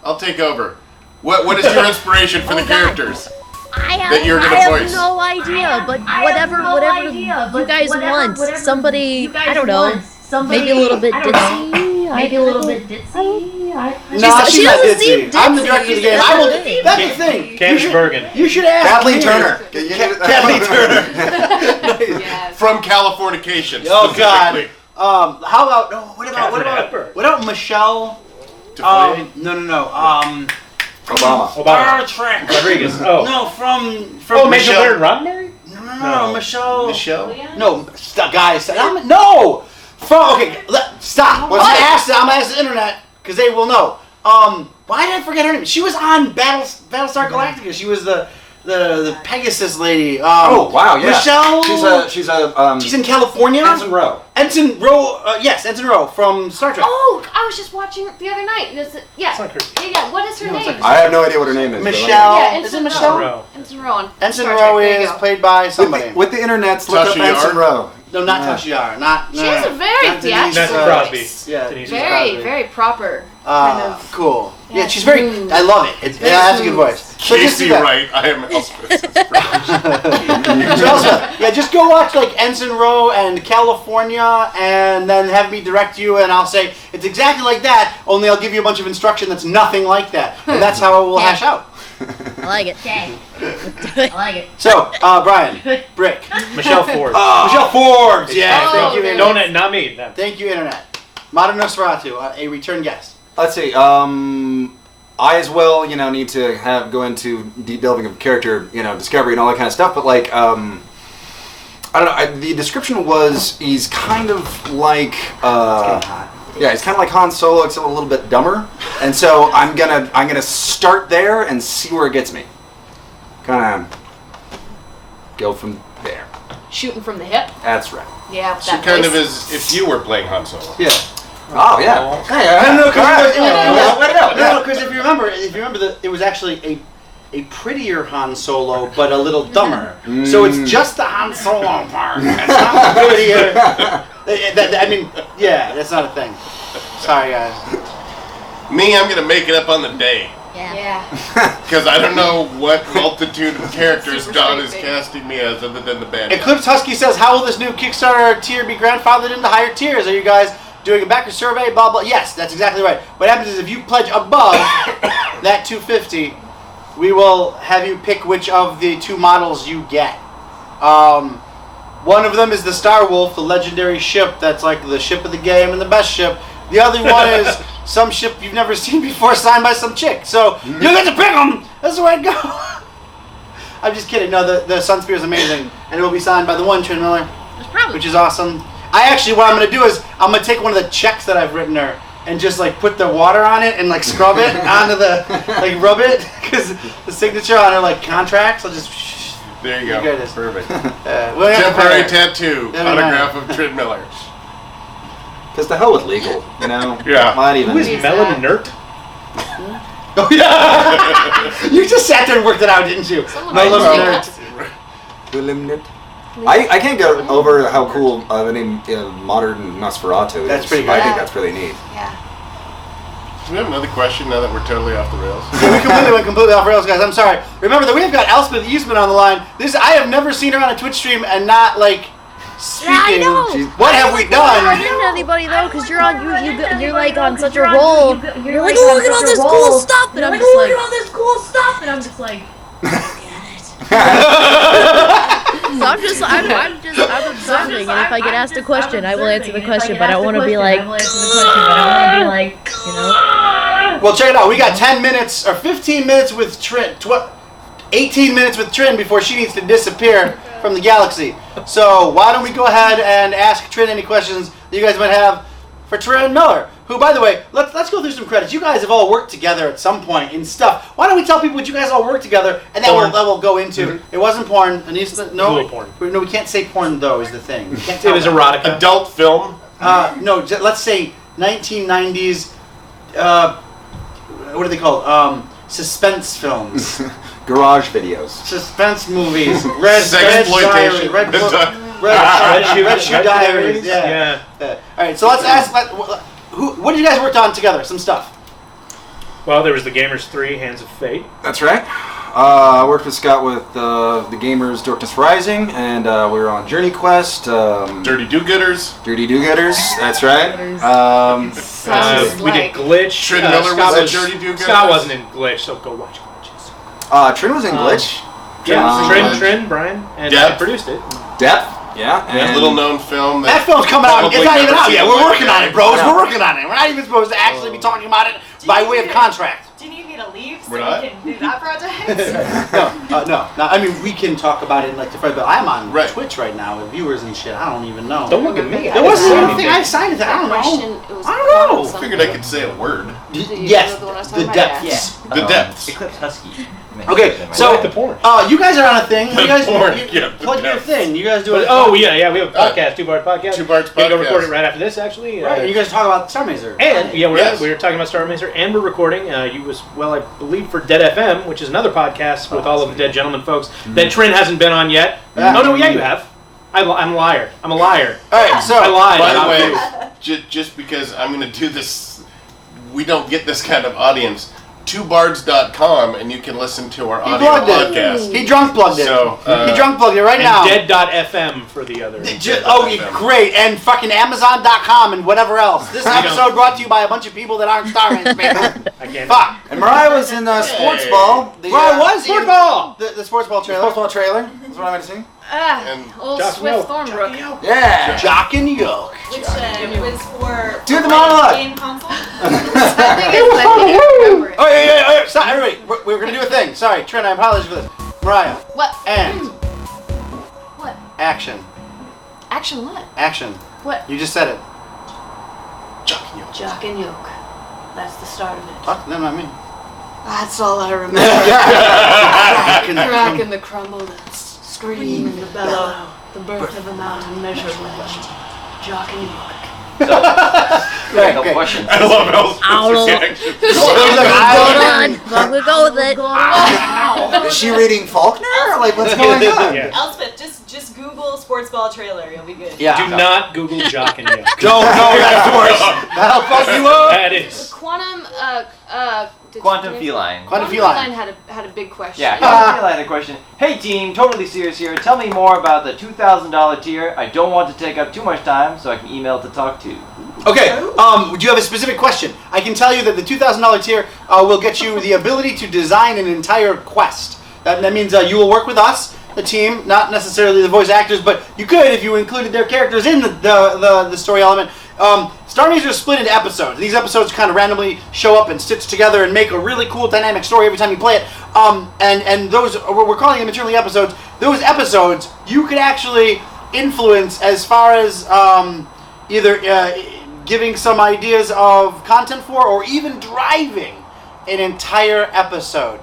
I'll take over. What is your inspiration for the characters? That you're gonna I voice. have no idea, but whatever you guys want. Somebody, I don't know, maybe a little bit ditzy. Maybe a little bit ditzy. No, She she's not doesn't seem ditzy. I'm the director of the game. ditzy. I will. That's the thing. Candice Bergen. You should ask Kathleen me. Turner. Kathleen Turner. Yes. From Californication. Oh God. specifically. How about no? Catherine Hepburn. What about Michelle? Deflate. No. Obama. Obama. Trek. Rodriguez. Oh. No, from Oh, Major Michelle. Baron Roddenberry? No, No. Michelle. Michelle? No, guys. No. Okay, stop. I'm gonna ask the internet because they will know. Why did I forget her name? She was on Battlestar Galactica. She was the Pegasus lady. Oh wow, yeah. Michelle. She's She's in California. Ensign Rowe. Ensign Rowe. Yes, Ensign Rowe from Star Trek. Oh, I was just watching it the other night. Yeah. It's not her. Yeah. What is her name? I have no idea what her name is. but Michelle. Yeah, Is it Ensign Michelle? Rowe. Ensign Rowan. Ensign Star Rowe Trek, there you is go. played by somebody. With the internets, look up Tasha Yar? Ensign Rowe. No, not Tasha Yar. Not. She has a very not Denise, theatrical Not Crosby. voice. Yeah. Denise Very, Crosby. very proper. Kind of. Cool. Yeah, Yeah, she's very. smooth. I love it. Yeah, that's a good voice. So just do Casey that. Wright. I am Elspeth. So also, yeah, just go watch like Ensign Rowe and California, and then have me direct you, and I'll say it's exactly like that. Only I'll give you a bunch of instruction that's nothing like that, and that's how it will hash out. I like it. Okay. I like it. So, Brian, Brick, Michelle Ford. Michelle Forbes. Yeah, Oh, thank you, there internet. No, not me. No. Thank you, internet. Modern Nosferatu, a return guest. Let's see. I as well, need to go into deep delving of character, discovery and all that kind of stuff. But like, I don't know. The description was he's kind of like, yeah, he's kind of like Han Solo, except a little bit dumber. And so I'm gonna start there and see where it gets me. Kind of go from there. Shooting from the hip. That's right. Yeah. She kind of is if you were playing Han Solo. Yeah. Oh yeah. No, because if you remember, it was actually a prettier Han Solo, but a little dumber. So it's just the Han Solo part. It's not the prettier. I mean, yeah, that's not a thing. Sorry, guys. Me, I'm gonna make it up on the day. Yeah. Because I don't know what multitude of characters Super Don is straight casting me as other than the bad guy. Eclipse Husky says, how will this new Kickstarter tier be grandfathered into higher tiers? Are you guys doing a backer survey, blah, blah? Yes, that's exactly right. What happens is if you pledge above that $250, we will have you pick which of the two models you get. One of them is the Star Wolf, the legendary ship that's like the ship of the game and the best ship. The other one is some ship you've never seen before signed by some chick. So you get to pick them. That's the way it goes. I'm just kidding. No, the Sunspear is amazing. And it will be signed by the one Trin Miller, which is awesome. What I'm going to do is I'm going to take one of the checks that I've written her and just like put the water on it and like scrub it onto the, like rub it, because the signature on her like contracts, I'll just... There you go. There it is. Perfect. We'll have to Temporary pay her. tattoo. Never Autograph of Trin Miller. Because the hell with legal, Yeah. Might even. Who is Who's Melon that? Nert? Oh, yeah. You just sat there and worked it out, didn't you? My little nerd. I can't get over how cool the name modern Nosferatu is. That's pretty good. I think Yeah. that's really neat. Yeah. Do we have another question now that we're totally off the rails? Yeah, we completely went off rails, guys. I'm sorry. Remember that we've got Elspeth Eastman on the line. I have never seen her on a Twitch stream and not like speaking. I know. What have we You're not done? into anybody though, because you're like on such a roll. You're like, oh, look at all this cool stuff, and I'm just like, all this cool stuff, and I'm just like, so I'm observing, and if I get asked a question, I will answer the question, but I don't want to be like, Well, check it out. We got 10 minutes or 15 minutes with Trin. 18 minutes with Trin before she needs to disappear from the galaxy. So why don't we go ahead and ask Trin any questions that you guys might have for Trin Miller, who, by the way, let's go through some credits. You guys have all worked together at some point in stuff. Why don't we tell people what you guys all worked together, and that we'll go into. It wasn't porn. No, porn. No, we can't say porn though. Is the thing. We can't It tell was them. erotica. Adult film. No, let's say 1990s. What are they called? Suspense films. Garage videos. Suspense movies. Red Sexploitation. Red Shoe Diaries. Yeah. All right, so let's ask. what did you guys work on together? Some stuff. Well, there was the Gamers 3, Hands of Fate. That's right. I worked with Scott with the Gamers Darkness Rising, and we were on Journey Quest. Dirty Do-Gooders. Dirty Do-Gooders, that's right. We did Glitch. Trin Miller was in Dirty Do-Gooders. Scott wasn't in Glitch, so go watch Glitches. Trin was in Glitch. Yeah, Trin, Brian, and I produced it. Depth. Yeah, and a little known film. That film's coming out. It's not even out yet. We're working on it, bros. We're working on it. We're not even supposed to actually be talking about it by way of contract. Do you need me to leave so We're we not? can do that project? No. I mean, we can talk about it in like the front, but I'm on Right. Twitch right now with viewers and shit. I don't even know. Don't look at me. There wasn't even a thing I signed it. I don't know. I don't know. I figured I could say a word. Yes, the depths. The depths. Eclipse Husky. Okay, so the porn. you guys are on a thing. You guys porn, you yeah, the plug your depths. thing. You guys do it. Oh, yeah, we have a podcast, Two Bards Podcast. Two Bards We're going to record Podcast. it right after this, actually. Right, and you guys talk about Starr Mazer. And yeah, Yes. we were talking about Starr Mazer, and we're recording. I believe for Dead FM, which is another podcast with all of the Dead Gentlemen folks that Trin hasn't been on yet. Oh no, yeah, you have. I'm a liar. I'm a liar. All right, so I lied. By the Not way, true. just because I'm going to do this, we don't get this kind of audience. twobards.com, and you can listen to our he audio plugged podcast. it. He drunk plugged it. So, he drunk plugged it right and now. Dead.fm for the other. Great, and fucking Amazon.com and whatever else. This episode brought to you by a bunch of people that aren't Starr Mazer fans. I can't. Fuck. And Mariah was in Sports Ball. Well, I was Sports in Ball! the Sports Ball trailer. Sports Ball trailer. That's what I'm going to sing. And Old Josh Swift Milk. Thornbrook. Yeah. Jock and Yoke. Which was for Do the monologue. game console. I think I remember it. Oh, yeah. Stop, everybody. We're going to do a thing. Sorry, Trent, I apologize for this. Mariah. What? And What? action. Action what? Action. What? You just said it. Jock and Yoke. Jock and Yoke. That's the start of it. Fuck, no, not me. That's all I remember. Crack and the crumble, the scream and the bellow, the birth of a mountain measured with Jock and Yoke. A couple questions. I love Elspeth's Ow. reaction. We'll go with it. Is she reading Faulkner? Like, what's going on? Yeah. Elspeth, just Google sports ball trailer. You'll be good. Yeah. Do not Google Jock and Yoke. Don't go that force. That'll fuck you up. That is. Quantum, Quantum Feline. Quantum Feline. had a big question. Yeah, Quantum Feline had a question. Hey team, totally serious here. Tell me more about the $2,000 tier. I don't want to take up too much time, so I can email to talk to. Okay, do you have a specific question? I can tell you that the $2,000 tier will get you the ability to design an entire quest. That means you will work with us, the team, not necessarily the voice actors, but you could if you included their characters in the story element. Starr Mazer is split into episodes. These episodes kind of randomly show up and stitch together and make a really cool dynamic story every time you play it. And those, we're calling them internally episodes. Those episodes you could actually influence as far as either giving some ideas of content for, or even driving an entire episode.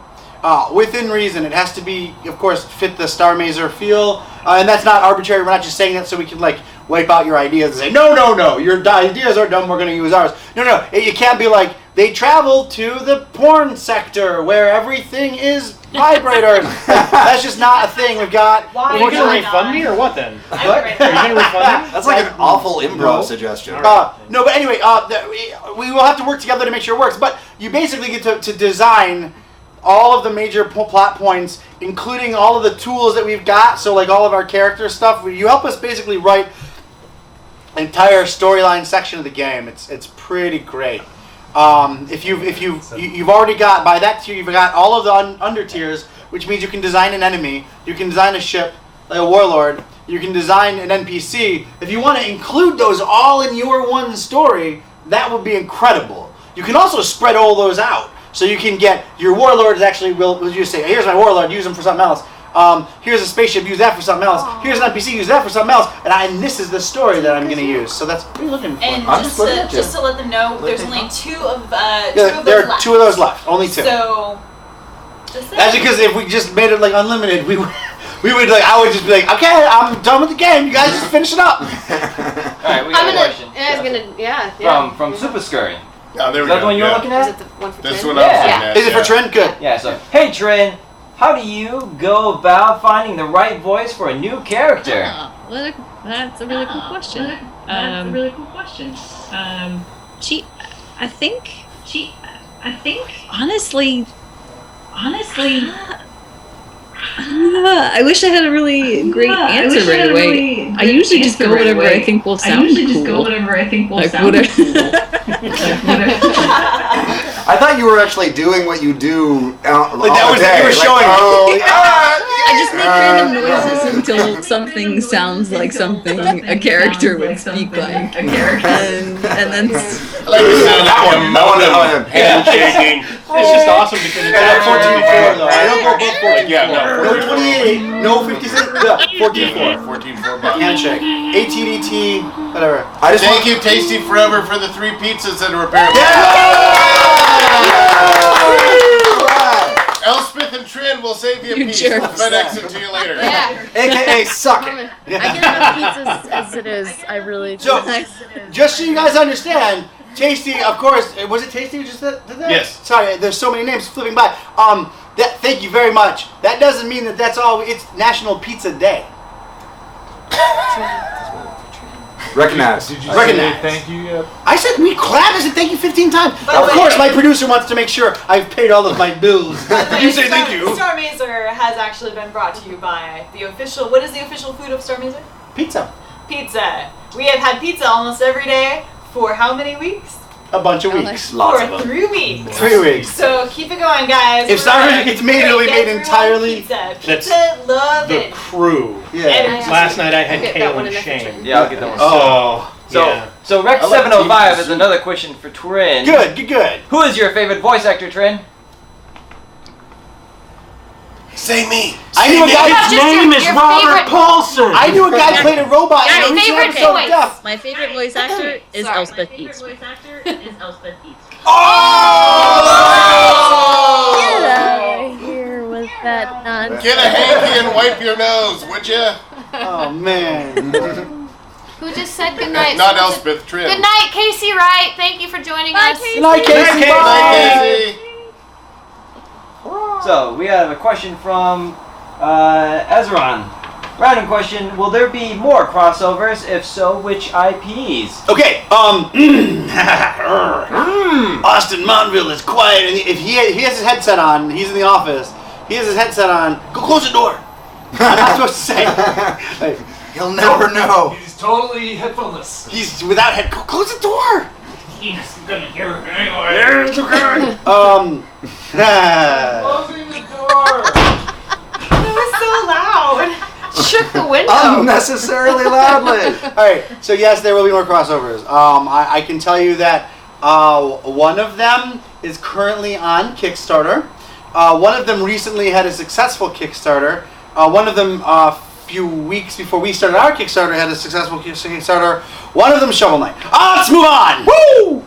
Within reason. It has to be, of course, fit the Starr Mazer feel. And that's not arbitrary. We're not just saying that so we can, like, wipe out your ideas and say, no, your ideas are dumb, we're going to use ours. No, you can't be like, they travel to the porn sector where everything is vibrators. That's just not a thing we've got. Why Are you going not? to refund me or what then? I What? would Are you going to refund me? That's like an awful improv No. suggestion. No, but anyway, we will have to work together to make sure it works. But you basically get to design all of the major plot points, including all of the tools that we've got. So, like all of our character stuff, you help us basically write an entire storyline section of the game. It's pretty great. If you've already got, by that tier, you've got all of the under tiers, which means you can design an enemy, you can design a ship, like a warlord, you can design an NPC. If you want to include those all in your one story, that would be incredible. You can also spread all those out. So you can get your warlords actually will you say, here's my warlord, use them for something else. Here's a spaceship, use that for something else. Here's an NPC, use that for something else. And this is the story that I'm going to use. So that's what are you looking for? And I'm just just looking at you. to let them know, there's only two of Yeah, those there are left. two of those left. Only two. So, just That's saying. because if we just made it like unlimited, we would like, I would just be like, okay, I'm done with the game. You guys just finish it up. Alright, we got a question. From Super Scurry. Oh, there Is we that go. the one you were looking Is at? it the one for This Trin? one I was Yeah. looking at. Is it for Trent? Good. Yeah, so, hey Trin, how do you go about finding the right voice for a new character? That's a really cool question. I think. Honestly. I wish I had a really great answer right away. I usually just go whatever I think will sound cool. Like whatever. I thought you were actually doing what you do Like that was you were showing. I just make random noises until something sounds like something a character would speak like. And then Like the sound of him moaning, handshaking. It's just awesome because it's Yeah, actually 14-4 though. I don't go above 14. Yeah, No 28, no 56, no 14-4. 14-4 bucks. Handshake. ATDT, whatever. I just Thank you, Tasty Forever, for the 3 pizzas that are apparently. Elspeth and Trin will save you a You piece. jerks. We'll FedEx it to you later. Yeah. AKA suck it. I get enough pizzas as it is. I really So, do. just so you guys understand, Tasty, of course, was it Tasty who just did that? Yes. Sorry, there's so many names flipping by. Thank you very much. That doesn't mean that that's all. It's National Pizza Day. Recognize. Recognize. Thank you yet? I said we clapped. I said thank you 15 times. By Of the course, way- my producer wants to make sure I've paid all of my bills. You say thank you. Starr Mazer has actually been brought to you by the official. What is the official food of Starr Mazer? Pizza. Pizza. We have had pizza almost every day for how many weeks? A bunch of weeks. Lots of For them. 3 weeks. 3 weeks. So keep it going, guys. If We're Starr gonna Mazer gets made, it'll be get made everyone entirely- Pizza. That's Pizza, love the it. crew. Yeah. Last night I had Get that kale one and in the shame. Yeah, I'll get that one. Oh. So Rex I like 705 cheese. is another question for Trin. Good. Who is your favorite voice actor, Trin? Say me. I knew a guy. His name is Robert Paulson. I knew a guy played a robot. Your and he favorite sounded so voice. deaf. my favorite voice actor is Sorry. Elspeth East. Get out of here with that nonsense. Get a hanky and wipe your nose, would you? Oh man. Who just said goodnight? Not Elspeth, Trin. Good night, Casey Wright. Thank you for joining us. Good night, Casey. Good night, Bye. Casey. So we have a question from Ezron. Random question: will there be more crossovers? If so, which IPs? Okay. Austin Monville is quiet, and if he has his headset on, he's in the office. He has his headset on. Go close the door. I'm not supposed to say. Like, He'll never know. He's totally headphoneless. he's without head. Go close the door. He's gonna hear it anyway. Closing Closing the door. That was so loud. Shook the window. Unnecessarily loudly. All right. So yes, there will be more crossovers. I can tell you that one of them is currently on Kickstarter. One of them recently had a successful Kickstarter. One of them a few weeks before we started our Kickstarter had a successful Kickstarter. One of them Shovel Knight. Let's move on. Woo!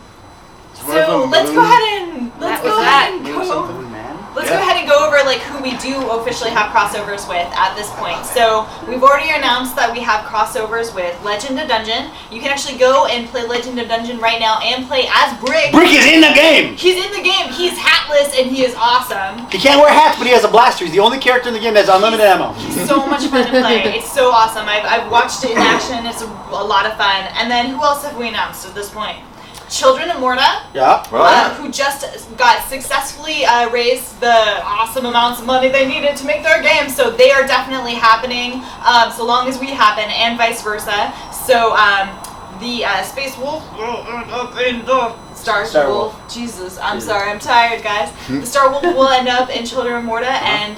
So let's go ahead and That was that. Let's go ahead and go over like who we do officially have crossovers with at this point. So we've already announced that we have crossovers with Legend of Dungeon. You can actually go and play Legend of Dungeon right now and play as Brick. Brick is in the game. He's in the game. He's hatless and he is awesome. He can't wear hats, but he has a blaster. He's the only character in the game that has unlimited ammo. He's so much fun to play. It's so awesome. I've watched it in action. It's a lot of fun. And then who else have we announced at this point? Children of Morta. Yeah. Who just got successfully raised the awesome amounts of money they needed to make their game. So they are definitely happening so long as we happen, and vice versa. So the Space Wolf, Star Wolf. Jesus, I'm sorry, I'm tired, guys. The Star Wolf will end up in Children of Morta, and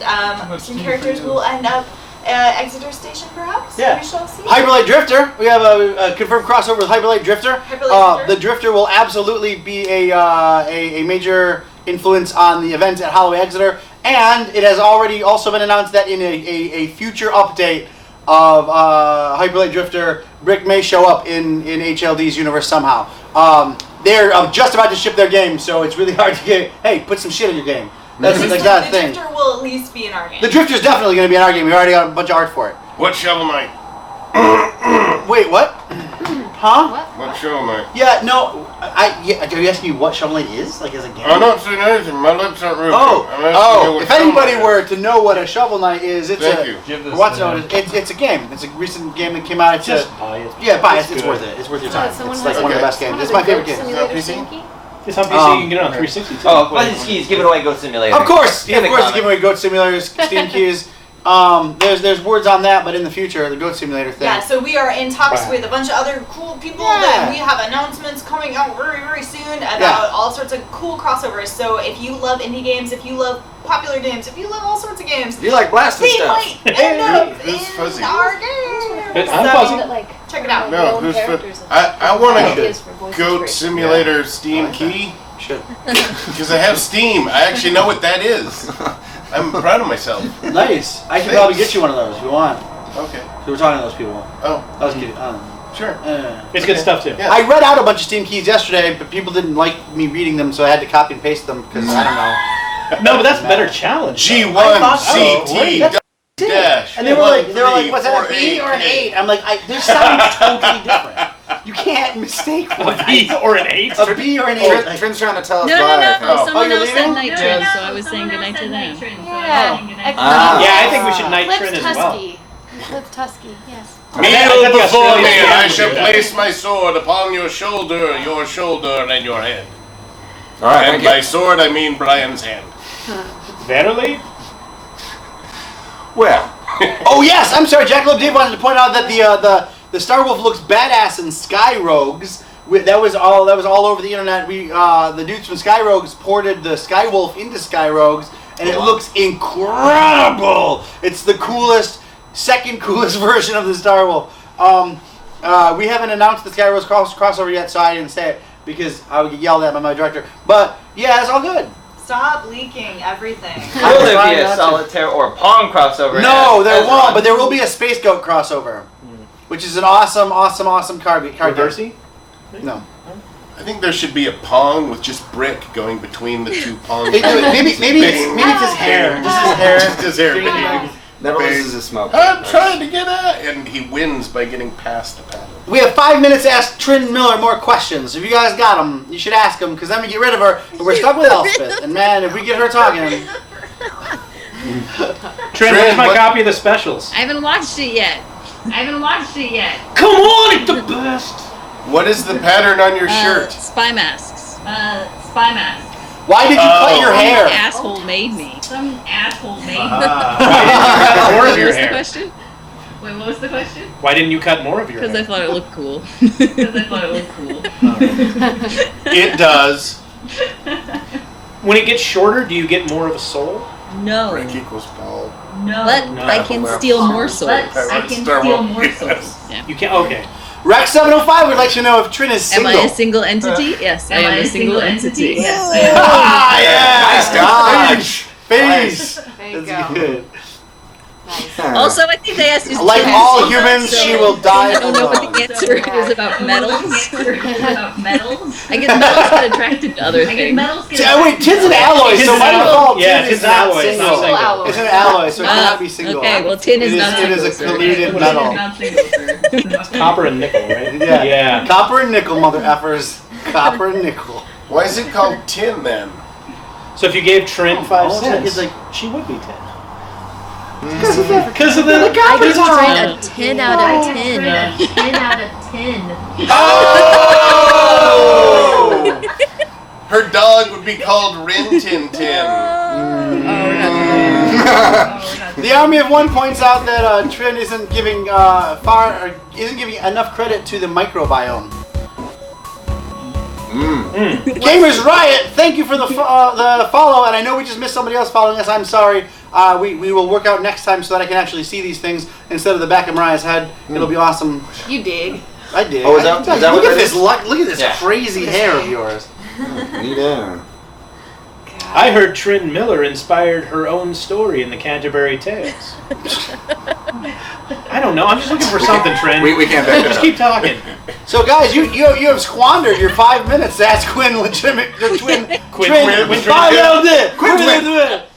some characters will end up Exeter Station, perhaps. Yeah. We shall see. Hyperlight Drifter. We have a confirmed crossover with Hyperlight Drifter. Hyperlight Drifter. The Drifter will absolutely be a major influence on the event at Holloway Exeter, and it has already also been announced that in a future update of Hyperlight Drifter, Brick may show up in HLD's universe somehow. They're just about to ship their game, so it's really hard to get. Hey, put some shit in your game. That's like that the thing. Drifter will at least be in our game. The Drifter's definitely going to be in our game. We already got a bunch of art for it. What Shovel Knight? Wait, what? Huh? What Shovel Knight? Yeah, no. Are you asking me what Shovel Knight is? Like as a game? I'm not saying anything. My lips aren't moving. If anybody were to know what a Shovel Knight is, it's it's a game. It's a recent game that came out. It's just buy it. Yeah, buy it. It's worth it. It's worth your time. It's like one of the best games. It's my favorite game. It's on PC. You can get it on 360 too. Oh, Button Skis giving away Goat Simulator. Of course, they're giving away Goat Simulators, Steam keys. There's words on that, but in the future, the Goat Simulator thing. Yeah, so we are in talks with a bunch of other cool people, and we have announcements coming out very, very soon about all sorts of cool crossovers. So if you love indie games, if you love popular games, if you love all sorts of games, you like blasting they stuff. might end up in our game. I'm fuzzy. Check it out. No, who's I want a Goat Simulator Steam key. Because I have Steam. I actually know what that is. I'm proud of myself. Nice. I can probably get you one of those if you want. Okay. So we're talking to those people. Oh. I was kidding. Sure. It's good stuff too. Yeah. I read out a bunch of Steam keys yesterday, but people didn't like me reading them, so I had to copy and paste them because I don't know. No, but that's a better challenge. G1CT dash. And they were like, was that a B or an 8? I'm like, their sound's totally different. You can't mistake one. A B or an 8? A B or an 8. Trin's trying to tell us No. Someone you're else said leaving? night Trin, so I was saying goodnight to them. Yeah, I think we should night Trin as well. Live Tusky, yes. Kneel before me, and I shall place my sword upon your shoulder, and your head. All right, and by sword, I mean Brian's hand. Verily? Well. Oh yes, I'm sorry. Jackalope Dave wanted to point out that the Star Wolf looks badass in Sky Rogues. That was all over the internet. The dudes from Sky Rogues ported the Sky Wolf into Sky Rogues, and it looks incredible. It's the second coolest version of the Star Wolf. We haven't announced the Sky Rogues crossover yet, so I didn't say it because I would get yelled at by my director. But yeah, it's all good. Stop leaking everything. Will there be a solitaire or Pong crossover? No, there won't, but there will be a Space Goat crossover, which is an awesome card game. Reversey? No. I think there should be a Pong with just Brick going between the two Pong. Maybe it's his hair. Just his hair. Never loses his smoke. I'm trying to get at, and he wins by getting past the paddle. We have 5 minutes to ask Trin Miller more questions. If you guys got them, you should ask them, because then we get rid of her, and we're stuck with Elspeth. And man, if we get her talking... Trin, here's my copy of the specials. I haven't watched it yet. Come on, it's the best. What is the pattern on your shirt? Spy masks. Why did you cut your hair? Some asshole made me. More of your What was the hair. question? Wait, what was the question? Why didn't you cut more of your hair? Because I thought it looked cool. It does. When it gets shorter, do you get more of a soul? No. Brick equals bald. But I can steal more souls. Yeah. You can't. Okay. Rex 705 would like to know if Trin is Am single. I a single entity? Yes, I am a single entity. Ah, yeah! Nice dodge. Face! There you That's go. good. Nice. Also, I think they asked you. Like all humans, she will die I don't know what alone. the answer is about metals. I guess metals get attracted to other things. Wait, Tin's an alloy, so by default, Yeah, Tin Tin's is an not alloy, it's single. not single. Alloy. It's an alloy, so it cannot be single. Okay, well, tin is not It is a single, sir. colluded metal. It's copper and nickel, right? Yeah. Copper and nickel, mother effers. Copper and nickel. Why is it called tin then? So if you gave Trin 5 Oh, cents, it's like- she would be 10. Because of the... Because of the I give copper. Trin a 10 out of 10. Oh! Her dog would be called Rin Tin Tin. The Army of One points out that Trin isn't giving enough credit to the microbiome. Gamers Riot, thank you for the follow, and I know we just missed somebody else following us. I'm sorry. We will work out next time so that I can actually see these things instead of the back of Mariah's head. It'll be awesome. You dig. I did. Oh, is that look what at that this! is? Look at this Yeah. crazy hair of yours. Yeah. I heard Trin Miller inspired her own story in the Canterbury Tales. I don't know. I'm just looking for something, Trin. We can't back that Just up. keep talking. So, guys, you have squandered your 5 minutes to ask Quinn legitimate Quinn. Quinn.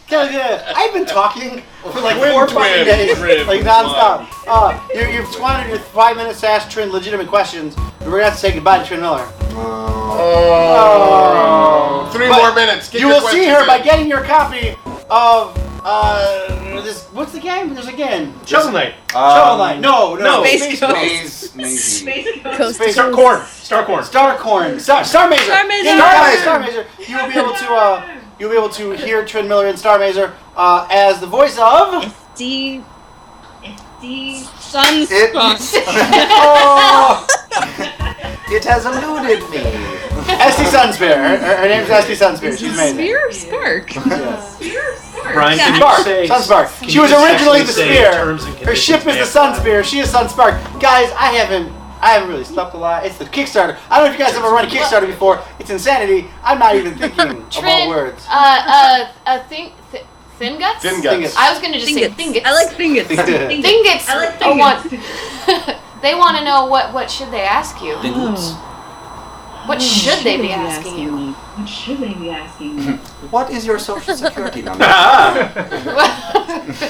I've been talking for like Twin 4 fucking days, rib, like nonstop. You've squandered your 5 minutes to ask Trin legitimate questions. We're gonna have to say goodbye to Trin Miller. Oh. 3 more minutes. Get You your will see questions her by in. getting your copy of this. What's the game? There's a game. Shovel Knight. Shovel Knight. No. Space Ghost. Star Corn. Starr Mazer. Star Mazer. Starr Mazer. You will be able to. You'll be able to hear Trin Miller and Starr Mazer as the voice of. SD Sunspark. Oh, It has eluded me. Esty Sunspear. Her name's Esty Sunspear. She's amazing. Spear Spark. Brian, Yeah. can you say... Sunspark. Can She you was just originally actually the say spear. terms and Her ship is conditions, the man? Sunspear. She is Sunspark. Guys, I haven't really slept a lot. It's the Kickstarter. I don't know if you guys ever run a Kickstarter before. It's insanity. I'm not even thinking of all Trin, words. Thin guts? Thin guts. I was gonna just say Thinguts. thinguts. I like Thinguts. Thinguts. I like Oh, they want to know what should they ask you? What should they be asking you? What is your social security number?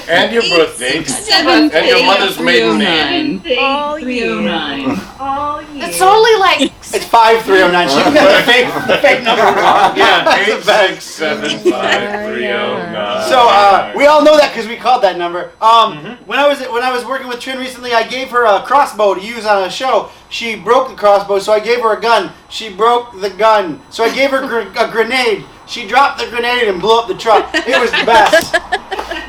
And your birth date. And your mother's maiden name. 309. It's only like It's 5309. She got the fake number wrong. Yeah, 8675309. So we all know that because we called that number. When I was working with Trin recently, I gave her a crossbow to use on a show. She broke the crossbow, so I gave her a gun. She broke the gun, so I gave her a grenade. She dropped the grenade and blew up the truck. It was the best.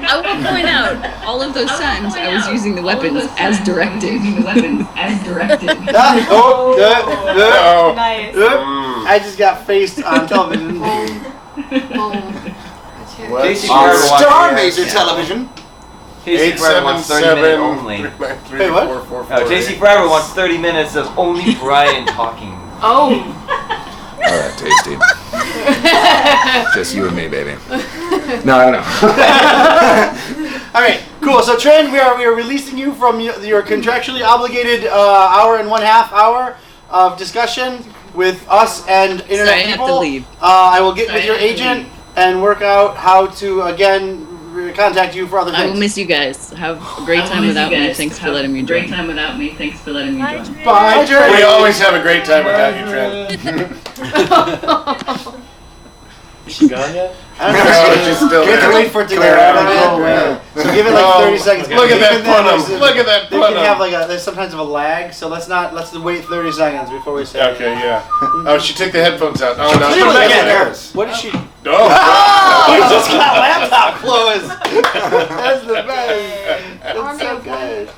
I will point out, all of those times I was using the weapons as directed. Nice. I just got faced on television. Casey Forever wants Starr to Mazer react. television. JC Forever wants 30 minutes only. Wait, what? No, JC Forever wants 30 minutes of only Brian talking. oh. All right, tasty. Just you and me, baby. No. All right, cool. So Trin, we are releasing you from your contractually obligated hour and 1/2 hour of discussion with us and internet Sorry, I people. have to leave. I will get with your agent and work out how to again contact you for other I will things. miss you guys. Have a great time without me. Thanks for letting me join. Bye, Trin. We always have a great time without you, Trin. Is she gone yet? I don't No, know. she's still You have to there. wait for it to go away. So give it like 30 seconds. Look at that Even then, punum. there's- Look at that They can have punum. like there's sometimes of a lag, so let's wait 30 seconds before we say Okay, yeah. Oh, she took the headphones out. Oh, no. Wait, Put them back wait, in wait. there. What did she? Oh, You just got laptop closed. That's the best. That's so good.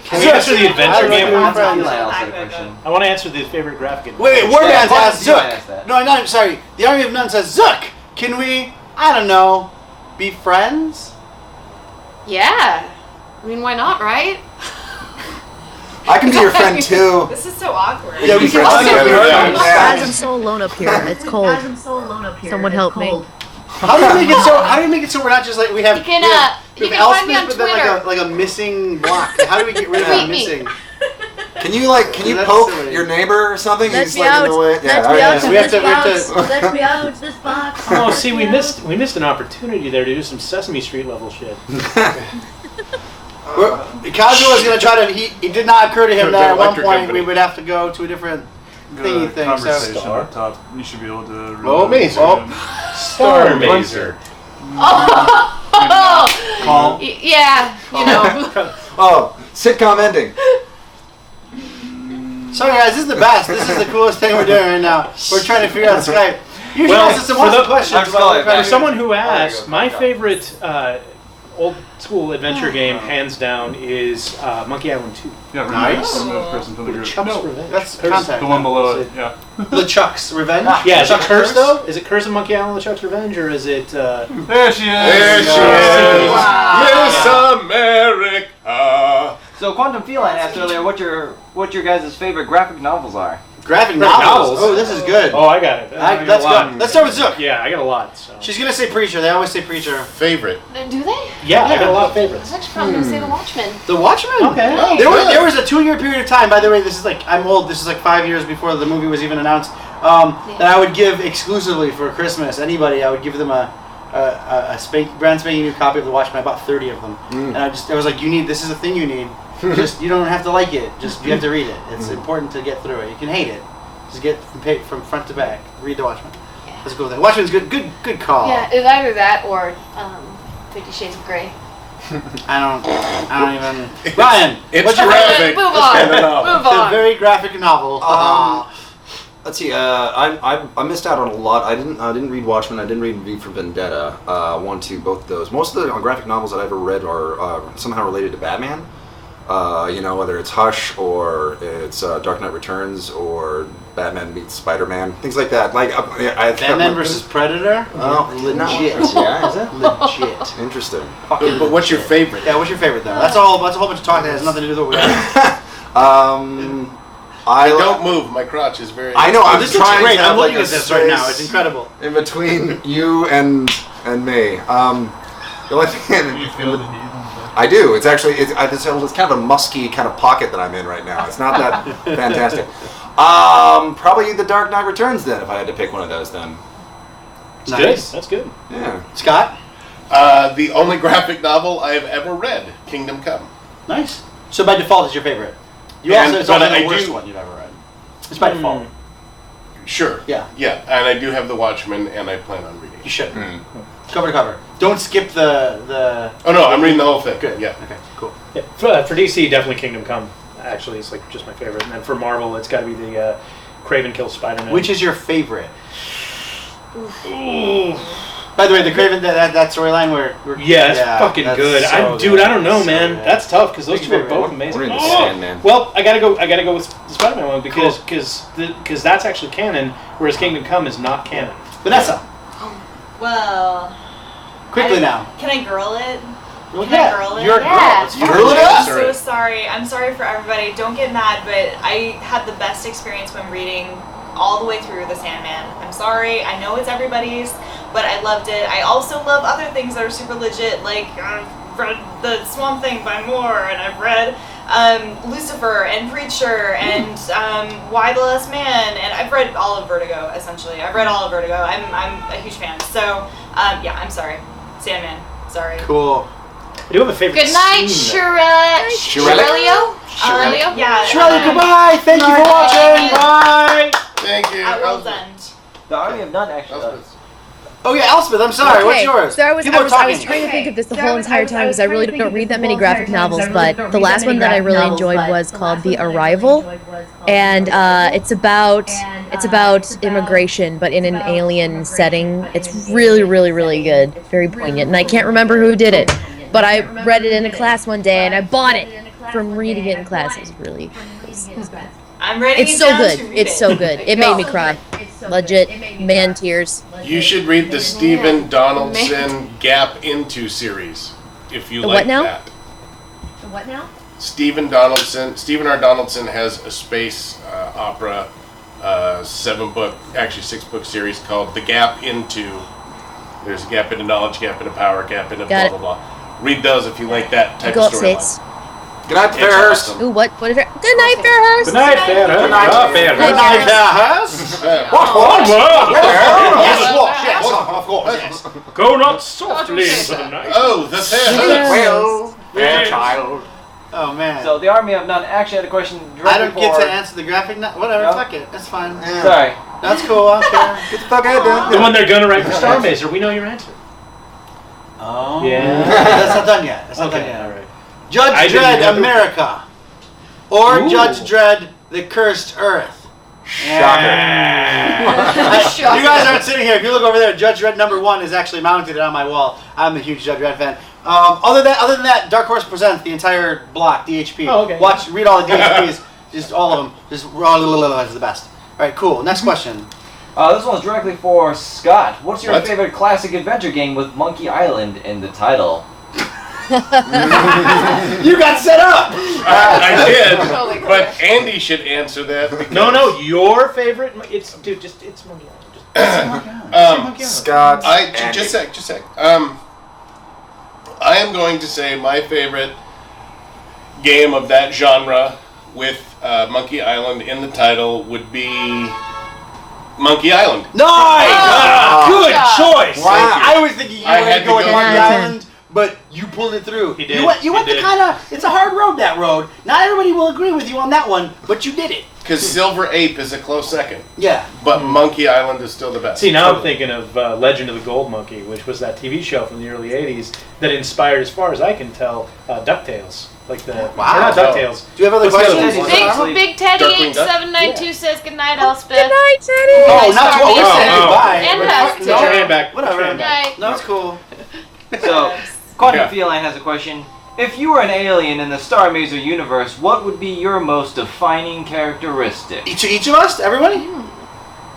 Can we answer the adventure game one? Eli also had a question. I want to answer the favorite graphic. Wait, Warband's Yeah, asked Eli Zook. asked that. No, not sorry. The Army of None says Zook. Can we? I don't know. Be friends? Yeah. I mean, why not, right? I can be your friend too. This is so awkward. Yeah, we can. friends together, yeah. Guys, I'm so alone up here. It's cold. Someone help me. How do you make it so? How do you make it so we're not just like we have? You can, we have, you we can have find me on Elspeth, but then Twitter. like a missing block. How do we get rid of that Tweet me. missing? Can you That's poke silly. your neighbor or something? Let He's me like out. in the way. Let all me right. out. We have to. Let me out this box. Oh, see, we missed an opportunity there to do some Sesame Street level shit. Kazuo was gonna try to. It did not occur to him that at one Electric point company. we would have to go to a different thingy thing. Conversation So. up top. You should be able to. Oh, Mazer. Starr Mazer. Call. Yeah, you know. Oh, sitcom ending. Sorry guys, this is the best. This is the coolest thing we're doing right now. We're trying to figure out Skype. You should Well, ask us some for the- questions I'm about sorry, what kind For of- someone who asked, my favorite old school adventure game, hands down, is Monkey Island 2. Yeah, Nice. Person to the group. Chuck's No, Revenge. That's Curse- contact. the one below it. Yeah. LeChuck's Revenge? Yeah, is it LeChuck's Curse though? Is it Curse of Monkey Island, Chuck's Revenge, or is it? There she is. There she is. Yes, America. So Quantum Feline asked earlier what your guys' favorite graphic novels are. Graphic Graphic novels. novels. Oh, this is good. Oh, I got it. Let's go. Let's start with Zook. Yeah, I got a lot. So. She's gonna say Preacher. They always say Preacher. Favorite. Do they? Yeah, I got a lot of favorites. I was actually probably going to say The Watchmen. The Watchmen. Okay. Oh, There was a 2-year period of time. By the way, this is like I'm old. This is like 5 years before the movie was even announced. That I would give exclusively for Christmas. Anybody, I would give them a brand spanking new copy of The Watchmen. I bought 30 of them, and I was like, this is a thing you need. Just you don't have to like it. Just you have to read it. It's important to get through it. You can hate it. Just get from front to back. Read The Watchmen. That's a cool thing. Watchmen's good call. Yeah, it's either that or 50 Shades of Grey. I don't even. Ryan, It's what's your graphic. Move on. Move It's a on. very graphic novel. Let's see. I missed out on a lot. I didn't read Watchmen. I didn't read V for Vendetta. 1, 2, both of those. Most of the graphic novels that I've ever read are somehow related to Batman. Whether it's Hush or it's Dark Knight Returns or Batman meets Spider-Man, things like that. Like Batman versus Predator. Legit. Yeah, is it? Legit. Interesting. But what's your favorite? Yeah, what's your favorite though? That's a whole bunch of talk that has nothing to do with Don't move. My crotch is very. I know. I'm this looks trying great. to have I'm looking like at this right now. It's incredible. in between you and me. The only thing. You feel the heat. I do. It's actually it's kind of a musky kind of pocket that I'm in right now. It's not that fantastic. Probably The Dark Knight Returns then, if I had to pick one of those then. Nice. That's good. Yeah. Scott. The only graphic novel I have ever read, Kingdom Come. Nice. So by default, it's your favorite. It's also the worst one you've ever read. It's by default. Sure. Yeah. Yeah, and I do have The Watchmen, and I plan on reading it. You should. Cover to cover. Don't skip the. Oh no, I'm reading the whole thing. Good. Yeah. Okay. Cool. Yeah, for DC, definitely Kingdom Come. Actually, it's like just my favorite. And then for Marvel, it's got to be the Kraven kills Spider-Man. Which is your favorite? By the way, the Kraven that storyline where yeah, it's fucking good. So Dude, I don't know, So man. good. That's tough because those two are favorite. both amazing. We're in the Sandman. Well, I gotta go with the Spider-Man one because that's actually canon, whereas Kingdom Come is not canon. Vanessa, Well, quickly now. Can I girl it? Well, Can I girl it? You're a girl. Yeah. It's fine. Girl it I'm up. so sorry. I'm sorry for everybody. Don't get mad, but I had the best experience when reading all the way through The Sandman. I'm sorry. I know it's everybody's, but I loved it. I also love other things that are super legit, like I've read The Swamp Thing by Moore, and I've read Lucifer and Preacher and Why the Last Man, and I've read all of Vertigo, essentially. I've read all of Vertigo. I'm a huge fan. So, yeah, I'm sorry. Sandman. Sorry. Cool. I do have a favorite. Good night, scene, Shirelio. Yeah. Shirley, goodbye. Thank you for watching. Bye. Thank you. Well done. The Army of None actually. Oh yeah, Elspeth. I'm sorry. What's yours? So I was People are trying talking. to think of this the whole entire time because I really don't read that many graphic novels, but the last one that I really enjoyed was called The Arrival, and it's about immigration, but in an alien setting. It's really, really, really good, very poignant, and I can't remember who did it, but I read it in a class one day, and I bought it from reading it in class. It was really, it was good. I'm ready. It's so good. It's so good. It made me cry. Legit, man tears. You should read the Stephen Donaldson Gap Into series if you The like what now? that. The what now? Stephen R. Donaldson has a space opera 6-book series called The Gap Into. There's a gap into knowledge, gap into power, gap into Got blah it. blah blah. Read those if you like that type Go of upstairs. storyline. Good night, It's Fairhurst. awesome. Ooh, what is it? Good night, Fairhurst. Good night, Fairhurst. Good night. Oh, Fairhurst. Good night, Fairhurst. Of course. Go not softly into the night. Oh, the Fairhurst. Well, child. Oh man. So the Army of None actually had a question directly I don't get for- to answer the graphic. Whatever. No? Fuck it. That's fine. Sorry. That's cool. I don't care. Get the fuck out The one they're gonna write for Starr Mazer. We know your answer. Oh. Yeah. That's not done yet. That's not done Okay, yet. all right. Judge I didn't Dredd know. America. Or Ooh. Judge Dredd The Cursed Earth. Shocker. You guys aren't sitting here. If you look over there, Judge Dredd #1 is actually mounted on my wall. I'm a huge Judge Dredd fan. Other than that, Dark Horse presents the entire block, DHP. Oh, okay. Read all the DHPs, just all of them. Just is the best. All right, cool. Next question. This one's directly for Scott. What's your What? favorite classic adventure game with Monkey Island in the title? You got set up. I did, but Andy should answer that. because- No, your favorite. It's Monkey Island. Scott. Just a sec. I am going to say my favorite game of that genre with Monkey Island in the title would be Monkey Island. Nice! Good choice. Wow. I was thinking you I were had going to to go go with Monkey through. Island, but you pulled it through. He did. You went He the did. kind of, it's a hard road, that road. Not everybody will agree with you on that one, but you did it. Because Silver Ape is a close second. Yeah. But Monkey Island is still the best. See, now I'm thinking of Legend of the Gold Monkey, which was that TV show from the early 80s that inspired, as far as I can tell, DuckTales. Like the... Wow. Or not DuckTales. Do you have other What's the other questions? one? Big Teddy Darkwing Duck? 8792 says goodnight, Elspeth. Good night, Teddy. Oh, not what we said. Oh, oh. Goodbye. And But- us, Put your hand back. Whatever. Put your hand back. Night. No, it's cool. So, Quantum Yeah. Feline has a question. If you were an alien in the Starr Mazer universe, what would be your most defining characteristic? Each of us? Everybody?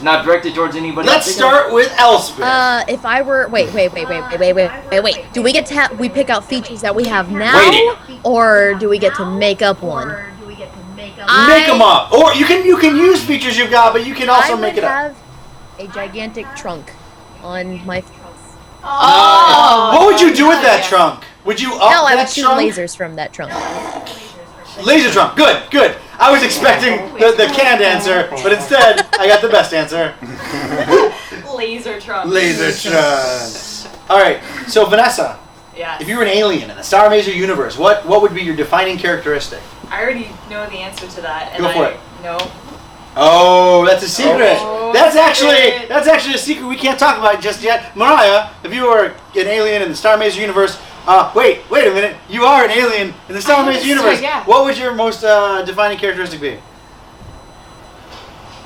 Not directed towards anybody. Let's particular? start with Elspeth. If I were wait. Do we get to we pick out features that we have now, Waiting. or do we get to make up one? Make them up. Or you can use features you've got, but you can also I make would it up. have a gigantic trunk on my. Oh. What would you do with that trunk? Would you up No, I would that shoot trunk? lasers from that trunk. Laser trunk. Good, good. I was expecting the canned answer, but instead I got the best answer. Laser trunk. Laser trunk. All right. So Vanessa, Yes. if you were an alien in the Starr Mazer universe, what would be your defining characteristic? I already know the answer to that. And Go for it. No. Oh, that's a secret. Oh, that's secret. actually a secret we can't talk about just yet. Mariah, if you were an alien in the Starr Mazer universe, wait a minute. You are an alien in the Starr Mazer universe. yeah. What would your most defining characteristic be?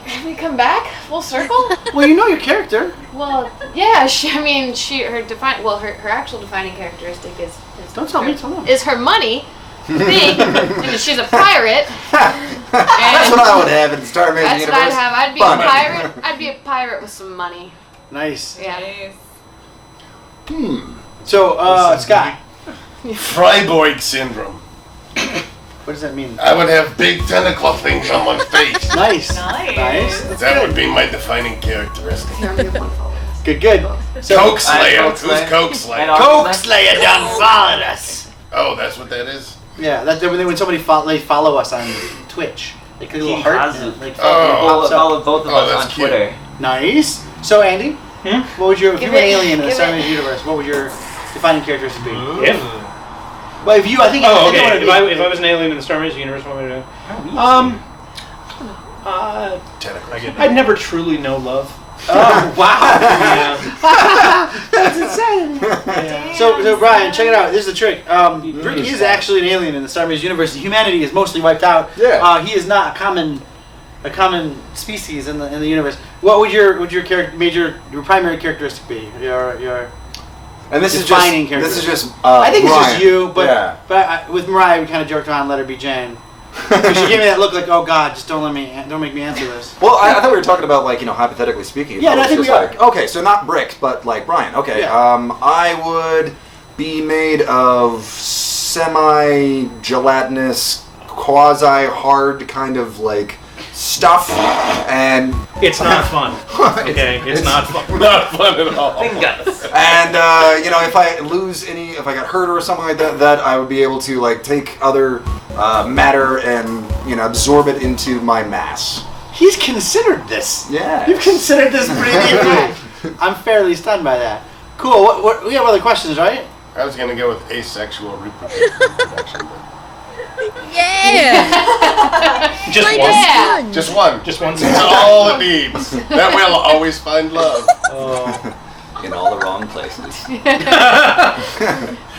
Have we come back full circle? Well, you know your character. Well, yeah. Her actual defining characteristic is Don't tell me, tell them. is her money. Big, and she's a pirate. That's what I would have in the Starr Mazer That's universe. what I'd have. I'd be Fun. a pirate. I'd be a pirate with some money. Nice. Yeah. So, Scott, Freiburg syndrome. what does that mean? I would have big tentacle things on my face. Nice. Nice. That's That good. would be my defining characteristic. Good. So, Coke Slayer. Coke Who's Slayer. Coke And Slayer? all- Coke Slayer done followed us. Oh, that's what that is? Yeah, that's when somebody they follow us on Twitch. They click a little He heart. has and it. like, Oh. Follow both of Oh, us that's on cute. Twitter. Nice. So, Andy, what would your if you Give were an it- alien in the give Star it- Wars universe? What would your defining characteristic be? If? Well, if you, I think. Oh, I think okay. it If would I was an alien in the Star Mazer universe, what would I do? Tentacles. I'd never truly know love. Oh wow! Yeah. That's insane. So Brian, check it out. This is the trick. Ricky is actually an alien in the Star Wars universe. Humanity is mostly wiped out. Yeah. He is not a common species in the universe. What would your your primary characteristic be? Your And this is Defining just this is characteristics. just. I think it's Ryan. just you, but yeah. with Mariah we kind of joked around, let her be Jane. She gave me that look like, oh God, just don't make me answer this. Well, I thought we were talking about hypothetically speaking. Yeah, no, I it's think just we are. like, okay, so not bricks, but like Brian. Okay, Yeah. I would be made of semi-gelatinous, quasi-hard kind of like stuff, and It's not fun. Okay, it's not fun. Not fun at all. Fingers. and if I got hurt or something like that I would be able to like take other matter and absorb it into my mass. He's considered this. Yeah. You've considered this pretty deeply. I'm fairly stunned by that. Cool. What we have other questions, right? I was gonna go with asexual reproduction. Yeah. Just Like one. a sponge. Just one. Just one. That's all it needs. That will always find love. In all the wrong places.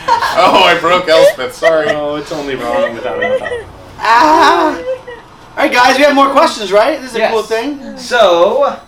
Oh, I broke Elspeth. Sorry. Oh, it's only wrong without a thought. All right, guys. We have more questions, right? This is a Yes. cool thing. So,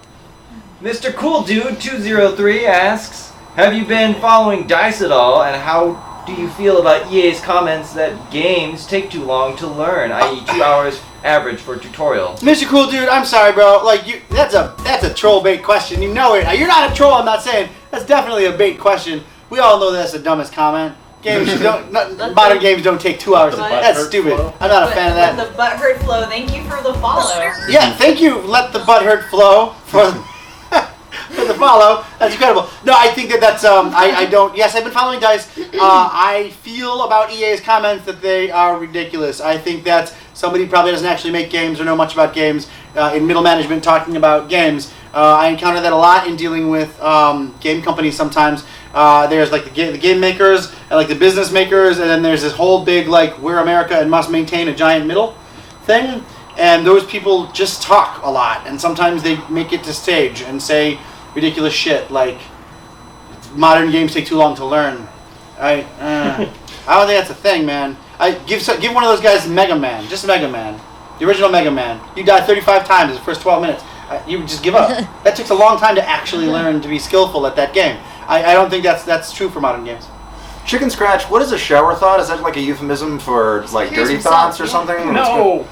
Mr. Cool Dude 203 asks, have you been following DICE at all, and how do you feel about EA's comments that games take too long to learn, i.e. 2 hours average for tutorial? Mr. Cool Dude, I'm sorry, bro. Like that's a troll bait question. You know it. You're not a troll. I'm not saying that's definitely a bait question. We all know that's the dumbest comment. Games modern games don't take 2 hours. That's stupid. I'm not a fan of that. The butthurt flow. Thank you for the follow. Yeah, thank you. Let the butthurt flow for the follow. That's incredible. No, I think that's I don't. Yes, I've been following DICE. I feel about EA's comments that they are ridiculous. I think that's somebody probably doesn't actually make games or know much about games in middle management talking about games. I encounter that a lot in dealing with game companies sometimes. There's like the game makers and like the business makers, and then there's this whole big like we're America and must maintain a giant middle thing. And those people just talk a lot, and sometimes they make it to stage and say ridiculous shit like modern games take too long to learn. I don't think that's a thing, man. Give one of those guys Mega Man, just Mega Man, the original Mega Man. You died 35 times in the first 12 minutes. You would just give up. That takes a long time to actually learn to be skillful at that game. I don't think that's true for modern games. Chicken scratch. What is a shower thought? Is that like a euphemism for like dirty thoughts or something? No.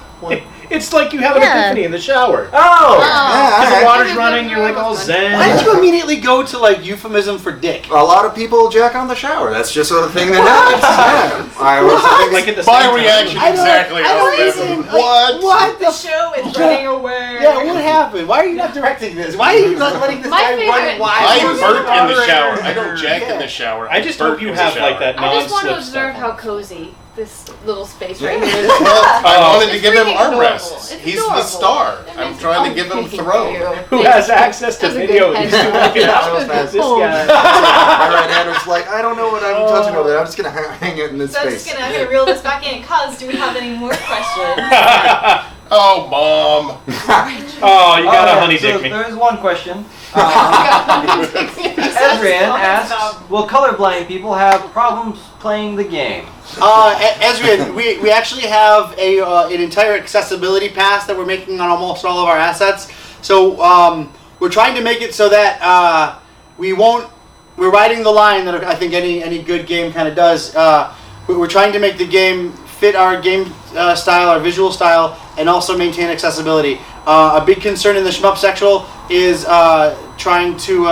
It's like you have an epiphany in the shower. Oh! Because the water's running, you're like all zen. Why did you immediately go to like euphemism for dick? A lot of people jack on the shower. That's just a thing that happens. Yeah. I was like at the My same reaction time. exactly. What? The show is running away. Yeah, what happened? Why are you not directing this? Why are you not letting this guy run wild? I burp in the shower. I don't jack in the shower. I just hope you have like that I just want to non-slip observe stuff. how cozy this little space right here is. Well, I wanted to It's give him freaking armrests. adorable. It's He's the adorable. star. I'm trying to give him throne. Who has access to That was a video? good He's head. looking That was up. fast. This guy. My right hand was like, I don't know what I'm touching over there. I'm just gonna hang it in this So I'm space. just gonna reel this back in. Cuz, do we have any more questions? Oh, Mom. Oh, you gotta honey so dick me. there is one question. Adrian asks, will colorblind people have problems playing the game? Ezra, we actually have an entire accessibility pass that we're making on almost all of our assets. So we're trying to make it so that we won't. We're riding the line that I think any good game kind of does. We're trying to make the game fit our game style, our visual style, and also maintain accessibility. A big concern in the shmup section is trying to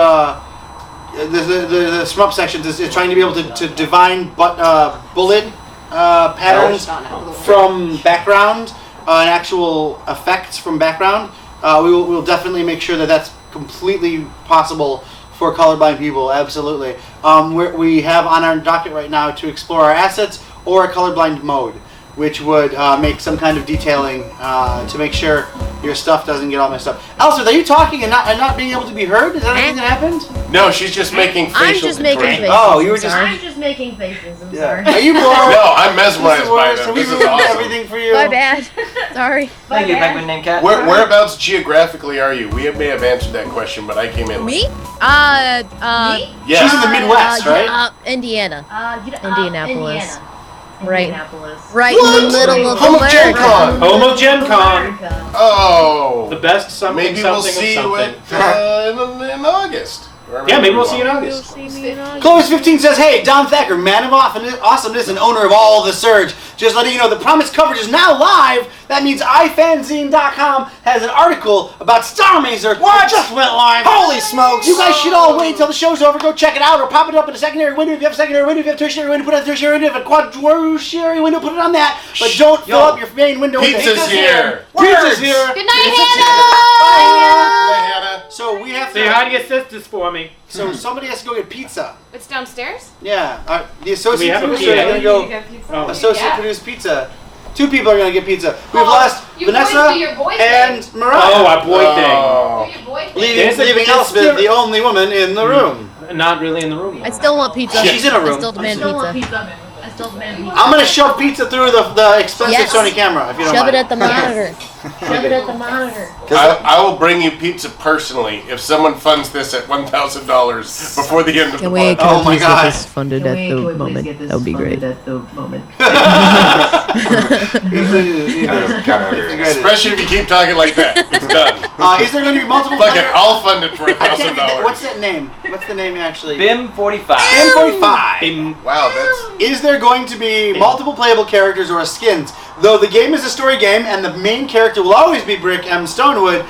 the shmup sections is trying to be able to divine bullet patterns from background and actual effects from background. We'll definitely make sure that that's completely possible for colorblind people. Absolutely. We have on our docket right now to explore our assets or a colorblind mode, which would make some kind of detailing to make sure your stuff doesn't get all messed up. Elsa, are you talking and not being able to be heard? Is that anything that happened? No, she's just making facial I'm just making contortions. faces. Oh, you were just. I'm just making faces. I'm sorry. Are you bored? No, I'm mesmerized by Have them. we This is ruined awesome. everything for you? My bad. Sorry. Thank you, Penguin Name Cat. Whereabouts geographically are you? We may have answered that question, but I came in. Me? Yeah. She's in the Midwest, right? Indiana. Indianapolis. Indiana. Right. Indianapolis. Right in the middle of Home of Gen America. Con. Home of Gen Con. Oh. The best something Maybe we'll something see of you something. at, in August. Yeah, maybe we'll see you in August. Clovis15 says, hey, Don Thacker, man of awesomeness and owner of All the Surge. Just letting you know the promised coverage is now live. That means ifanzine.com has an article about Starr Mazer. What? Just went live. Holy smokes! You guys should all wait till the show's over. Go check it out or pop it up in a secondary window. If you have a secondary window, if you have a tertiary window, put it on a tertiary window. If you have a quadrilateral window, put it on that. But don't fill up your main window with Pizza's here. Pizza's here. Good night, Pizza's Hannah! Hey, Hannah. So we have Say hi to your sisters for me. So somebody has to go get pizza. It's downstairs? Yeah. The associate have a producer is PA? going to go. Oh. Associate Yeah. produced pizza. Two people are going to get pizza. We've Oh, lost you Vanessa boys do your boy and thing. Mariah. Oh, our boy Oh. Do your boy thing. There's a- leaving there's Elspeth, still- the only woman in the room. thing. Not really in the room. I still want pizza. She's in a room. I still demand pizza. I still demand pizza. I'm going to shove pizza through the expensive Yes. Sony camera, if you don't Shove mind. it at the monitor. Shove it at the monitor. I will bring you pizza personally if someone funds this at $1,000 before the end of the podcast. Oh my God. funded Can we please get this funded at the moment? Especially if you keep talking like that. It's done. Is there going to be multiple Fuck it, I'll fund it for I can't get that. What's $1,000. that name? What's the name actually? BIM45. BIM45. Wow, that's... Is there going to be multiple playable characters or skins? Though the game is a story game and the main character will always be Brick M. Stonewood,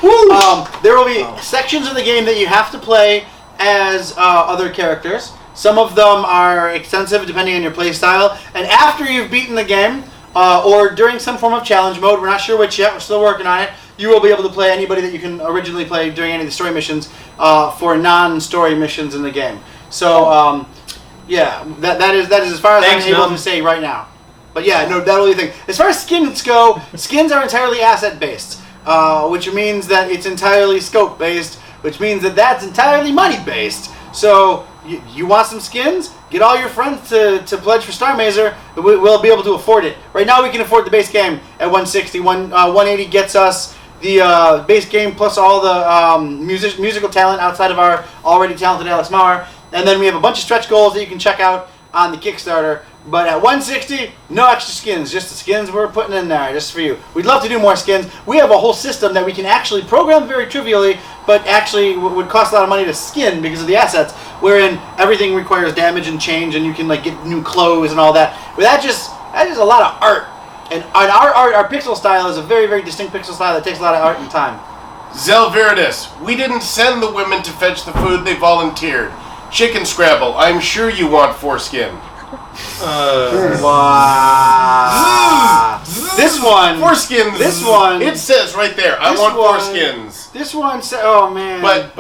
there will be sections of the game that you have to play as other characters. Some of them are extensive depending on your play style. And after you've beaten the game, or during some form of challenge mode, we're not sure which yet, we're still working on it, you will be able to play anybody that you can originally play during any of the story missions for non-story missions in the game. So, yeah, that is as far as Thanks, I'm able Num. to say right now. But yeah, no, that'll be the thing. As far as skins go, skins are entirely asset-based, which means that it's entirely scope-based. which means that that's entirely money-based. So you want some skins? Get all your friends to pledge for Starr Mazer. We'll be able to afford it. Right now we can afford the base game at 160. 180 gets us the base game plus all the musical talent outside of our already talented Alex Maurer. And then we have a bunch of stretch goals that you can check out on the Kickstarter. But at 160, no extra skins, just the skins we're putting in there, just for you. We'd love to do more skins. We have a whole system that we can actually program very trivially, but actually would cost a lot of money to skin because of the assets, wherein everything requires damage and change, and you can like get new clothes and all that. But that's just a lot of art. And our pixel style is a very, very distinct pixel style that takes a lot of art and time. Zelviridis, we didn't send the women to fetch the food, they volunteered. Chicken Scrabble, I'm sure you want foreskin. Wow. This one. Foreskins. This one. It says right there, I want foreskins. This one said, oh man. But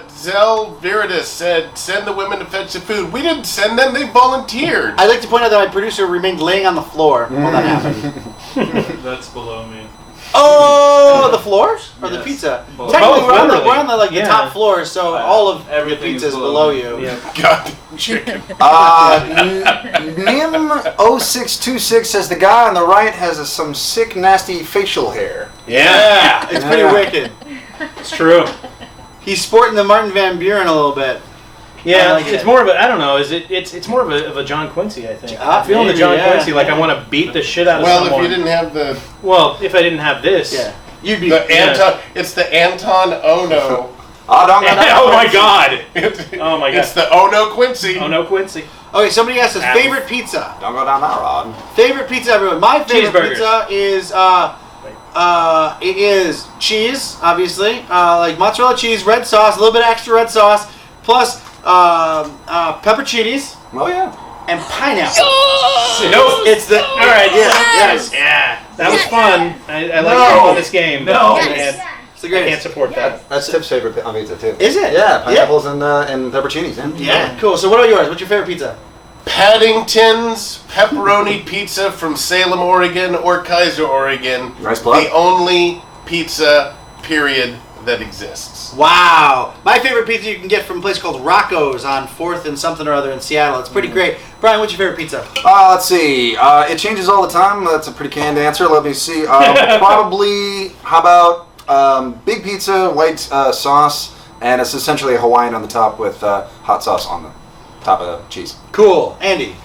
Zelviridis said, send the women to fetch the food. We didn't send them, they volunteered. I'd like to point out that my producer remained laying on the floor while that happened. That's below me. Oh, the floors or the Yes. pim? Both. Technically, we're on the Yeah. top floor, so all of the Everything's pizza's below below me. you. God, chicken. Nim0626 says the guy on the right has some sick, nasty facial hair. Yeah, it's pretty wicked. It's true. He's sporting the Martin Van Buren a little bit. Yeah, I like it's it. more of a, I don't know, it's more of a John Quincy, I think. Ah, I'm feeling the maybe, John yeah. Quincy, like I want to beat the shit out of Well, someone. if you didn't have the If I didn't have this. Yeah. You'd be it's the Anton Ono. Oh my god. Oh my god. It's the Ono Quincy. Ono Quincy. Okay, somebody asked us Apple. favorite pizza. Don't go down that rod. Favorite pizza, everyone. My favorite Cheeseburgers. pizza is it is cheese, obviously, like mozzarella cheese, red sauce, a little bit of extra red sauce, plus pepperoncinis. Oh yeah. And pineapple. Nope. It's the All right. Yes. Yeah. That was fun. I like No. this game. No. Man, It's the I can't greatest. support that. That's Tip's favorite pizza too. Is it? Yeah, pineapples and pepperoncinis. Yeah. Cool. So what about yours? What's your favorite pizza? Paddington's pepperoni pizza from Salem, Oregon, or Kaiser, Oregon. Nice plug. The only pizza, period, that exists. Wow. My favorite pizza you can get from a place called Rocco's on 4th and something or other in Seattle. It's pretty great. Brian, what's your favorite pizza? Let's see. It changes all the time. That's a pretty canned answer. Let me see. Probably, how about big pizza, white sauce, and it's essentially a Hawaiian on the top with hot sauce on the top of cheese. Cool. Andy?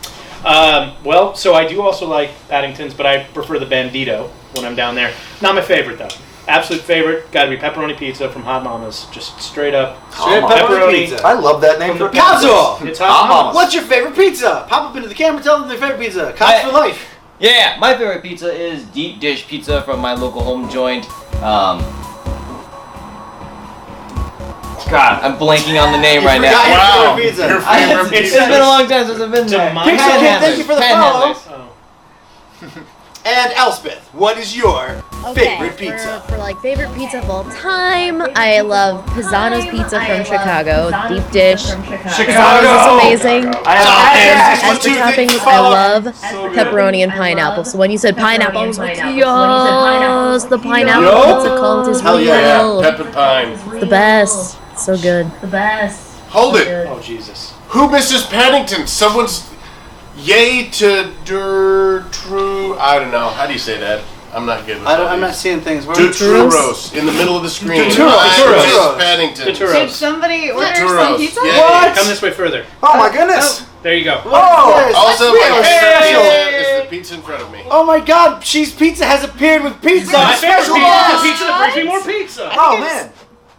Well, so I do also like Paddington's, but I prefer the Bandito when I'm down there. Not my favorite, though. Absolute favorite, gotta be pepperoni pizza from Hot Mama's. Just straight up. Straight up pepperoni pizza. I love that name for a pizza. Kazuo! It's Hot Mama's. What's your favorite pizza? Pop up into the camera, tell them their favorite pizza. Cops for life. Yeah, my favorite pizza is deep dish pizza from my local home joint. God, I'm blanking on the name right now. Wow. Your favorite It's pizza. been a long time since I've been there. Pixel Kid, thank you for the follow. Oh. And Elspeth, what is your favorite Okay, pizza? for like favorite pizza of all time, I love Pisano's Pizza from Chicago, deep dish. Pisano's is amazing. As for toppings, I love pepperoni and pineapple. So when you said pineapple, I was like, yes, the pineapple pizza cult is Hell yeah, real. pepper pine. It's the best. It's so good. The best. Hold it. Oh, Jesus. Who misses Paddington? Someone's yay to true. I don't know. How do you say that? I'm not good with I'm not seeing things. Where Tuturos in the middle of the screen. Tuturos. Paddington. Did somebody order some Tuturos. pizza? Yeah. What? Come this way further. Oh my goodness! There you go. Oh, Also, we my have a favorite special. pizza is the pizza in front of me. Oh my God, She's Pizza has appeared with pizza. My favorite Special pizza is guest. the pizza that brings me more pizza. Oh man!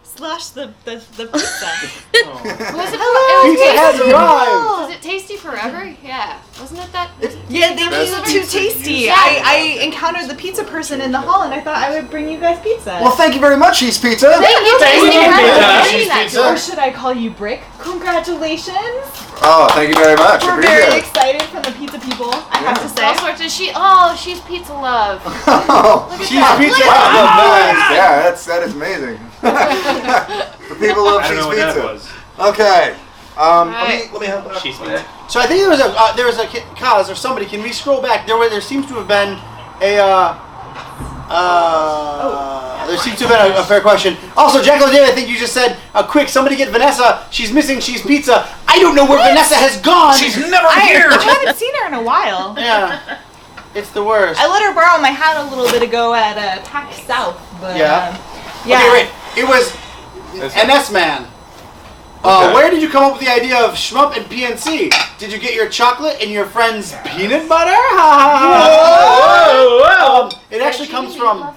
Slash the pizza. Was it? Pizza has arrived. Was it Tasty Forever? Yeah. Wasn't it that? Yeah, thank Best you to pizza. Tasty. Yeah. I encountered the pizza person in the hall, and I thought I would bring you guys pizza. Well, thank you very much, Cheese Pizza. Thank you, Tasty you. Forever, for Yeah. bringing that to or us. should I call you Brick? Congratulations! Oh, thank you very much. We're Appreciate very it. excited from the pizza people. I have to All say. sorts of she's pizza love. Oh, Look at She's that. Pizza. nice. Yeah, that is amazing. The people love I don't Cheese know what that Pizza. was. Okay. Right. Let me help out. Cheese pizza. So I think there was a cause or somebody. Can we scroll back? There seems to have been a There seems to have been a fair question. Also, Jekyll and Hyde, I think you just said, quick, somebody get Vanessa. She's missing. She's pizza. I don't know where Vanessa has gone. She's never I here. haven't seen her in a while. Yeah. It's the worst. I let her borrow my hat a little bit ago at PAX South, but Yeah. yeah. Okay, wait. It was NS Man. Where did you come up with the idea of shmup and PNC? Did you get your chocolate and your friend's peanut butter? It actually comes from.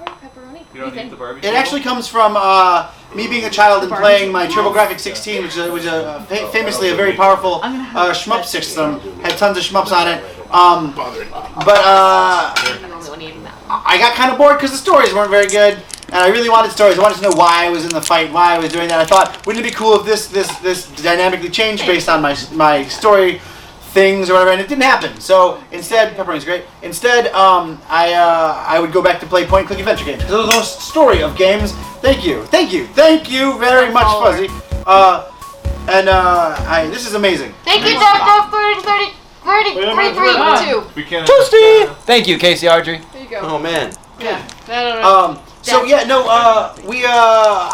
You don't eat the barbecue? It actually comes from me being a child and playing my TurboGrafx 16, which was famously a very powerful shmup system. Had tons of shmups on it. But I got kind of bored because the stories weren't very good, and I really wanted stories. I wanted to know why I was in the fight, why I was doing that. I thought, wouldn't it be cool if this dynamically changed based on my story things or whatever, and it didn't happen. So instead, pepperoni's great. Instead, I would go back to play point click adventure games because there was no story of games. Thank you very much, Fuzzy. This is amazing. Thank you, Dr. 332. We can't. Toasty. Thank you, Casey Audrey. There you go. Oh man. Yeah.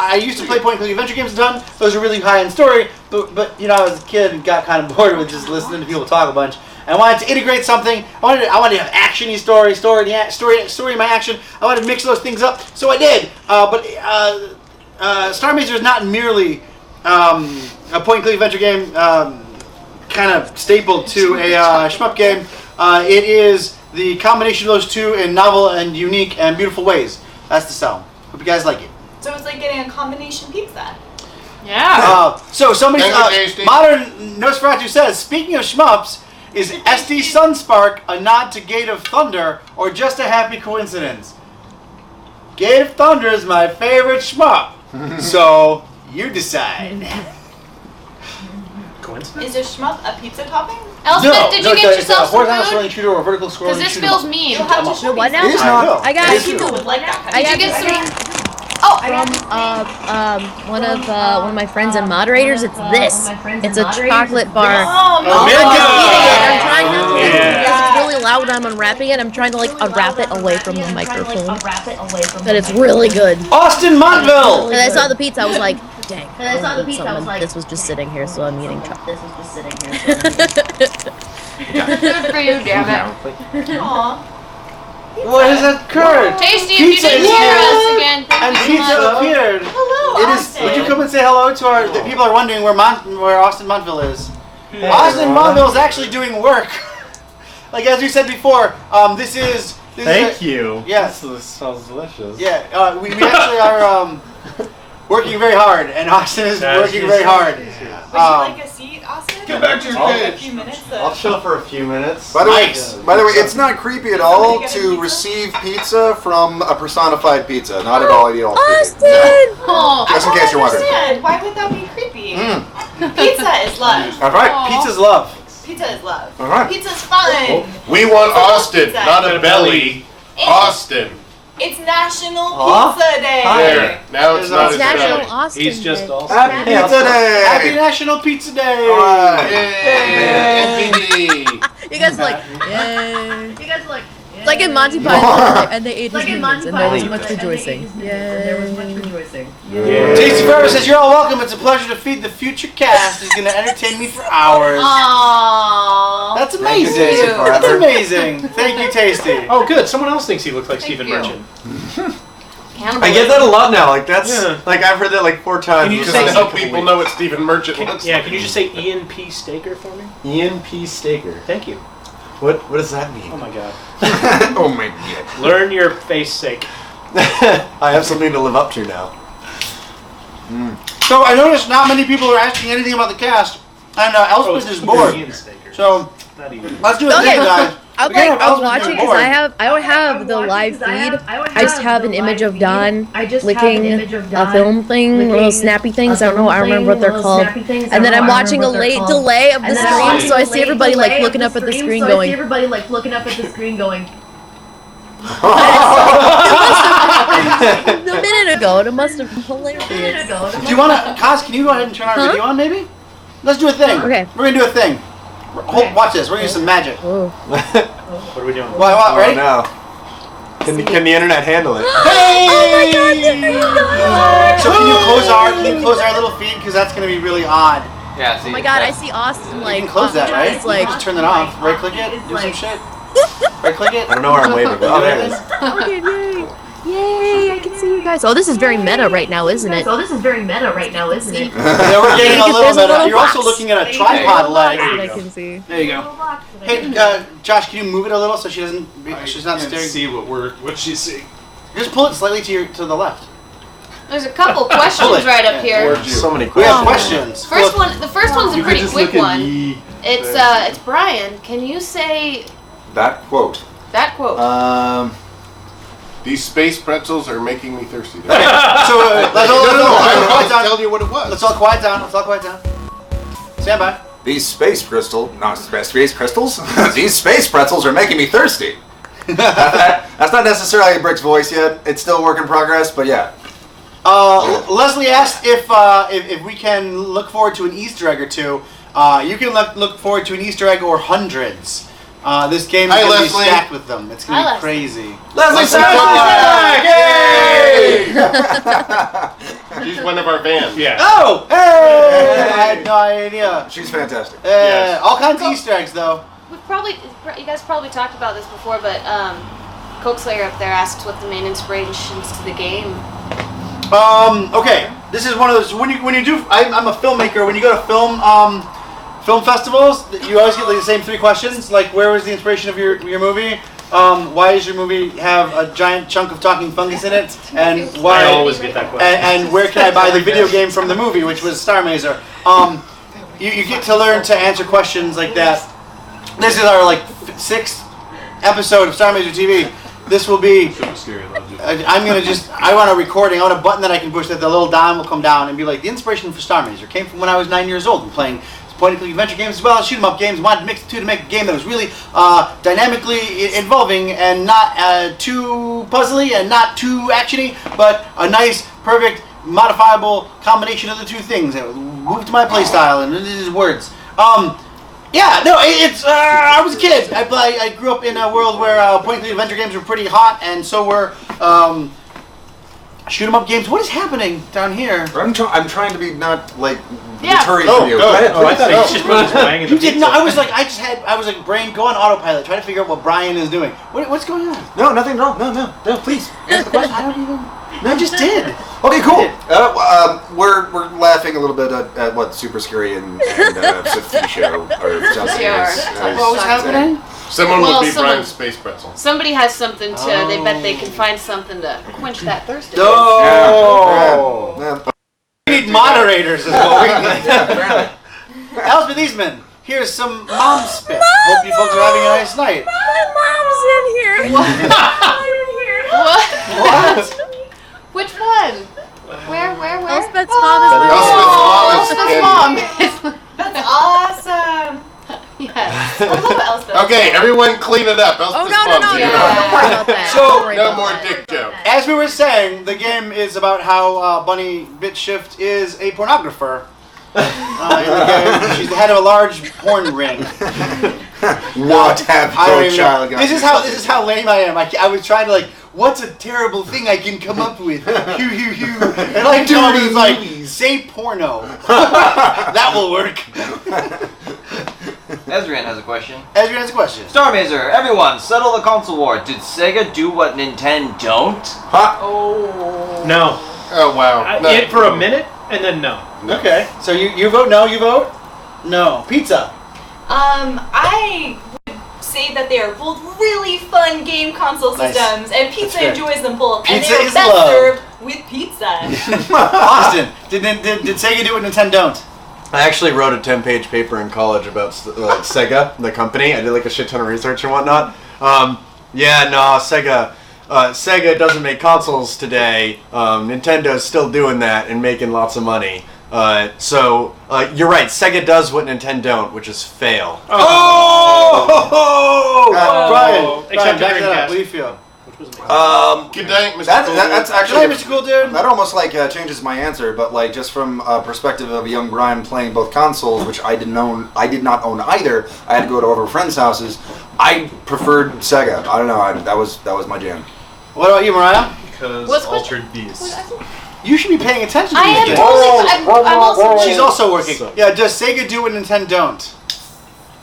I used to play point and click adventure games a ton. Those are really high in story, but I was a kid and got kind of bored with just listening to people talk a bunch. And I wanted to integrate something. I wanted to have action-y story in my action. I wanted to mix those things up, so I did. Starr Mazer is not merely a point and click adventure game, kind of stapled to a shmup game. It is the combination of those two in novel and unique and beautiful ways. That's the sell. Hope you guys like it. So it's like getting a combination pizza. Yeah. So somebody, Tasty. modern Nosferatu says, speaking of shmups, is SD Sunspark a nod to Gate of Thunder or just a happy coincidence? Gate of Thunder is my favorite shmup. So you decide. Coincidence? Is a shmup a pizza topping? Elspeth, did you get yourself it's a horizontal some scrolling food? shooter or vertical scrolling Because shooter. this feels mean. You'll have to You show know what me now? It is not. I got People would like that. Did you get some? from one of my friends and moderators. It's this. It's a chocolate bar. Oh, I'm no. trying not to because it's really loud when I'm unwrapping it. I'm trying to unwrap it away from the microphone. But it's really good. Austin Montville! And I saw the pizza. I was like, dang. This was just sitting here, so I'm eating chocolate. Good for you, damn it. Aw. What has occurred? Tasty, if you Pizza didn't is hear here. us again, thank And you so pizza much. appeared. Hello, It is. Austin. Would you come and say hello to our? The people are wondering where Austin Montville is. Austin Montville is actually doing work. Like as we said before, this is. Thank you. Yes. This smells delicious. Yeah, we actually are working very hard, and Austin is working very hard. Would you like a seat, Austin? Get back to your A page. few minutes. I'll chill for a few minutes. By the Nice. way, it's not creepy at all to receive pizza from a personified pizza. Not at all ideal. Austin! Oh, Just in case you're wondering. Understand. Why would that be creepy? Pizza is love. That's right. Pizza's love. Pizza is love. All right. Pizza's fun. We want Austin, Pizza. not a belly. Austin. It's National Aw. Pizza Day. There. Now it's not It's as National belly. Austin He's just Day. all. Happy Pizza Pizza Day. Happy National Pizza Day. All right. Yay! NPD. You guys yay. It's like in Monty Python, and they ate his minions, and there was much rejoicing. Tasty Forever says, you're all welcome. It's a pleasure to feed the future cast. He's going to entertain me for hours. Aww. That's amazing. Tasty Forever. That's amazing. Thank you, Tasty. Oh, good. Someone else thinks he looks like Stephen you. Merchant. I get that a lot now. Like that's Yeah. like I've heard that like 4 times. Can you Just say to help people know what Stephen Merchant looks Yeah, like. can you just say Ian P. Staker for me? Ian P. Staker. Thank you. What does that mean? Oh my god. Oh my god. Learn your face sake. I have something to live up to now. So I noticed not many people are asking anything about the cast, and Elspeth is bored. Ian Staker. So Not even. let's do a Okay. thing, guys. I We can't have was Elspeth watching being because bored. I don't have the live feed. I just have an image of Don licking a film thing, little snappy things. I don't know. I don't remember what they're called. And then I'm watching a late delay of the stream, so I see everybody looking up at the screen going. A minute ago, it must have been hilarious. Do you want to, Kaz, can you go ahead and turn our video on, maybe? Let's do a thing. Okay. We're going to do a thing. Watch this. We're going to use some magic. Oh. What are we doing? Ready? Oh, no. Can the internet handle it? Hey! So can you close our little feed because that's gonna be really odd. Yeah, see. Oh my god, I see Austin like. You can close that, right? It's like. Just turn that off. Right click it. Do some shit. Right click it. I don't know where I'm waving. But, oh, there it is. Okay, yay! Yay! I can see you guys. Oh, this is very meta right now, isn't it? So this is very meta right now, isn't it? Yeah, we're getting a little There's a meta. little You're also box. looking at a tripod leg. That I can see. There you go. Hey, Josh, can you move it a little so she doesn't? She's not staring. See what she's seeing. Just pull it slightly to the left. There's a couple questions right up here. So many We have questions. questions. The first one's a pretty quick one. It's Brian. Can you say That quote. that quote? These space pretzels are making me thirsty. So let's all I quiet was down. telling you what it was. Let's all quiet down. Let's all quiet down. Stand by. These space crystals? These space pretzels are making me thirsty. That's not necessarily Brick's voice yet. It's still a work in progress, but yeah. Leslie asked if we can look forward to an Easter egg or two. You can look forward to an Easter egg or hundreds. This game is going to be stacked with them. It's going to be crazy. Leslie's back! Yay! She's one of our fans. Yeah. Oh! Hey! I had no idea. She's fantastic. Yes. All kinds of Easter eggs, though. You guys probably talked about this before, but Coke Slayer up there asks what the main inspirations to the game. Okay. This is one of those when you do. I'm a filmmaker. When you go to film festivals, you always get like the same three questions. Like, where was the inspiration of your movie? Why does your movie have a giant chunk of talking fungus in it? And why? I always get that question. And where can I buy the video game from the movie, which was Starr Mazer? You get to learn to answer questions like that. This is our sixth episode of Starr Mazer TV. This will be. I want a recording. I want a button that I can push that the little dime will come down and be like, the inspiration for Starr Mazer came from when I was 9 years old and playing point-and-click adventure games as well as shoot-'em-up games. Wanted to mix the two to make a game that was really dynamically involving and not too puzzly and not too actiony, but a nice, perfect, modifiable combination of the two things. It moved to my playstyle and this is words. Yeah, no, it's. I was a kid. I grew up in a world where point-and-click adventure games were pretty hot, and so were shoot-'em-up games. What is happening down here? I'm trying to be not Yeah. deterring Oh, from you. go ahead. Oh, I thought he was just putting his wang in the You did pizza. not. I was like brain go on autopilot, trying to figure out what Brian is doing. What's going on? No, nothing wrong. No, please. Answer the question. I don't even. No, I just did. Okay, cool. We're laughing a little bit at what Super Scary and Sophie show or something. What was happening? Someone Well, would be someone- Brian's space pretzel. Somebody has something to. They bet they can find something to quench that thirst. of No. Yeah. We need moderators. Is what we need. Apparently. Elspeth Eastman, here's some mom spit. Hope you folks are having a nice night. Mom's in here. What? What? Which one? Where? Elspeth's mom is Elspeth's mom is Elspeth's mom. That's awesome. Yes. I love Elspeth. Okay, everyone clean it up. Oh Elspeth's no, mom's here. don't worry about that. So- Don't worry No about more that. dick jokes. As we were saying, the game is about how Bunny Bitshift is a pornographer. In the game, she's the head of a large porn ring. What have I don't your even child know. got? This is how lame I am. I was trying to what's a terrible thing I can come up with? Hugh, hugh, hugh. And I told him, like, say porno. That will work. Ezrian has a question. Ezra has a question. Starr Mazer, everyone, settle the console war. Did Sega do what Nintendo don't? Huh? No. Oh, wow. No. It for a minute, and then no. Okay. So you vote no, you vote? No. Pizza. I would say that they are both really fun game console Nice. systems, and pizza That's fair. enjoys them both. Pizza and they are is best love. served with pizza. Austin, did Sega do what Nintendo don't? I actually wrote a 10-page paper in college about Sega, the company. I did a shit ton of research and whatnot. Sega doesn't make consoles today. Nintendo's still doing that and making lots of money. So you're right. Sega does what Nintendo don't, which is fail. Brian, Except back the that up. Dreamcast. What do you feel? Good night, Mr. That's Good actually night, Mr. Cool Dude. that almost changes my answer, but just from a perspective of a young Brian playing both consoles, which I did not own either. I had to go to over friends' houses. I preferred Sega. I don't know. That was my jam. What about you, Mariah? Because What's Altered Beast. You should be paying attention to I these am games. totally. I'm also. She's also working. Yeah, does Sega do what Nintendo don't?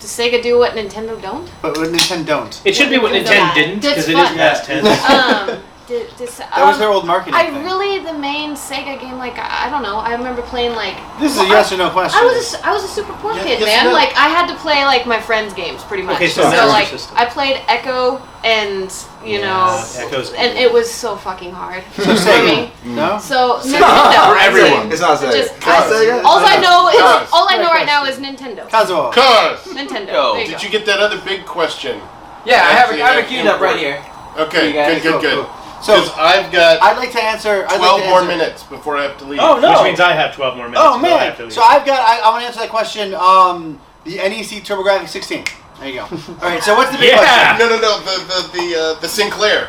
Does Sega do what Nintendo don't? But what Nintendo don't. It should be what Nintendo didn't, because it is past tense. That was their old marketing thing. The main Sega game, like, I don't know. I remember playing, like... This is a yes or no question. I was a super poor kid, yes man. or no. Like, I had to play, like, my friends' games, pretty much. Okay, so Master like, System. I played Echo and, you know... Echo's and it was so fucking hard for Sega. me. No? So, Nintendo. For everyone. It's not Sega. All I know right now is Nintendo. Kazuo. Cause. Nintendo. There you Did go. you get that other big question? Yeah, I have it queued up right here. Okay, good. So Because I've got I'd like to answer. 12 more minutes before I have to leave. Oh, no. Which means I have 12 more minutes. Oh until I have to man! leave. So I've got. I want to answer that question. The NEC TurboGrafx 16. There you go. All right. So what's the big question? No. The Sinclair.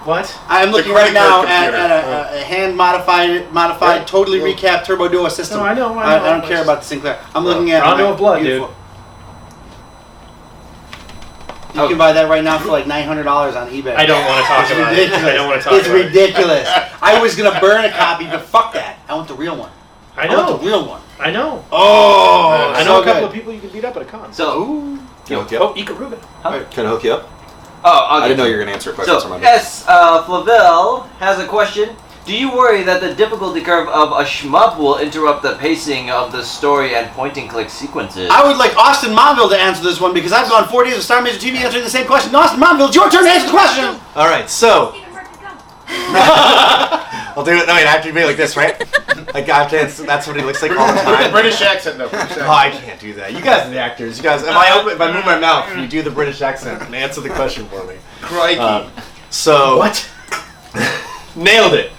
What? I'm looking credit right now card at a hand modified, totally recapped Turbo Duo system. No, I know. I don't care about the Sinclair. I'm looking at Rondo of Blood, dude. You can buy that right now for like $900 on eBay. I don't want to talk about it. I don't want to talk It's about it. ridiculous. I was gonna burn a copy, but fuck that. I want the real one. I know. want the real one. I know. Oh, I know a couple of people you can beat up at a con. So, Can I hook you up? Oh, Ikaruga. Can I hook you up? I didn't know you were going to answer a question. So, Flavel has a question. Do you worry that the difficulty curve of a shmup will interrupt the pacing of the story and point-and-click sequences? I would like Austin Monville to answer this one because I've gone 4 days of Star Major TV answering the same question. Austin Monville, it's your turn to answer the question. All right, so I'll do it. No, wait, I have to be like this, right? Like I have to answer, that's what he looks like all the time. British accent, no. British accent. Oh, I can't do that. You guys are the actors. You guys, if I move my mouth, you do the British accent and answer the question for me. Crikey. So What? nailed it.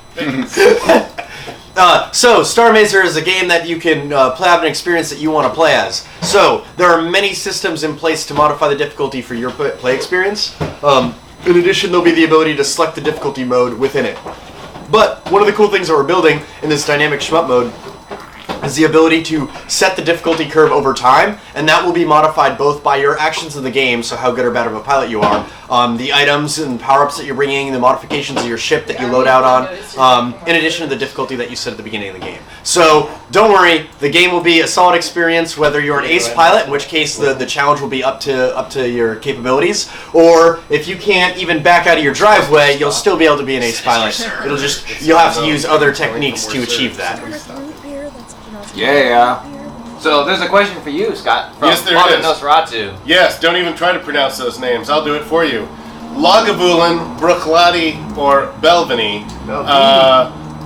So, Starr Mazer is a game that you can have an experience that you want to play as. So, there are many systems in place to modify the difficulty for your play experience. In addition, there'll be the ability to select the difficulty mode within it. But one of the cool things that we're building in this dynamic shmup mode is the ability to set the difficulty curve over time, and that will be modified both by your actions in the game, so how good or bad of a pilot you are, the items and power-ups that you're bringing, the modifications of your ship that you load out on, in addition to the difficulty that you set at the beginning of the game. So don't worry, the game will be a solid experience, whether you're an ace pilot, in which case the challenge will be up to your capabilities, or if you can't even back out of your driveway, you'll still be able to be an ace pilot. You'll have to use other techniques to achieve that. Yeah. So there's a question for you, Scott. From Yes, there Father is. Nosferatu. Yes, don't even try to pronounce those names. I'll do it for you. Lagavulin, Brooklady, or Belvany.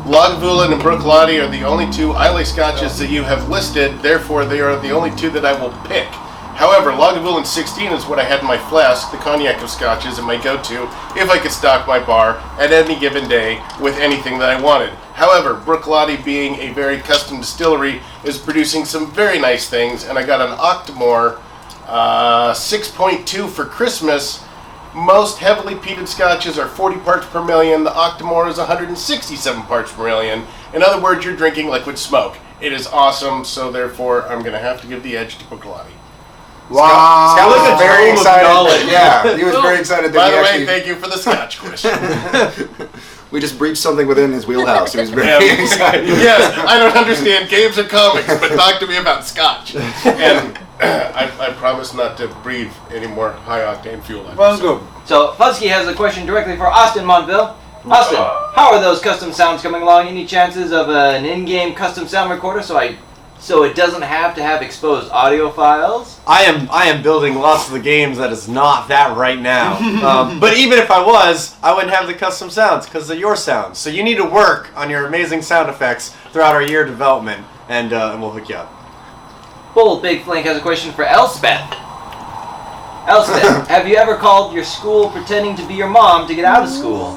Lagavulin and Brooklady are the only two Islay scotches that you have listed, therefore they are the only two that I will pick. However, Lagavulin 16 is what I had in my flask, the cognac of scotches, and my go-to if I could stock my bar at any given day with anything that I wanted. However, Brooklady, being a very custom distillery, is producing some very nice things, and I got an Octomore 6.2 for Christmas. Most heavily peated scotches are 40 parts per million. The Octomore is 167 parts per million. In other words, you're drinking liquid smoke. It is awesome, so therefore I'm going to have to give the edge to Brooklady. Wow. Scott was very full of excited. knowledge. Yeah, he was very excited that By he the way, actually... thank you for the scotch question. We just breached something within his wheelhouse. He was very Yeah. excited. Yes, I don't understand games or comics, but talk to me about scotch. And I promise not to breathe any more high-octane fuel. Well, good. So Fudsky has a question directly for Austin Monville. Austin, how are those custom sounds coming along? Any chances of an in-game custom sound recorder so it doesn't have to have exposed audio files? I am building lots of the games that is not that right now. But even if I was, I wouldn't have the custom sounds because they're your sounds. So you need to work on your amazing sound effects throughout our year of development, and we'll hook you up. Bold Big Flink has a question for Elspeth. Elspeth, have you ever called your school pretending to be your mom to get out of school?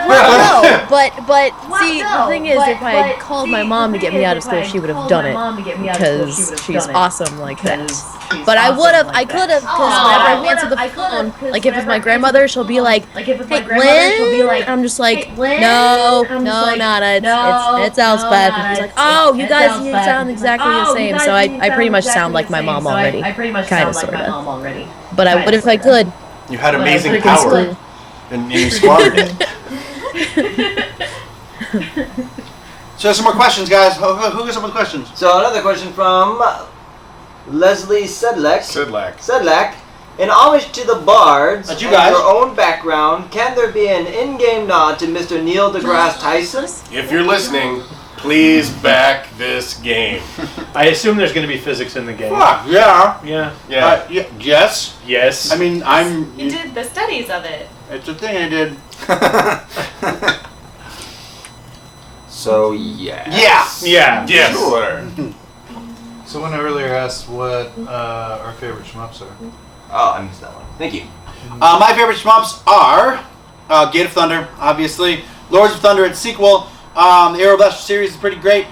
Well, no, but see, the thing is, if I had called my mom to get me out of school, she would have done it because she's awesome like that. But I could have, because whenever I answer the phone, like if it's my grandmother, she'll be like, "Hey, Lynn," and I'm just like, "No, Nana, it's Elspeth." And she's like, "Oh, you guys sound exactly the same." So I pretty much sound like my mom already, kind of, sort of. But I would if I could. You had But I amazing was in power, school. and you squandered it. So some more questions, guys. Who has some more questions? So another question from Leslie Sedlak. Sedlak. In homage to the bards That's you and guys. your own background, can there be an in-game nod to Mr. Neil deGrasse Tyson? If you're listening, please back this game. I assume there's going to be physics in the game. Fuck, yeah. Yeah. Yeah. Yes. Yes. I mean, You did the studies of it. It's a thing I did. So, yeah. Yeah. Yeah. Yes. Sure. Someone earlier asked what our favorite shmups are. Oh, I missed that one. Thank you. My favorite shmups are Gate of Thunder, obviously. Lords of Thunder, its sequel. The Aero Blaster series is pretty great.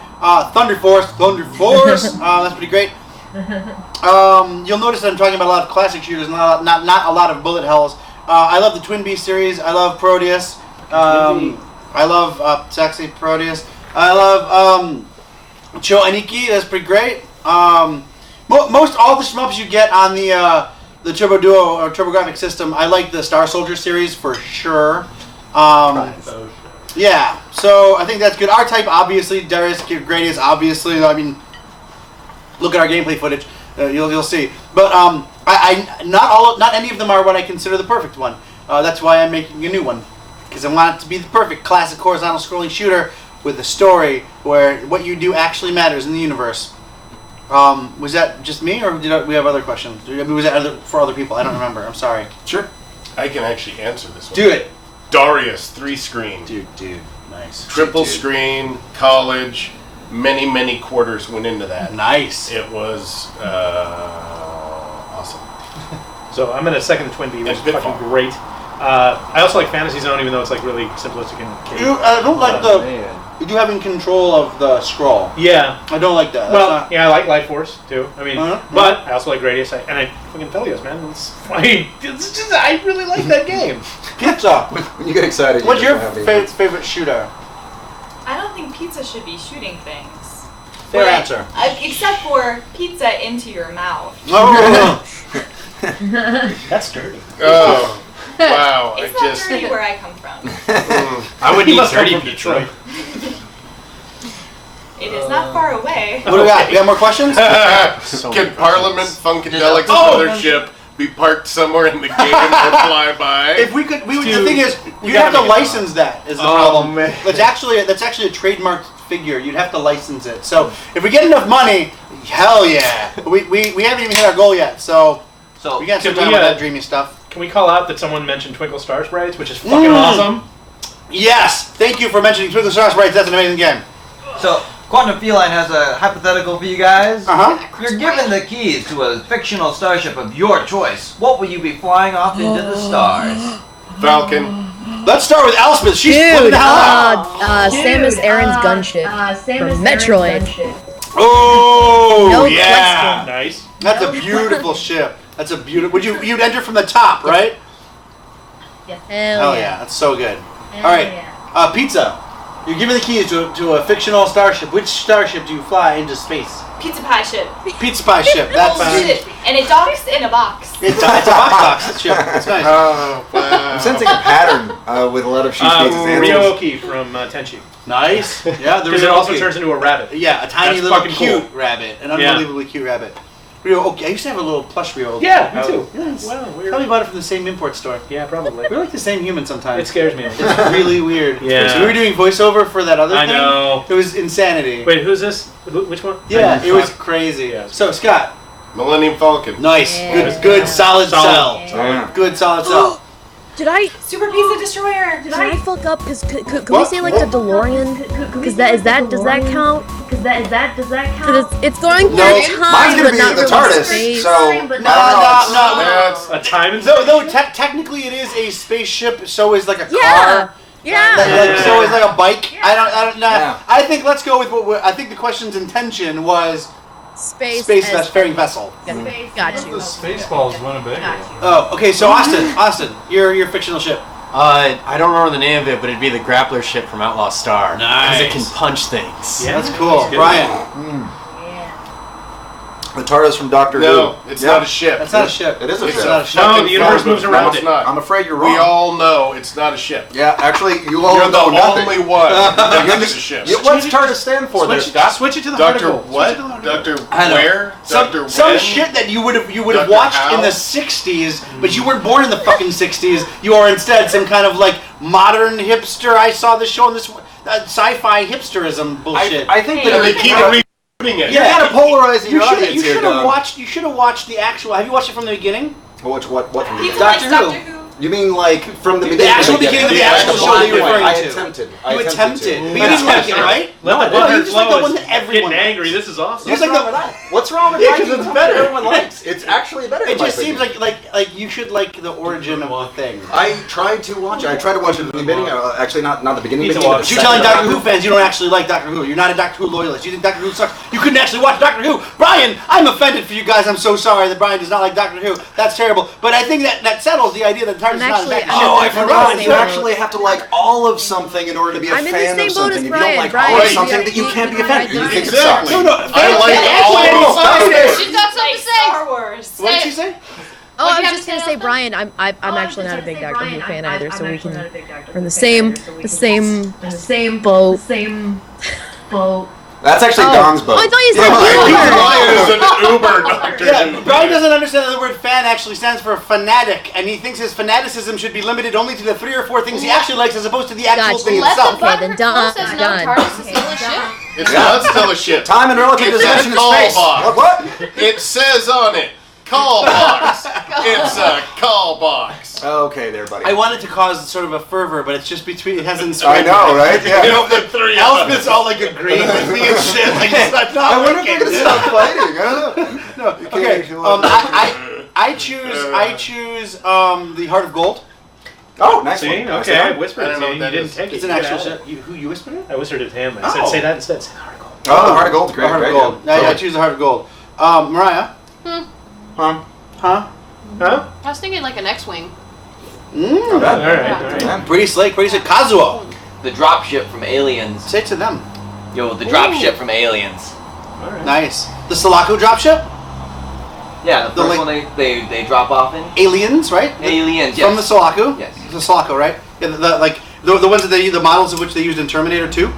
Thunder Force, that's pretty great. You'll notice that I'm talking about a lot of classic shooters, not a lot of bullet hells. I love the Twin Beast series. I love Proteus. I love Sexy Proteus. I love Cho Aniki. That's pretty great. Most all the shmups you get on the Turbo Duo or TurboGrafx system, I like the Star Soldier series for sure. Yeah, so I think that's good. R-Type, obviously. Darius Gradius, obviously. I mean, look at our gameplay footage. You'll see. But not any of them are what I consider the perfect one. That's why I'm making a new one, because I want it to be the perfect classic horizontal scrolling shooter with a story where what you do actually matters in the universe. Was that just me, or did we have other questions? I mean, was that for other people? I don't remember. I'm sorry. Sure. I can actually answer this one. Do it. Darius, 3-screen. Dude, nice. Triple screen, college, many quarters went into that. Nice. It was awesome. So I'm going to second the Twin Bee, which is And fucking Pitfall. great. I also like Fantasy Zone, even though it's like really simplistic and I don't like you having control of the scroll. Yeah. I don't like that. Well, yeah, I like Life Force too. I mean, Uh-huh. but I also like Gradius, and I fucking Felios, man. It's funny. I really like that game. Pizza. When you get excited, What's you your just don't have any- favorite shooter? I don't think pizza should be shooting things. Fair answer. Except for pizza into your mouth. Oh. That's dirty. Oh, wow. It's not dirty where I come from. I would He eat must come dirty from pizza. Detroit. It is not far away. What do we got? You got more questions? Can Parliament Funkadelics Mothership be parked somewhere in the game or fly by? If we could, the thing is, you'd have to license that. Is the problem? Man. That's actually a trademarked figure. You'd have to license it. So if we get enough money, hell yeah. We haven't even hit our goal yet. So we got some can time we, with that dreamy stuff. Can we call out that someone mentioned Twinkle Star Sprites, which is fucking awesome? Yes. Thank you for mentioning Twinkle Star Sprites. That's an amazing game. So, Quantum Feline has a hypothetical for you guys. Uh-huh. You're given the keys to a fictional starship of your choice. What will you be flying off into the stars? Falcon. Let's start with Elspeth. She's flipping the hell out. Samus Aran's gunship from Metroid. Oh, No yeah. Nice. That's a beautiful ship. That's a beautiful. You'd enter from the top, right? Hell Yeah, that's so good. All right, pizza. You're given the keys to a fictional starship. Which starship do you fly into space? Pizza pie ship. Pizza pie ship. That's Bullshit. And it docks in a box. it's a box ship. It's nice. Oh, wow. I'm sensing a pattern with a lot of She's Faces answers. Ryoki from Tenchi. Nice. Yeah, the Because it also Ryoki. turns into a rabbit. Yeah, a tiny That's little fucking cute cool. rabbit, an Yeah. unbelievably cute rabbit. Ryoki. I used to have a little plush Ryoki. Yeah, me too. Yes. Wow, weird. Probably bought it from the same import store. Yeah, probably. We're like the same human sometimes. It scares me. It's really weird. Yeah. So we were doing voiceover for that other I thing. know. It was insanity. Wait, who's this? Which one? Yeah, I- it was crazy. Yeah. So Scott, Millennium Falcon. nice, Yeah. good, solid sell. Yeah. Good, solid sell. Did I Super Pizza Destroyer. did I fuck up? Cause could we What? say like the DeLorean? Cause does that count? Cause it's going through No. time, Mine's gonna but be not the really TARDIS, space. so I don't know. No. That's A time and Though technically it is a spaceship, so is like a Yeah, car. yeah. So is like a bike. I don't know. Yeah. I think let's go with I think the question's intention was Space space faring vessel. Got The you. Spaceballs Winnebago. Oh, okay. So Austin, your fictional ship. I don't remember the name of it, but it'd be the grappler ship from Outlaw Star. Because it can Nice. punch things. Yeah. That's cool. That's good. Brian. The TARDIS from Doctor Who. No, it's not a ship. That's not a ship. It is a It's ship. not a ship. No, the universe moves around it's it. not. I'm afraid you're wrong. We all know it's not a ship. Yeah, actually, you all You're the know nothing. only one that thinks it's a ship. What's TARDIS stand for? there, Scott? Switch it to the heart of Doctor gold. what? Switch it to the heart of gold. Doctor I know. where? Doctor Some when? shit that you would have Dr. watched How? in the 60s, but you weren't born in the fucking 60s. You are instead some kind of like modern hipster. I saw this show on this sci-fi hipsterism bullshit. I think And that they keep rebooting it. you're kind of polarizing you your should audience here, have Doug. watched. You should have watched the actual. Have you watched it from the beginning? What from the Pizza beginning? likes Doctor Who. Doctor Who. You mean like from the The beginning? actual beginning of the actual show that you're referring I to. attempted. You attempted, to. but you didn't like it, right? Let the No, butter you just like flow. the one It's that everyone getting angry. likes. This is awesome. Just like What's wrong with Yeah, liking 'cause it's something better. that everyone likes? It's actually better. It in my just seems opinion. like you should like the origin of the thing. I tried to watch it. I tried to watch it at the beginning. Actually, not the beginning. Need to beginning, watch but You're the telling second Doctor Who fans you don't actually like Doctor Who. You're not a Doctor Who loyalist. You think Doctor Who sucks. You couldn't actually watch Doctor Who. Brian, I'm offended for you guys. I'm so sorry that Brian does not like Doctor Who. That's terrible. But I think that settles the idea that TARDIS is not actually- a Oh, I I'm forgot. in the You same actually have to like all of something in order to be a I'm in the fan same of boat something. as If you Brian. don't like Brian, all of you- something, you- that you can't be a you- fan. You think it Exactly. sucks. No, I like all of She's got something to say. Star Wars. What did she say? Oh, What do I you was have just to gonna say, say, Elsa? Brian. I'm actually not a big Doctor Who fan either, so we can. We're in the same boat. That's actually Oh. Don's boat. Oh, I thought you said Brian Uber. is an Uber doctor. Yeah, Brian doesn't understand that the word fan actually stands for fanatic, and he thinks his fanaticism should be limited only to the 3 or 4 things he actually likes as opposed to the actual Gotcha. thing Let itself. the Okay, butter then flow done. says no, Done. TARDIS is still a ship. It's not still a ship. Time and relative It's dimension a of call space. box. What? It says on it, call box. It's a call box. Okay, there, buddy. I wanted to cause sort of a fervor, but it's just between, it hasn't I spread. know, right? You Yeah. know, the three of Elspeth's us. all like agreeing with me and shit. Like, it's not I wonder if they're working. gonna stop fighting. I don't know. No, okay. I choose the Heart of Gold. Oh, nice See? one. Nice Okay, I one. whispered I it don't to know you. what You that didn't is. take it. It's an You actual got it. ship. Who you whispered it? I whispered it to him. I said, Oh. say that instead. Say the heart of gold. Oh, the Heart of Gold's great. The Heart of great, Gold. yeah. Yeah, I choose the Heart of Gold. Mariah. Huh? Huh? Huh? I was thinking like an X-wing. Not bad. All right. Yeah. Pretty slick. Pretty slick. Kazuo. The dropship from Aliens. Say it to them. Yo, the dropship from Aliens. Nice. The Sulaco dropship. Yeah, the The first like- one they drop off in. Aliens, right? Aliens, From yes. the Sulaco. Yes. The Sulaco, right? Yeah, the ones that the models of which they used in Terminator 2.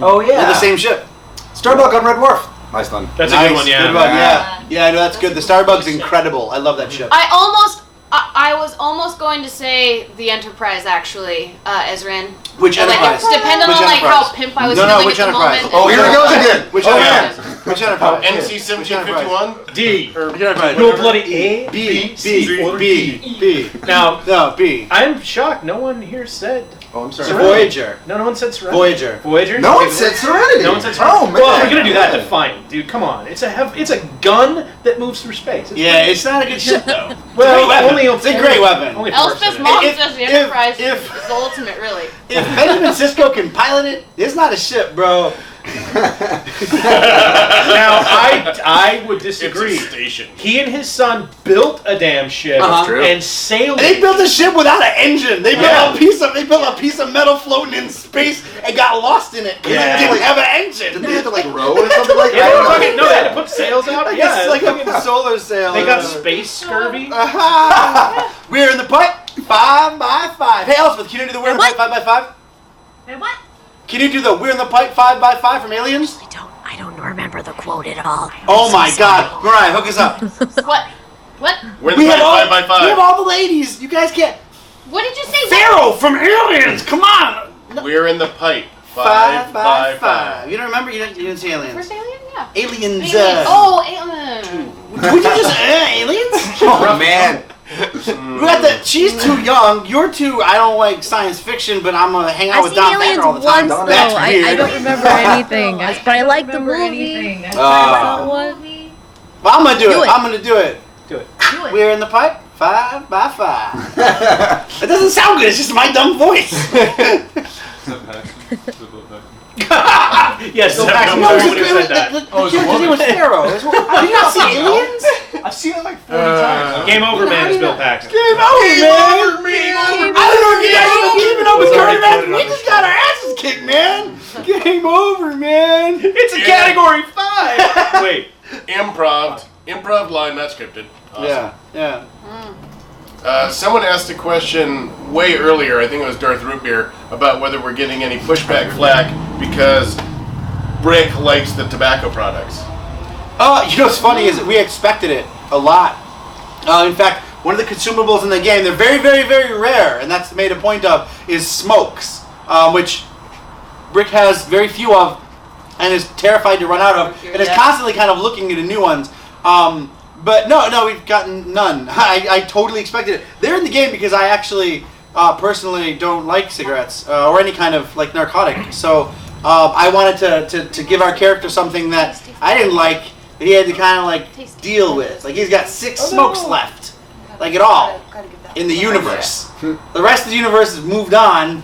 Oh yeah. They're the same ship. Starbuck on Red Dwarf. Nice one. That's Nice. a good one, yeah. Good one, yeah. I know that's good. The Starbug's incredible. I love that ship. I was almost going to say the Enterprise actually, Ezran. Which Like, Enterprise? depending Which on like Enterprise? how pimp I was No, feeling which at the Enterprise? moment. Oh, here it goes again. Which Oh, Enterprise? Which Enterprise? NC 1751? D. Or Which Enterprise? No bloody A, B, C, B, or B, D. B. Now, No, B. I'm shocked. No one here said. Oh, I'm sorry. Serenity. Voyager. No one said Serenity. Voyager. Voyager. No one Okay, said Serenity. No one said Serenity. Oh, man. Well, if we're gonna do that, then fine, dude. Come on. It's a gun that moves through space. Yeah, it's not a good ship though. Well, it's a great weapon. Only Elspeth's force mom If- says the if- Enterprise if- is the ultimate, really. If Benjamin Sisko can pilot it, it's not a ship, bro. Now, I would disagree. It's a station. He and his son built a damn ship True. and sailed They it. built a ship without an engine. They built Yeah. they built a piece of metal floating in space and got lost in it because Yeah. it didn't have an Didn't engine. they have to like row or something like Yeah, that? they had to put sails out. Like Yeah, it's like fucking- a solar sail. they got space scurvy. We're in the pipe 5 by 5. Hey Elspeth, can you do the We're in the Pipe 5 by 5? Wait, what? Can you do the We're in the Pipe 5 by 5 from Aliens? I don't remember the quote at all. Oh my God, Mariah, hook us up. What? What? We're in the have all, 5 by 5. we have all the ladies. You guys can't. What did you say? Pharaoh from Aliens. Come on. We're in the pipe. 5 by 5. You don't remember? You didn't see Aliens. First alien? Yeah. Aliens. Oh, alien. Would you just aliens? Oh man. We got the. She's too young. You're too. I don't like science fiction, but I'm gonna hang out I've with seen Don Aliens Thacker all the time. once, though. That's I weird. don't remember anything. But I like the movie. Well, I'm gonna do Do it. it. I'm gonna do it. Do it. We're in the pipe 5 by 5. It doesn't sound good. It's just my dumb voice. Yes, No, Zach, it's when he said that. His name was Pharaoh. Did you not see Aliens? I've seen it like 40 times. Game over, man. Is Bill Paxton. Game over, man. I don't know if you guys are keeping up with Was already current events. quoted We on just got our asses kicked, man. Game over, man. It's a category 5. Wait. Improv line, not scripted. Awesome. Yeah. Someone asked a question way earlier, I think it was Darth Rootbeer, about whether we're getting any pushback flack because Brick likes the tobacco products. You know what's funny is that we expected it a lot. In fact, one of the consumables in the game, they're very, very, very rare, and that's made a point of, is smokes, which Brick has very few of and is terrified to run out of, and is constantly kind of looking into new ones. But no, we've gotten none. I totally expected it. They're in the game because I actually personally don't like cigarettes or any kind of like narcotic. So I wanted to give our character something that I didn't like, that he had to kind of like deal with. Like he's got 6 smokes left, like at all, in the universe. The rest of the universe has moved on.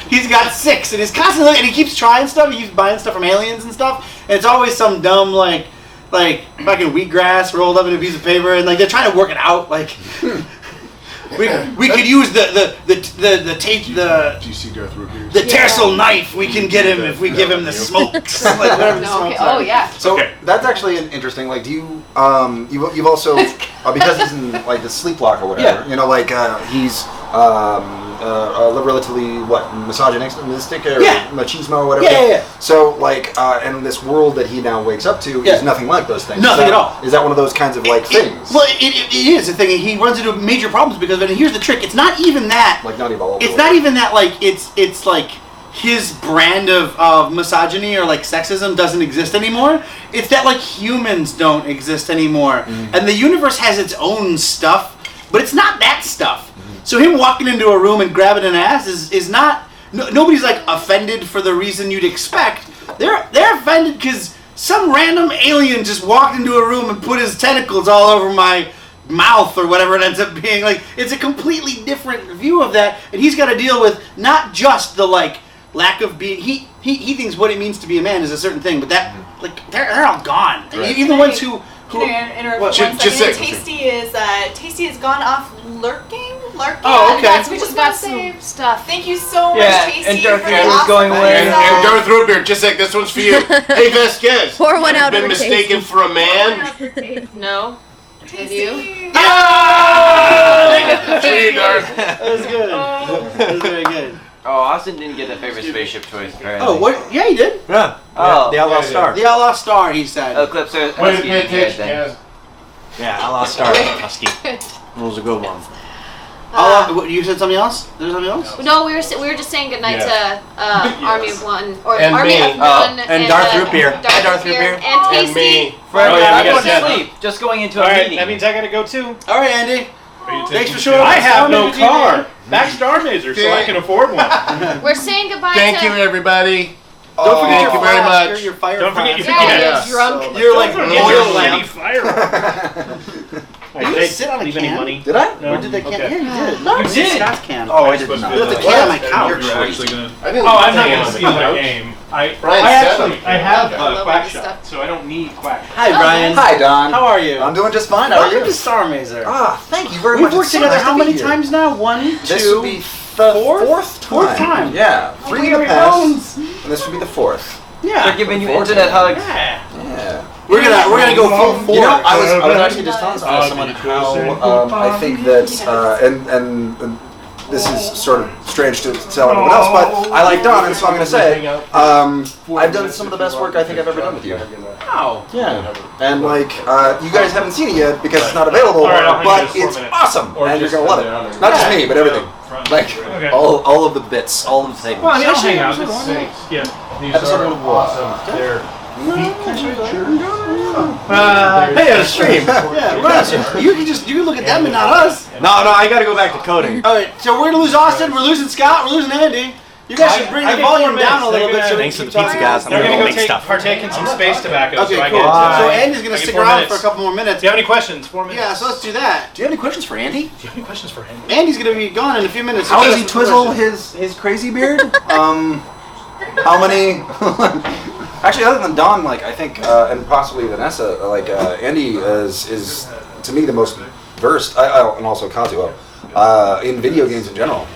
He's got 6, and he's constantly, and he keeps trying stuff. He keeps buying stuff from aliens and stuff, and it's always some dumb like fucking wheatgrass rolled up in a piece of paper, and like they're trying to work it out. Like we could use the Tersel knife. We can get him if we give him the smokes. Like whatever the smokes are. Oh yeah. So that's actually interesting. Like, do you you've also because he's in like the sleep block or whatever. You know, like he's relatively misogynistic or machismo or whatever. Yeah. So like, and this world that he now wakes up to is nothing like those things. Nothing at all. Is that one of those kinds of things? Well, it is a thing. He runs into major problems because, and here's the trick. It's not even that. Like Naughty Ball. It's not even that. Like it's like his brand of misogyny or like sexism doesn't exist anymore. It's that like humans don't exist anymore, and the universe has its own stuff, but it's not that stuff. So him walking into a room and grabbing an ass is not. Nobody's like offended for the reason you'd expect. They're offended because some random alien just walked into a room and put his tentacles all over my mouth or whatever it ends up being. Like it's a completely different view of that, and he's got to deal with not just the like lack of being. He thinks what it means to be a man is a certain thing, but that like they're all gone. Right. Even the ones who. Can I interrupt for 1 second? Tasty is gone off lurking. Oh, okay. That's what we just got some stuff. Thank you so much, Tasty. And Darth for Vader the was going awesome away. And Darth Rootbeer, just like this one's for you. Hey Vasquez, Pour one out been for mistaken Tasty. for a man? No. Have you? Gee, Darth. That was good. That was very good. Oh, Austin didn't get the favorite spaceship choice, apparently. Oh, what? Yeah, he did. Yeah. Oh. The Outlaw Star. The Outlaw Star, he said. Oh, Clips are Way to pay attention, Yeah, Outlaw Star. Husky. That was a good one. You said something else? There's something else? No, we were just saying goodnight to Army of One or And Army me. of One and Darth Rootbeer. Darth Rootbeer and Tasty. me. Fred, Oh, yeah, I'm we going got to sleep. Just going into a All right, meeting. that means I gotta go too. All right, Andy. Thanks for showing up. I have no Starr Mazer car. Back Starr Mazer, so I can afford one. We're saying goodbye Thank to. you, everybody. Don't forget Thank your you very flask, much. Your fire Don't forget flask. your- Yeah, Yeah. you're drunk. You're like Don't forget oil your lamp. lady fire. You didn't sit on a leave can. any money? Did I? No. Or did they can? Okay. Yeah, you did. You did? Scott's can. Oh, I did not. You left the can on my couch. You're actually gonna. I didn't Oh, I'm not think gonna on the steal that couch. game. I Brian I sat actually on the I have I love Quack this Shot, stuff. so I don't need Quack Shot. Hi, Brian. Hi, Don. How are you? I'm doing just fine. How are Welcome you? to Starr Mazer. Ah, thank you very We've much. worked It's so together nice how to be many here. times now? 1, 2. This would be the fourth time. Fourth time. Yeah, 3 in the past, and this would be the 4th. Yeah. They're giving you internet hugs. Yeah. Yeah. We're gonna go full force. You know, I was actually just telling someone how I think that, and this is sort of strange to tell everyone else, but I like Don, and so I'm going to say it. I've done some of the best work I think I've ever done with you. Wow. Yeah. And like, you guys haven't seen it yet because it's not available, All right, I'll hang but you 4 it's minutes. awesome, and you're going to love it. Not just me, but everything. Like, Okay. all of the bits, all of the things. Well, I mean, I'll hang out. Just say, yeah. These Episode are one. awesome. They're Hey, on a stream. Yeah, right. You can look at them and not us. No, I gotta go back to coding. All right, so we're gonna lose Austin, we're losing Scott, we're losing Andy. You guys should bring I the get 4 volume down a minutes. little They're bit. So we Thanks can for keep the pizza, talking. guys. I'm They're gonna gonna make go stuff. partake in some space tobacco, Okay, so I cool. get So Andy's gonna I get stick 4 around minutes. for a couple more minutes. Do you have any questions? 4 minutes. Yeah, so let's do that. Do you have any questions for Andy? Do you have any questions for him? Andy's gonna be gone in a few minutes. How so does he ask twizzle questions. his crazy beard? How many? Actually, other than Don, like I think, and possibly Vanessa, like Andy is to me the most versed, and also Kazuo, in video games in general.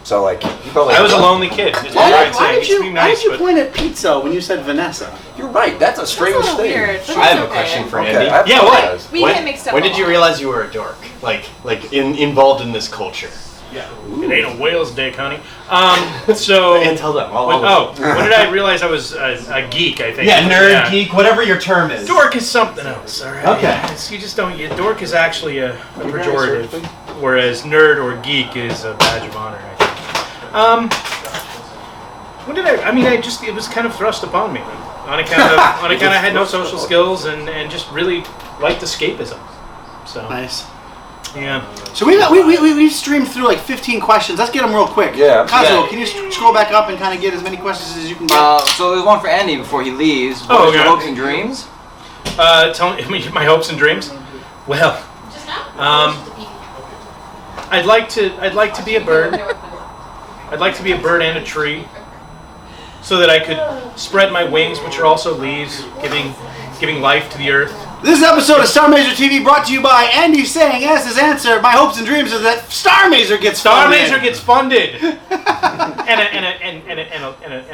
So like, you probably. I was a lonely kid. That's what I'd say. Why did Be you nice, but- point at pizza when you said Vanessa? You're right. That's a strange That's a little thing. weird, but I have it's a question for Okay, Andy. I Yeah, what? apologize. We get mixed up. When a did you lot. realize you were a dork? Like involved in this culture? Yeah. It ain't a whale's dick, honey. So. And tell them. When did I realize I was a geek? I think. Yeah, nerd, geek, whatever your term is. Dork is something else, all right? Okay. You just don't. Dork is actually a pejorative, whereas nerd or geek is a badge of honor. I think. When did I mean, it was kind of thrust upon me on account of I had no social skills and just really liked escapism. So Nice. yeah. So we streamed through like 15 questions. Let's get them real quick. Yeah. Kazuo, can you scroll back up and kind of get as many questions as you can get? So there's one for Andy before he leaves. What Oh, are your okay. hopes and dreams? Tell me my hopes and dreams. Well, I'd like to be a bird. I'd like to be a bird and a tree, so that I could spread my wings, which are also leaves, giving life to the earth. This episode of Starr Mazer TV brought to you by Andy saying as his answer, my hopes and dreams is that Starr Mazer gets funded. Starr Mazer gets funded, and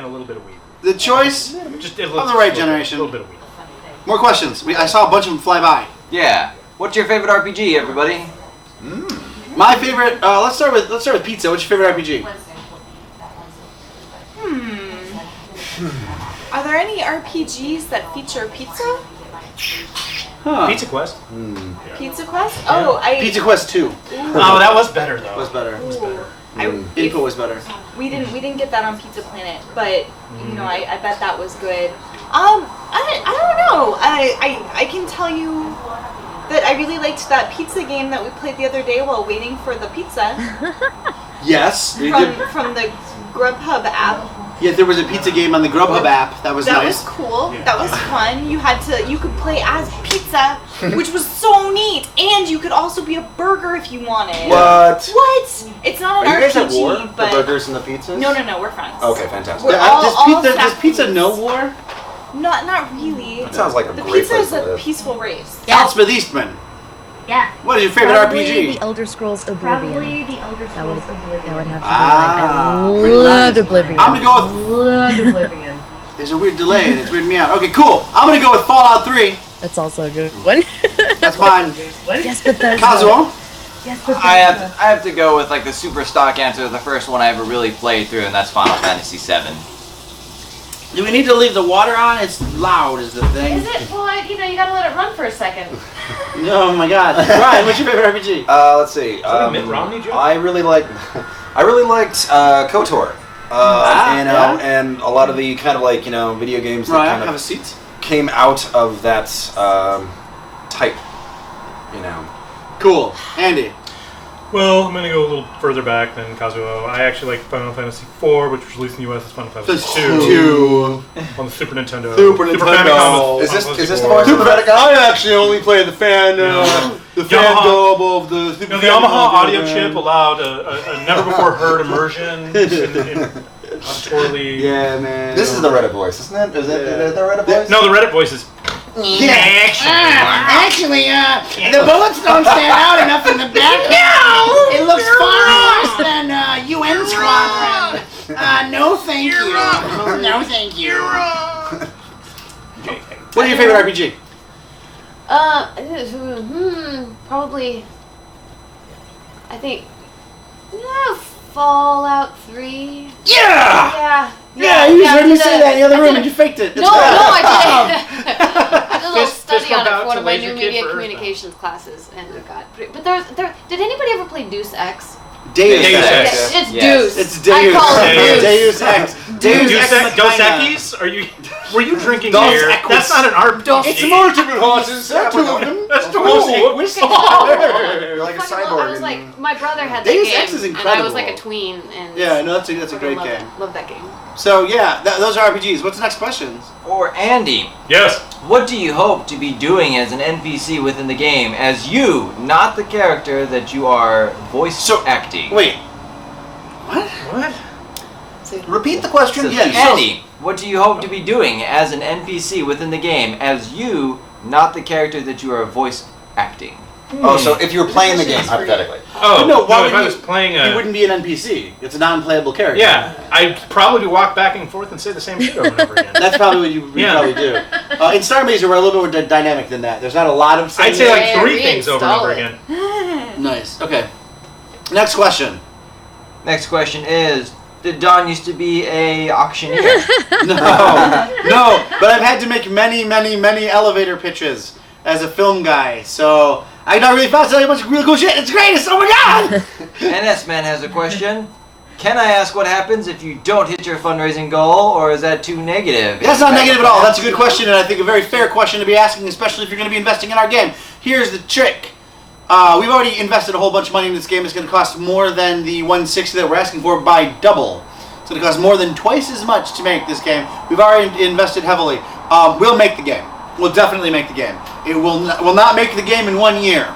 a little bit of weed. The choice Just of the right generation. A little bit of weed. More questions. I saw a bunch of them fly by. Yeah. What's your favorite RPG, everybody? My favorite. Let's start with pizza. What's your favorite RPG? Are there any RPGs that feature pizza? Huh. Pizza Quest. Pizza Quest? Oh, Pizza Quest 2. Oh, that was better though. Was better. Input was better. We didn't get that on Pizza Planet, but you know, I bet that was good. I don't know. I can tell you that I really liked that pizza game that we played the other day while waiting for the pizza Yes. from the Grubhub app. Yeah, there was a pizza game on the Grubhub app. That was That nice. was cool. That was fun. You could play as pizza, which was so neat, and you could also be a burger if you wanted. What? What? It's not an Are you guys RPG, at war? The but burgers and the pizzas? no, we're friends. Okay, fantastic. We're all does staff pizza mates. know war? Not really. That sounds like a The great pizza place is to a live. peaceful race. Elspeth Eastman. Yeah. What is your favorite Probably RPG? The Elder Scrolls Probably Oblivion. the Elder That would Scrolls Oblivion. that would have to Ah, be like, I pretty loved nice. Oblivion. I'm gonna go with. Loved Oblivion. There's a weird delay and it's weirding me out. Okay, cool. I'm gonna go with Fallout 3. That's also a good one. That's mine. Yes, but there's Kazuo. Yes, but I have to go with like the super stock answer, the first one I ever really played through, and that's Final Fantasy VII. Do we need to leave the water on? It's loud is the thing. Is it? Well, you gotta let it run for a second. Oh my god. Ryan, what's your favorite RPG? Let's see. that a Mitt Romney joke? I really liked KOTOR. And a lot of the kind of like video games that Ryan, kind have a of seat. came out of that type. Cool. Andy. Well, I'm gonna go a little further back than Kazuo. I actually like Final Fantasy IV, which was released in the US as Final Fantasy II on the Super Nintendo. Super Nintendo. Famicom. Is this Fantasy the IV. voice of the Vatican? I actually only play the fan Yamaha- dub of the Super The Yamaha audio chip allowed a never before heard immersion in auditorily. Yeah, man. This is the Reddit voice, isn't it? Is it the Reddit voice? No, the Reddit voice is. Yeah, actually, the bullets don't stand out enough in the back. No! It looks far worse than UN Squadron. No, thank you. No, thank you. What is your favorite RPG? Probably. I think. Fallout 3. Yeah! Yeah, you just heard me say that in the other room and you faked it. No, I didn't. I did a little Fist study on bump it out for one to of my Laser new Kid media for Earth. communications classes, and but did anybody ever play Deus Ex? Deus Deus Ex. Ex. It's Yes. Deus. It's Deus. I call it Deus. Deus. Deus Ex. Deus Ex Dos Machina. Equis? Were you drinking Dos beer? Equis. That's not an RPG. It's multiple horses. There are two of them. That's two Dos Equis. Equis. You're like a Fucking cyborg. I was like, my brother had that Deus game, Ex is and I incredible. was like a tween, and Yeah, no, that's a great love game. Love that game. So yeah, those are RPGs. What's the next question? For Andy, Yes. what do you hope to be doing as an NPC within the game, as you, not the character that you are voice acting? Wait. What? What? Repeat the question. So, Yes. Andy, what do you hope to be doing as an NPC within the game, as you, not the character that you are voice acting? Oh, so if you were playing the game, hypothetically. Oh, no, why if would I was playing He wouldn't be an NPC. It's a non-playable character. Yeah, I'd probably walk back and forth and say the same shit over and over again. That's probably what you would probably do. In Starr Mazer, we're a little bit more dynamic than that. There's not a lot of saying. I'd say like 3 things over and over again. Nice. Okay. Next question. Next question is: did Don used to be a auctioneer? No, but I've had to make many elevator pitches as a film guy, so I got really fast. I got a bunch of really cool shit. It's great. Oh my god! NS-Man has a question. Can I ask what happens if you don't hit your fundraising goal, or is that too negative? That's not negative at all. That's a good question, and I think a very fair question to be asking, especially if you're going to be investing in our game. Here's the trick. We've already invested a whole bunch of money in this game. It's going to cost more than the 160 that we're asking for by double. It's going to cost more than twice as much to make this game. We've already invested heavily. We'll make the game. We'll definitely make the game. It will not make the game in 1 year.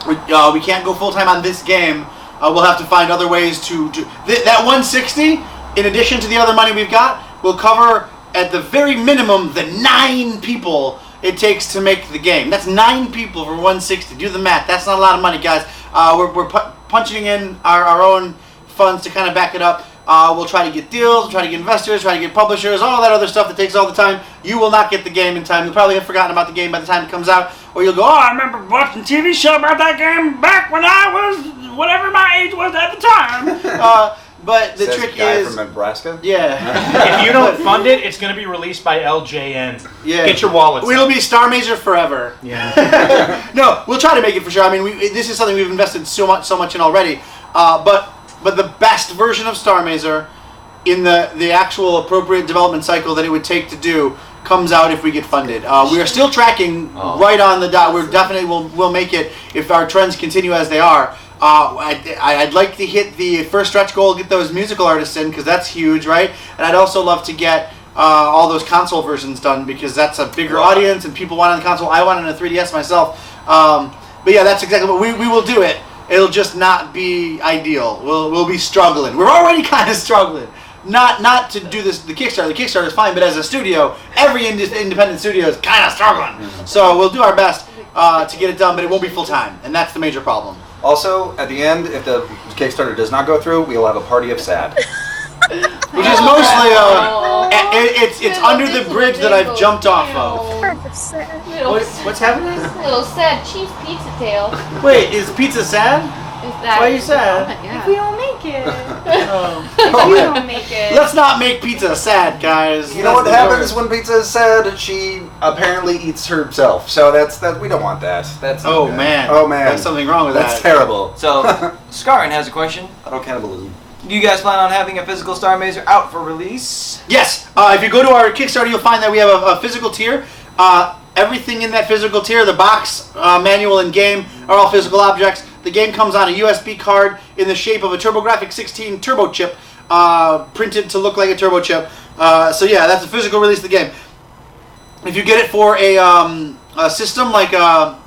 We can't go full time on this game. We'll have to find other ways to that 160, in addition to the other money we've got, will cover at the very minimum the 9 people it takes to make the game. That's 9 people for 160. Do the math. That's not a lot of money, guys. We're punching in our own funds to kind of back it up. We'll try to get deals, try to get investors, try to get publishers, all that other stuff that takes all the time. You will not get the game in time. You'll probably have forgotten about the game by the time it comes out, or you'll go, oh, I remember watching a TV show about that game back when I was whatever my age was at the time. But the trick is from Nebraska. Yeah. If you don't fund it, it's going to be released by LJN. Yeah. Get your wallets. It'll be Starr Mazer forever. Yeah. No, we'll try to make it for sure. I mean, this is something we've invested so much in already. But the best version of Starr Mazer in the actual appropriate development cycle that it would take to do comes out if we get funded. We are still tracking right on the dot. We're definitely will make it if our trends continue as they are. I'd like to hit the first stretch goal, get those musical artists in, because that's huge, right? And I'd also love to get all those console versions done, because that's a bigger audience and people want it on the console. I want it on a 3DS myself. But yeah, that's exactly what we will do it. It'll just not be ideal. We'll be struggling. We're already kind of struggling. Not to do this the Kickstarter. The Kickstarter is fine, but as a studio, every independent studio is kind of struggling. So we'll do our best to get it done, but it won't be full time, and that's the major problem. Also, at the end, if the Kickstarter does not go through, we will have a party of sad. Which is mostly it's under the bridge that I've jumped off of. What's happening? Little sad cheese pizza tail. Wait, is pizza sad? Why are you sad? If we don't make it. If we don't make it. Let's not make pizza sad, guys. You know what happens when pizza is sad? She apparently eats herself. So that's we don't want that. That's oh good. man. Oh man. There's something wrong with That's that. terrible. So, Scarin has a question. Auto cannibalism. Do you guys plan on having a physical Starr Mazer out for release? Yes. If you go to our Kickstarter, you'll find that we have a physical tier. Everything in that physical tier, the box, manual, and game, are all physical objects. The game comes on a USB card in the shape of a TurboGrafx 16 turbo chip, printed to look like a turbo chip. So yeah, that's a physical release of the game. If you get it for a system like a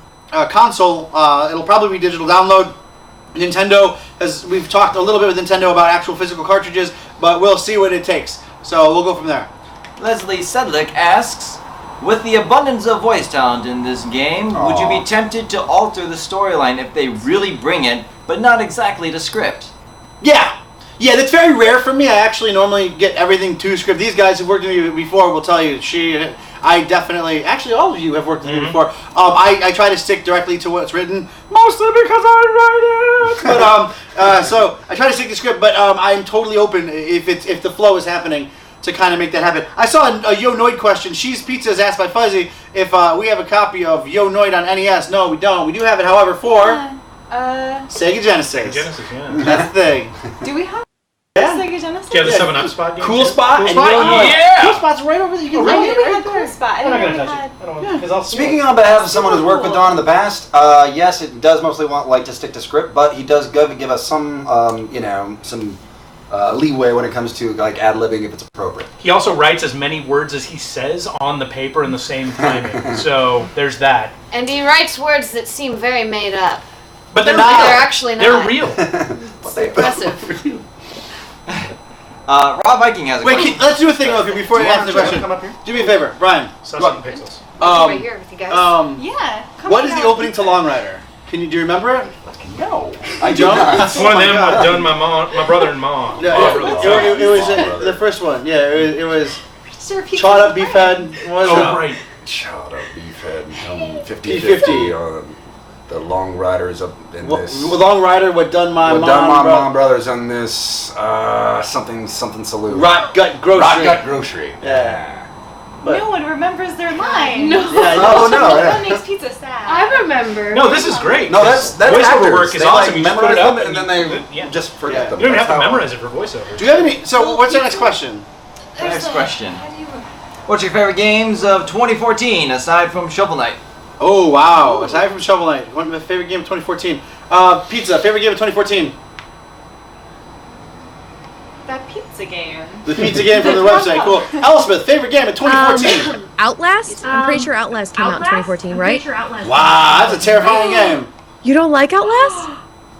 console, it'll probably be digital download. Nintendo, we've talked a little bit with Nintendo about actual physical cartridges, but we'll see what it takes. So we'll go from there. Leslie Sedlick asks, with the abundance of voice talent in this game, would you be tempted to alter the storyline if they really bring it, but not exactly to script? Yeah, that's very rare for me. I actually normally get everything to script. These guys who've worked with me before will tell you, I definitely, actually all of you have worked with me before. I try to stick directly to what's written, mostly because I write it. But so I try to stick to script, but I'm totally open if the flow is happening to kind of make that happen. I saw a Yo Noid question. She's Pizza is asked by Fuzzy if we have a copy of Yo Noid on NES. No, we don't. We do have it, however, for Sega Genesis. Sega Genesis, yeah. That's the thing. Do we have Sega Genesis? Do you have the 7-Up spot game? Cool Spot and Yo Noid. Cool Spot's right over there. You can I knew we right had there. Cool Spot. I I'm not didn't going know to we touch had. it. I don't want because I'll Speaking on behalf of someone who's worked with Don in the past, yes, it does mostly like to stick to script, but he does give us some, some leeway when it comes to like ad-libbing if it's appropriate. He also writes as many words as he says on the paper in the same timing. So there's that. And he writes words that seem very made up. But They're actually not. They're real. It's impressive. Rob Viking has a question. Let's do a thing before you answer the question. Come up here. Do me a favor, Brian. Sausage and pixels. Right here with you guys. Yeah. What is the opening to Long Rider? Do you remember it? No. I don't. It's one of them I've done my brother and mom. No, it was the first one. Yeah, it was chawed up beef head. Right. Chawed up beef head. 50-50 on the Long Riders up in this. Long Rider, what done my mom brothers on this something saloon. Rot Gut Grocery. Yeah. But no one remembers their line. No. Oh no. That makes pizza sad. I remember. No, this is great. No, that's voiceover actors. work is they awesome. Like You just put memorize it up them and then they just forget them. You don't even That's have to how- memorize it for voiceover. Do you have any? So, what's our next question? Next question. What's your favorite games of 2014 aside from Shovel Knight? Oh wow! Aside from Shovel Knight, one of my favorite game of 2014. Pizza. Favorite game of 2014. That pizza game. The pizza game from the website. Cool. Elspeth. Favorite game of 2014. Outlast? I'm pretty sure Outlast came out in 2014, right? Wow, that's a terrifying game. You don't like Outlast?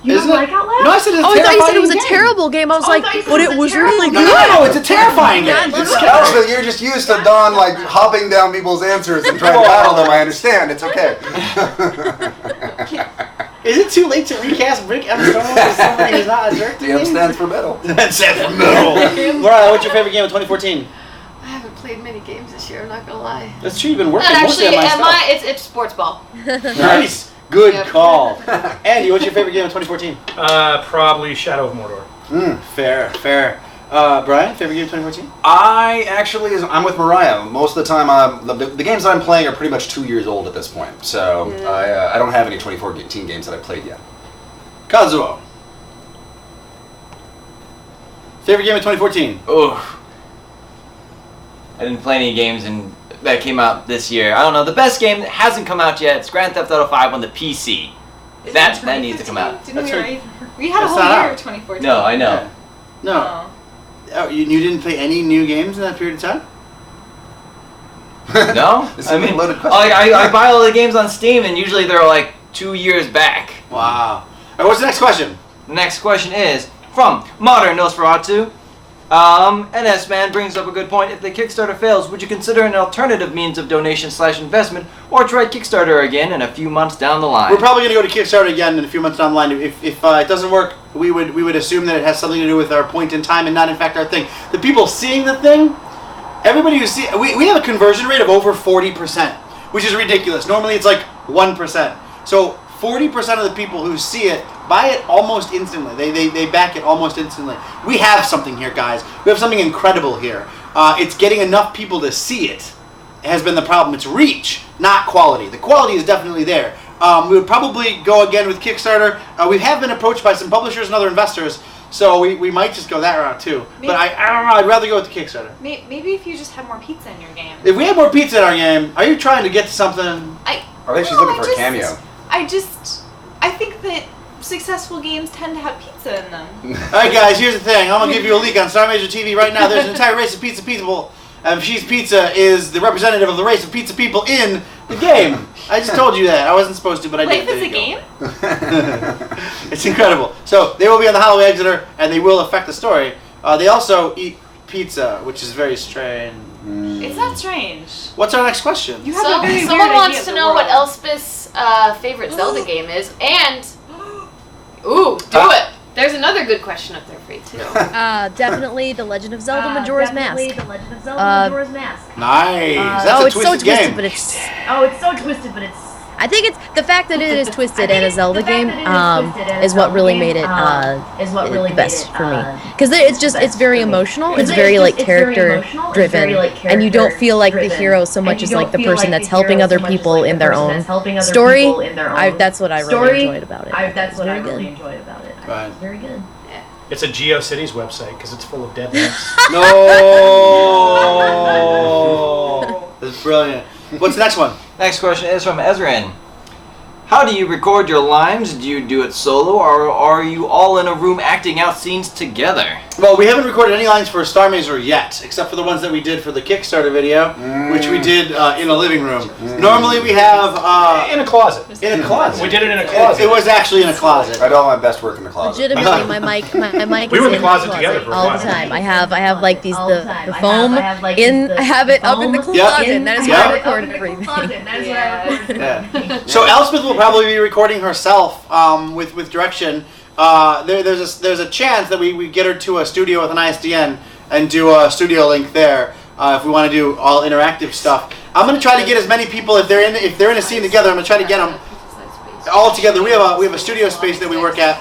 Isn't it? Outlast? No, I said it's a Oh, I thought you said it was a game. terrible game. I was like, but it was really good. No, it's a terrifying game. Elspeth, you're just used to Don like hopping down people's answers and trying to battle them. I understand. It's okay. Is it too late to recast Rick M. Stone as somebody who's not a jerk to DM me? stands for metal. That stands for metal. Mariah, what's your favorite game of 2014? I haven't played many games this year. I'm not gonna lie. That's true. You've been working Not mostly actually. on my stuff. It's sports ball. Nice. Good Yep. call. Andy, what's your favorite game of 2014? Probably Shadow of Mordor. Fair. Brian, favorite game of 2014? I'm with Mariah. Most of the time, the games I'm playing are pretty much 2 years old at this point. So I don't have any 2014 games that I played yet. Kazuo. Favorite game of 2014? Oh, I didn't play any games that came out this year. I don't know. The best game that hasn't come out yet is Grand Theft Auto 5 on the PC. That needs to come out. Didn't we That's already? We had a That's whole not year out. of 2014. No, I know. No. Oh, you didn't play any new games in that period of time? No? This is I a mean, loaded question. I buy all the games on Steam, and usually they're like 2 years back. Wow. All right, what's the next question? The next question is from Modern Nosferatu. NS Man brings up a good point. If the Kickstarter fails, would you consider an alternative means of donation/investment, or try Kickstarter again in a few months down the line? We're probably going to go to Kickstarter again in a few months down the line. If it doesn't work, we would assume that it has something to do with our point in time and not in fact our thing. The people seeing the thing, everybody who see, we have a conversion rate of over 40%, which is ridiculous. Normally it's like 1%. So 40% of the people who see it buy it almost instantly. They back it almost instantly. We have something here, guys. We have something incredible here. It's getting enough people to see it has been the problem. It's reach, not quality. The quality is definitely there. We would probably go again with Kickstarter. We have been approached by some publishers and other investors, so we might just go that route too. Maybe. But I don't know. I'd rather go with the Kickstarter. Maybe if you just had more pizza in your game. If we had more pizza in our game, are you trying to get to something? I think she's looking for a cameo. I think that successful games tend to have pizza in them. All right, guys. Here's the thing. I'm gonna give you a leak on Starr Mazer TV right now. There's an entire race of pizza people. She's Pizza is the representative of the race of pizza people in the game. I just told you that. I wasn't supposed to, but I did. Life is a game? It's incredible. So they will be on the Holloway Exeter, and they will affect the story. They also eat pizza, which is very strange. It's not strange. What's our next question? You have a very weird Someone idea wants of to the know what world. Elspeth's favorite Zelda game is, and do it. There's another good question up there for you too. Definitely The Legend of Zelda Majora's Mask. The Legend of Zelda Majora's Mask. Nice. That's a it's so twisted twisted, game. but it's. Oh, it's so twisted, but it's. I think it's the fact that it is twisted and a Zelda game is what really made it the best for me. Because it's very emotional. It's very like character driven, and you don't feel like the hero so much as like the person that's helping other people in their own story. That's what I really enjoyed about it. That's what I really enjoyed about it. Right. It's very good. It's a GeoCities website because it's full of dead links. No. That's brilliant. What's the next one? Next question is from Ezrin. How do you record your lines? Do you do it solo, or are you all in a room acting out scenes together? Well, we haven't recorded any lines for Starr Mazer yet, except for the ones that we did for the Kickstarter video, which we did in a living room. Normally we have... in a closet. In a closet. We did it in a closet. It was actually in a closet. I do all my best work in the closet. Legitimately, my mic We is were in the in closet together for a all while. the time. I have like these All the the time. foam I have, like, in. the I have it up in the foam closet. in- That is Yep. where I record everything. That is where I record Yeah. So Elspeth will probably be recording herself with direction. There's a chance that we get her to a studio with an ISDN and do a studio link there if we want to do all interactive stuff. I'm gonna try to get as many people if they're in a scene together. I'm gonna try to get them all together. We have a studio space that we work at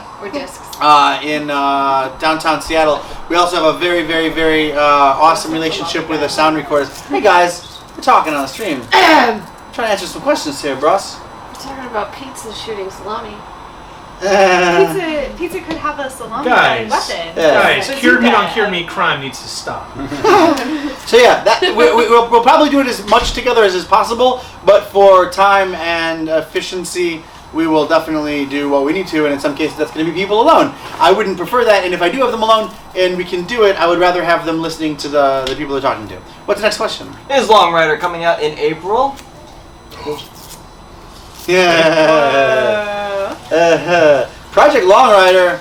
in downtown Seattle. We also have a very, very, very awesome relationship with the sound recorders. Hey guys, we're talking on the stream. Trying to answer some questions here, bros. We're talking about pizza shooting salami. Pizza could have a salami Guys, weapon. guys, cured meat on cured meat crime needs to stop. So yeah, we'll probably do it as much together as is possible, but for time and efficiency, we will definitely do what we need to, and in some cases that's going to be people alone. I wouldn't prefer that, and if I do have them alone and we can do it, I would rather have them listening to the people they're talking to. What's the next question? Is Long Rider coming out in April? Yeah. Project Long Rider.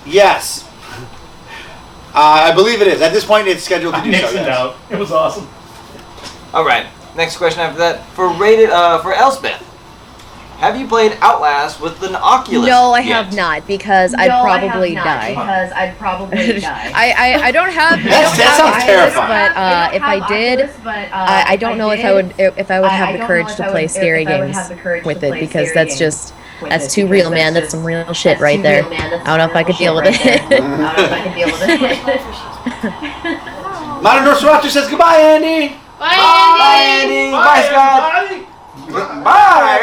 Yes. I believe it is. At this point, it's scheduled to do so. Nixed it out. It was awesome. All right. Next question after that for Elspeth. Have you played Outlast with an Oculus? No, I yet? have not because I'd probably die. I don't have. That sounds terrifying. But if I did, I don't know if I would have the courage to play scary games with it because that's too real, man. That's some real shit right there. I don't know if I could deal with it. Modern Nosferatu says goodbye, Andy. Bye, Andy. Bye, Scott. Bye,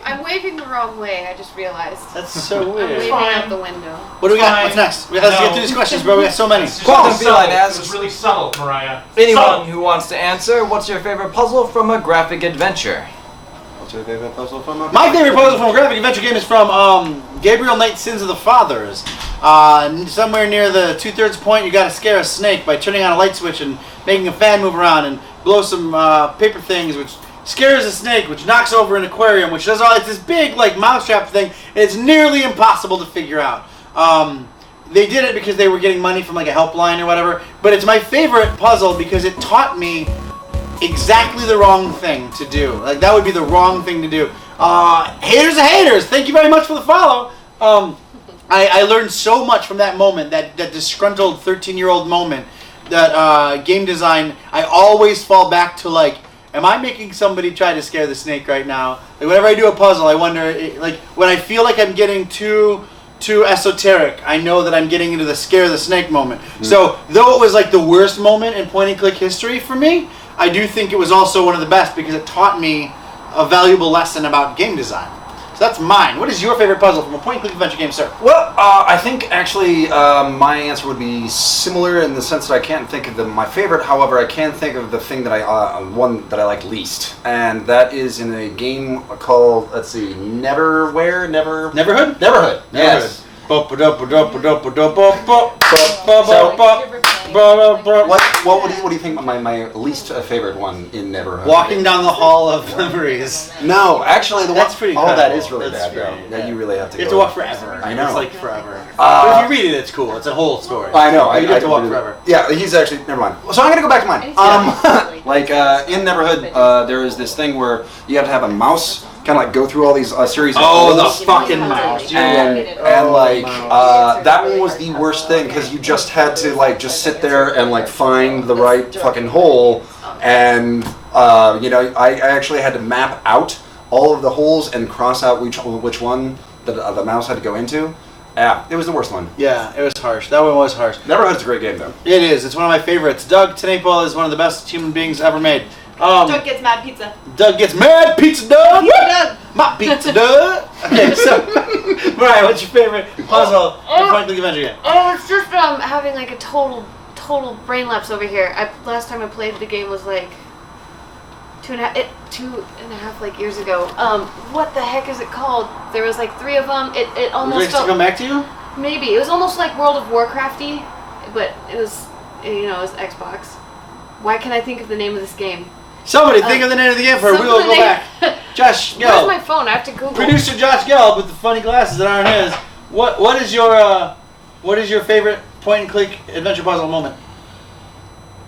I'm waving the wrong way, I just realized. That's so I'm weird. waving out the window. What do we got? What's next? Let's get through these questions, bro. We got so many. Quantum Feline asks, It's really subtle, Mariah. anyone who wants to answer, what's your favorite puzzle from a graphic adventure? What's your favorite puzzle from a... My favorite puzzle from a graphic adventure game is from Gabriel Knight's Sins of the Fathers. Somewhere near the 2/3 point, you got to scare a snake by turning on a light switch and making a fan move around and blow some paper things, which scares a snake, which knocks over an aquarium, which does all. It's this big like mousetrap thing. And it's nearly impossible to figure out. They did it because they were getting money from like a helpline or whatever. But it's my favorite puzzle because it taught me exactly the wrong thing to do. Like that would be the wrong thing to do. Haters are haters. Thank you very much for the follow. I learned so much from that moment, that disgruntled 13-year-old moment. That game design, I always fall back to like, am I making somebody try to scare the snake right now? Like whenever I do a puzzle, I wonder, like when I feel like I'm getting too esoteric, I know that I'm getting into the scare the snake moment. So though it was like the worst moment in point and click history for me, I do think it was also one of the best because it taught me a valuable lesson about game design. So that's mine. What is your favorite puzzle from a point and click adventure game, sir? Well, I think actually my answer would be similar in the sense that I can't think of my favorite. However, I can think of the thing that one that I like least, and that is in a game called, let's see, Neverhood. Yes. What do you think my least favorite one in Neverhood? Walking down the hall of memories. No, actually, that's pretty. Oh, that is really that's bad. Yeah, you really have to. You have to walk forever. I know. It's like forever. But if you read it, it's cool. It's a whole story. I know. You have to walk forever. Yeah, he's actually. Never mind. So I'm gonna go back to mine. Like in Neverhood, there is this thing where you have to have a mouse kind of like go through all these series of holes. The fucking mouse. And like that one was the worst thing because you just had to like just sit there and like find the right fucking hole, and I actually had to map out all of the holes and cross out which one the mouse had to go into. Yeah, it was the worst one. Yeah, it was harsh. That one was harsh. Neverhood's a great game though. It is. It's one of my favorites. Doug Tenapel is one of the best human beings ever made. Doug gets mad pizza. Doug gets mad pizza, Doug. My pizza, Doug. Okay, so Mariah, what's your favorite puzzle in point and click adventure game? Oh, it's just having like a total brain lapse over here. Last time I played the game was like 2.5 like years ago. What the heck is it called? There was like 3 of them. It almost felt. Come back to you? Maybe it was almost like World of Warcrafty, but it was it was Xbox. Why can't I think of the name of this game? Somebody think of the name of the game for her. We will go back. Josh Gelb. Where's my phone? I have to Google. Producer Josh Gelb with the funny glasses that aren't his. What is your favorite point and click adventure puzzle moment?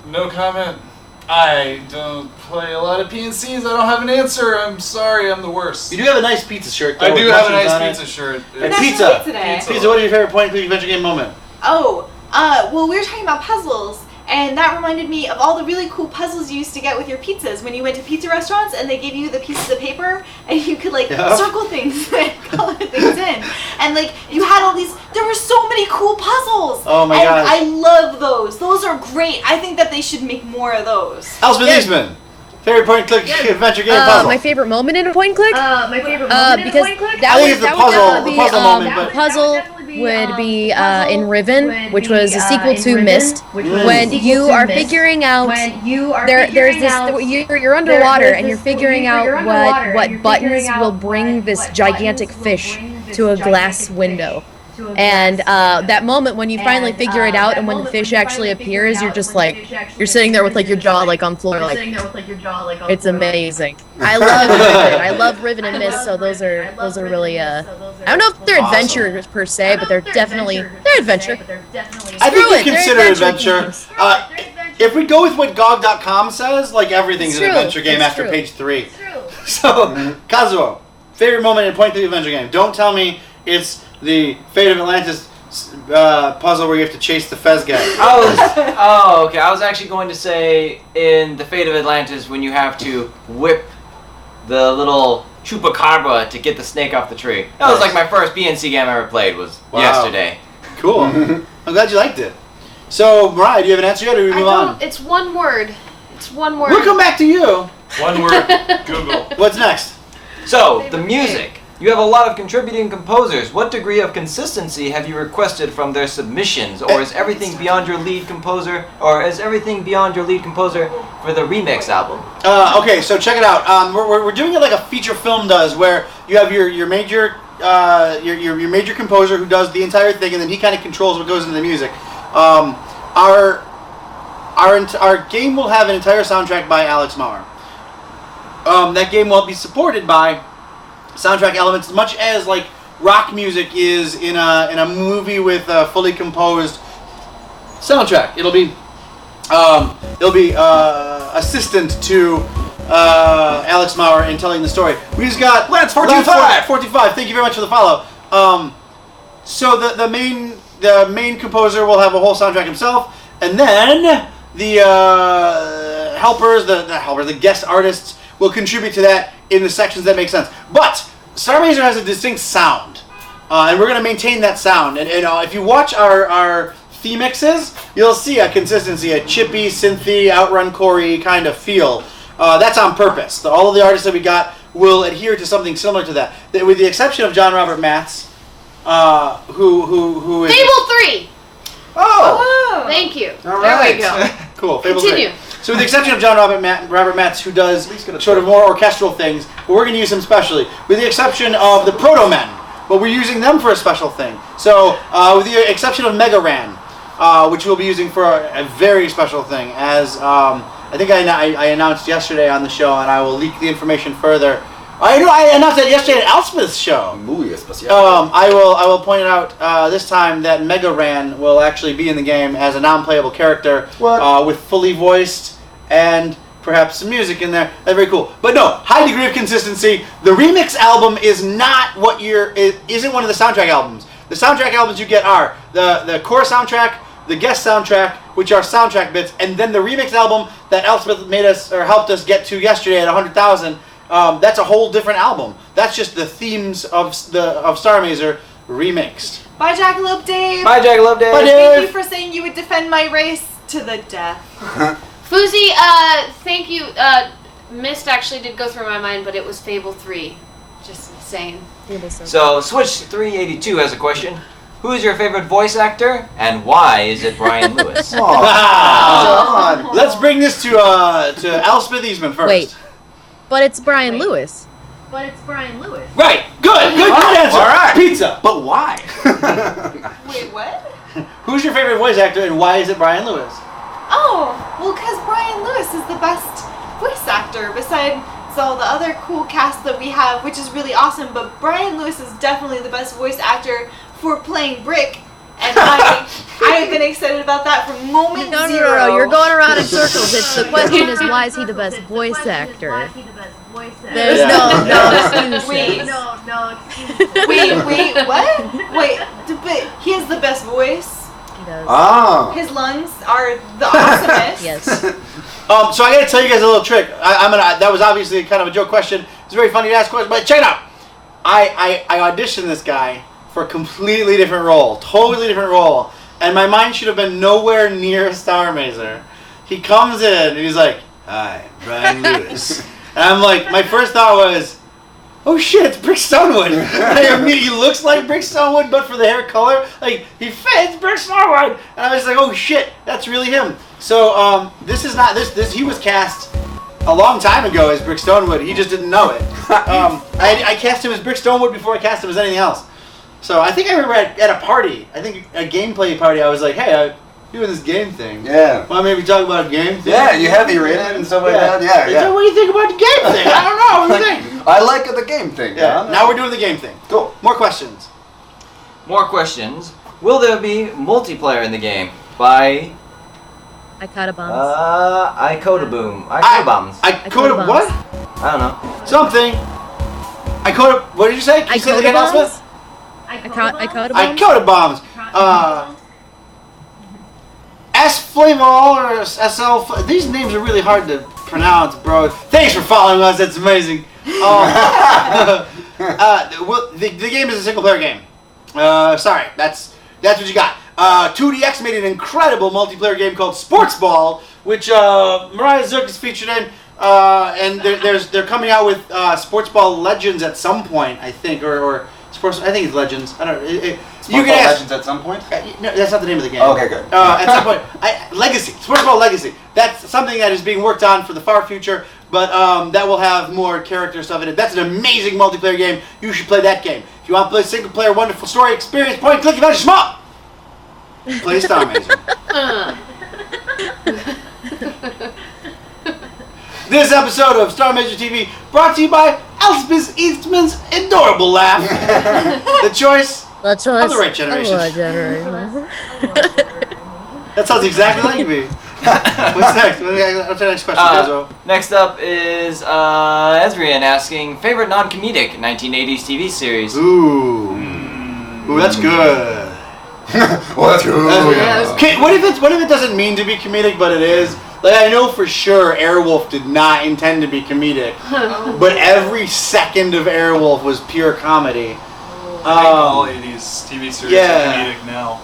No comment. I don't play a lot of PNCs. I don't have an answer. I'm sorry. I'm the worst. You do have a nice pizza shirt, though. I do with have a mushrooms on nice it. pizza shirt. And National pizza. Pizza Day. Pizza, what is your favorite point-and-click adventure game moment? Oh, well, we were talking about puzzles, and that reminded me of all the really cool puzzles you used to get with your pizzas when you went to pizza restaurants and they gave you the pieces of paper and you could like circle things and color things in. And like you had all these, there were so many cool puzzles. Oh my gosh. I love those. Those are great. I think that they should make more of those. Elspeth Eastman, favorite point-and-click adventure game puzzle? My favorite moment in a point and click? My favorite moment in a because point and click? that I think would it's the definitely puzzle- be, the puzzle moment, but- puzzle would be in Riven, which was a sequel to Mist, when you are figuring out there's this you're underwater and you're figuring out what buttons will bring this gigantic fish to a glass window. And that moment when you finally figure it out and when the fish actually appears, you're just like, you're sitting there with like your jaw like on floor, like, it's amazing. I love Riven. I love Riven and Mist, so those are really I don't know if they're adventures per se, but they're adventure. I think Screw you it, consider they're adventure. games. If we go with what GOG.com says, like everything's It's an true, adventure game it's after true. page 3. So, Kazuo, favorite moment in point-and-click adventure game. Don't tell me it's the Fate of Atlantis puzzle where you have to chase the Fez guy. Okay. I was actually going to say in the Fate of Atlantis when you have to whip the little chupacabra to get the snake off the tree. That was like my first BNC game I ever played was yesterday. Cool. I'm glad you liked it. So, Mariah, do you have an answer yet, or do we move on? It's one word. It's one word. We'll come back to you. One word. Google. What's next? So, the music. You have a lot of contributing composers. What degree of consistency have you requested from their submissions? Or is everything beyond your lead composer? Or is everything beyond your lead composer for the remix album? Okay, so check it out. We're doing it like a feature film does, where you have your major your major composer who does the entire thing, and then he kind of controls what goes into the music. Our game will have an entire soundtrack by Alex Maurer. That game will be supported by soundtrack elements, as much as like rock music is in a movie with a fully composed soundtrack. It'll be assistant to Alex Maurer in telling the story. We just got Lance425. 45. Thank you very much for the follow. So the main composer will have a whole soundtrack himself, and then the helpers, the guest artists will contribute to that in the sections that make sense. But Starr Mazer has a distinct sound, and we're going to maintain that sound. And if you watch our theme mixes, you'll see a consistency, a chippy, synthy, outrun Corey kind of feel. That's on purpose. All of the artists that we got will adhere to something similar to that, with the exception of John Robert Matz, who is Fable 3. Oh, Thank you. All There right. we go. cool. Fable Continue. 3. So with the exception of John Robert Matz, who does sort of more orchestral things, but we're going to use him specially. With the exception of the Proto Men, but we're using them for a special thing. So with the exception of Mega Ran, which we'll be using for a very special thing, as I think I announced yesterday on the show, and I will leak the information further. I announced that yesterday at Elspeth's show. Muy especial. I will point it out this time that Mega Ran will actually be in the game as a non-playable character with fully voiced and perhaps some music in there. That's very cool. But no, high degree of consistency. The remix album is not isn't one of the soundtrack albums. The soundtrack albums you get are the core soundtrack, the guest soundtrack, which are soundtrack bits, and then the remix album that Elspeth made us or helped us get to yesterday at 100,000. That's a whole different album. That's just the themes of Starr Mazer remixed. Bye, Jackalope Dave. Bye, Jackalope Dave. Bye, Thank you Dave. for saying you would defend my race to the death. Fuzi, thank you. Mist actually did go through my mind, but it was Fable 3. Just saying. So, Switch 382 has a question. Who is your favorite voice actor, and why is it Brian Lewis? Let's bring this to Elspeth Eastman first. Wait, but it's Brian Lewis. But it's Brian Lewis. Right. Good answer. All right. Pizza. But why? Wait, what? Who's your favorite voice actor, and why is it Brian Lewis? Oh, well, because Brian Lewis is the best voice actor besides all the other cool cast that we have, which is really awesome. But Brian Lewis is definitely the best voice actor for playing Brick and I have been excited about that from moment No, zero. no, you're going around in circles. It's the question is why is he the best voice actor? There's no excuses. Wait, what? Wait, but he has the best voice. He does. Ah. His lungs are the awesomest. Yes. So I gotta tell you guys a little trick. That was obviously kind of a joke question. It's very funny to ask questions, but check it out. I auditioned this guy for a completely different role, totally different role, and my mind should have been nowhere near Starr Mazer. He comes in and he's like, "Hi, Brian Lewis," and I'm like, my first thought was, "Oh shit, it's Brick Stonewood." He looks like Brick Stonewood, but for the hair color, like he fits Brick Stonewood, and I was like, "Oh shit, that's really him." So this is not this. He was cast a long time ago as Brick Stonewood. He just didn't know it. I cast him as Brick Stonewood before I cast him as anything else. So I think I remember at a party, I think a gameplay party, I was like, "Hey, I'm doing this game thing. Yeah. Want to maybe talk about a game thing?" Yeah, you have your in it and stuff like that. Yeah, So what do you think about the game thing? I don't know. What do you think? I like the game thing. Yeah. Now we're doing the game thing. Cool. More questions. More questions. Will there be multiplayer in the game? By I caught a bomb. Icodaboom. Icodabombs. I code what? I don't know. Something. I code. What did you say? Can you say that again, Elspeth? I caught a bomb. I code bombs. S Flavol or SL. These names are really hard to pronounce, bro. Thanks for following us. That's amazing. The game is a single player game. Sorry, that's what you got. 2DX made an incredible multiplayer game called Sports Ball, which Mariah Zook is featured in, and they're coming out with Sports Ball Legends at some point, I think, or Sports. I think it's Legends. I don't. You can ask. Legends at some point. No, that's not the name of the game. Oh, okay, good. At some point, Legacy, Sports Ball Legacy. That's something that is being worked on for the far future, but that will have more character stuff in it. That's an amazing multiplayer game. You should play that game. If you want to play single player, wonderful story experience, point and click, adventure, small. Play Starr Mazer. This episode of Starr Mazer TV brought to you by Elspeth Eastman's adorable laugh. The choice of the right generation. That sounds exactly like me. What's next? What's the next question, Gazo? Next up is Ezrian asking favorite non-comedic 1980s TV series. Ooh, that's good. Well, that's good. Okay, what if it doesn't mean to be comedic, but it is? Like, I know for sure Airwolf did not intend to be comedic, but every second of Airwolf was pure comedy. I think all 80s TV series are comedic now.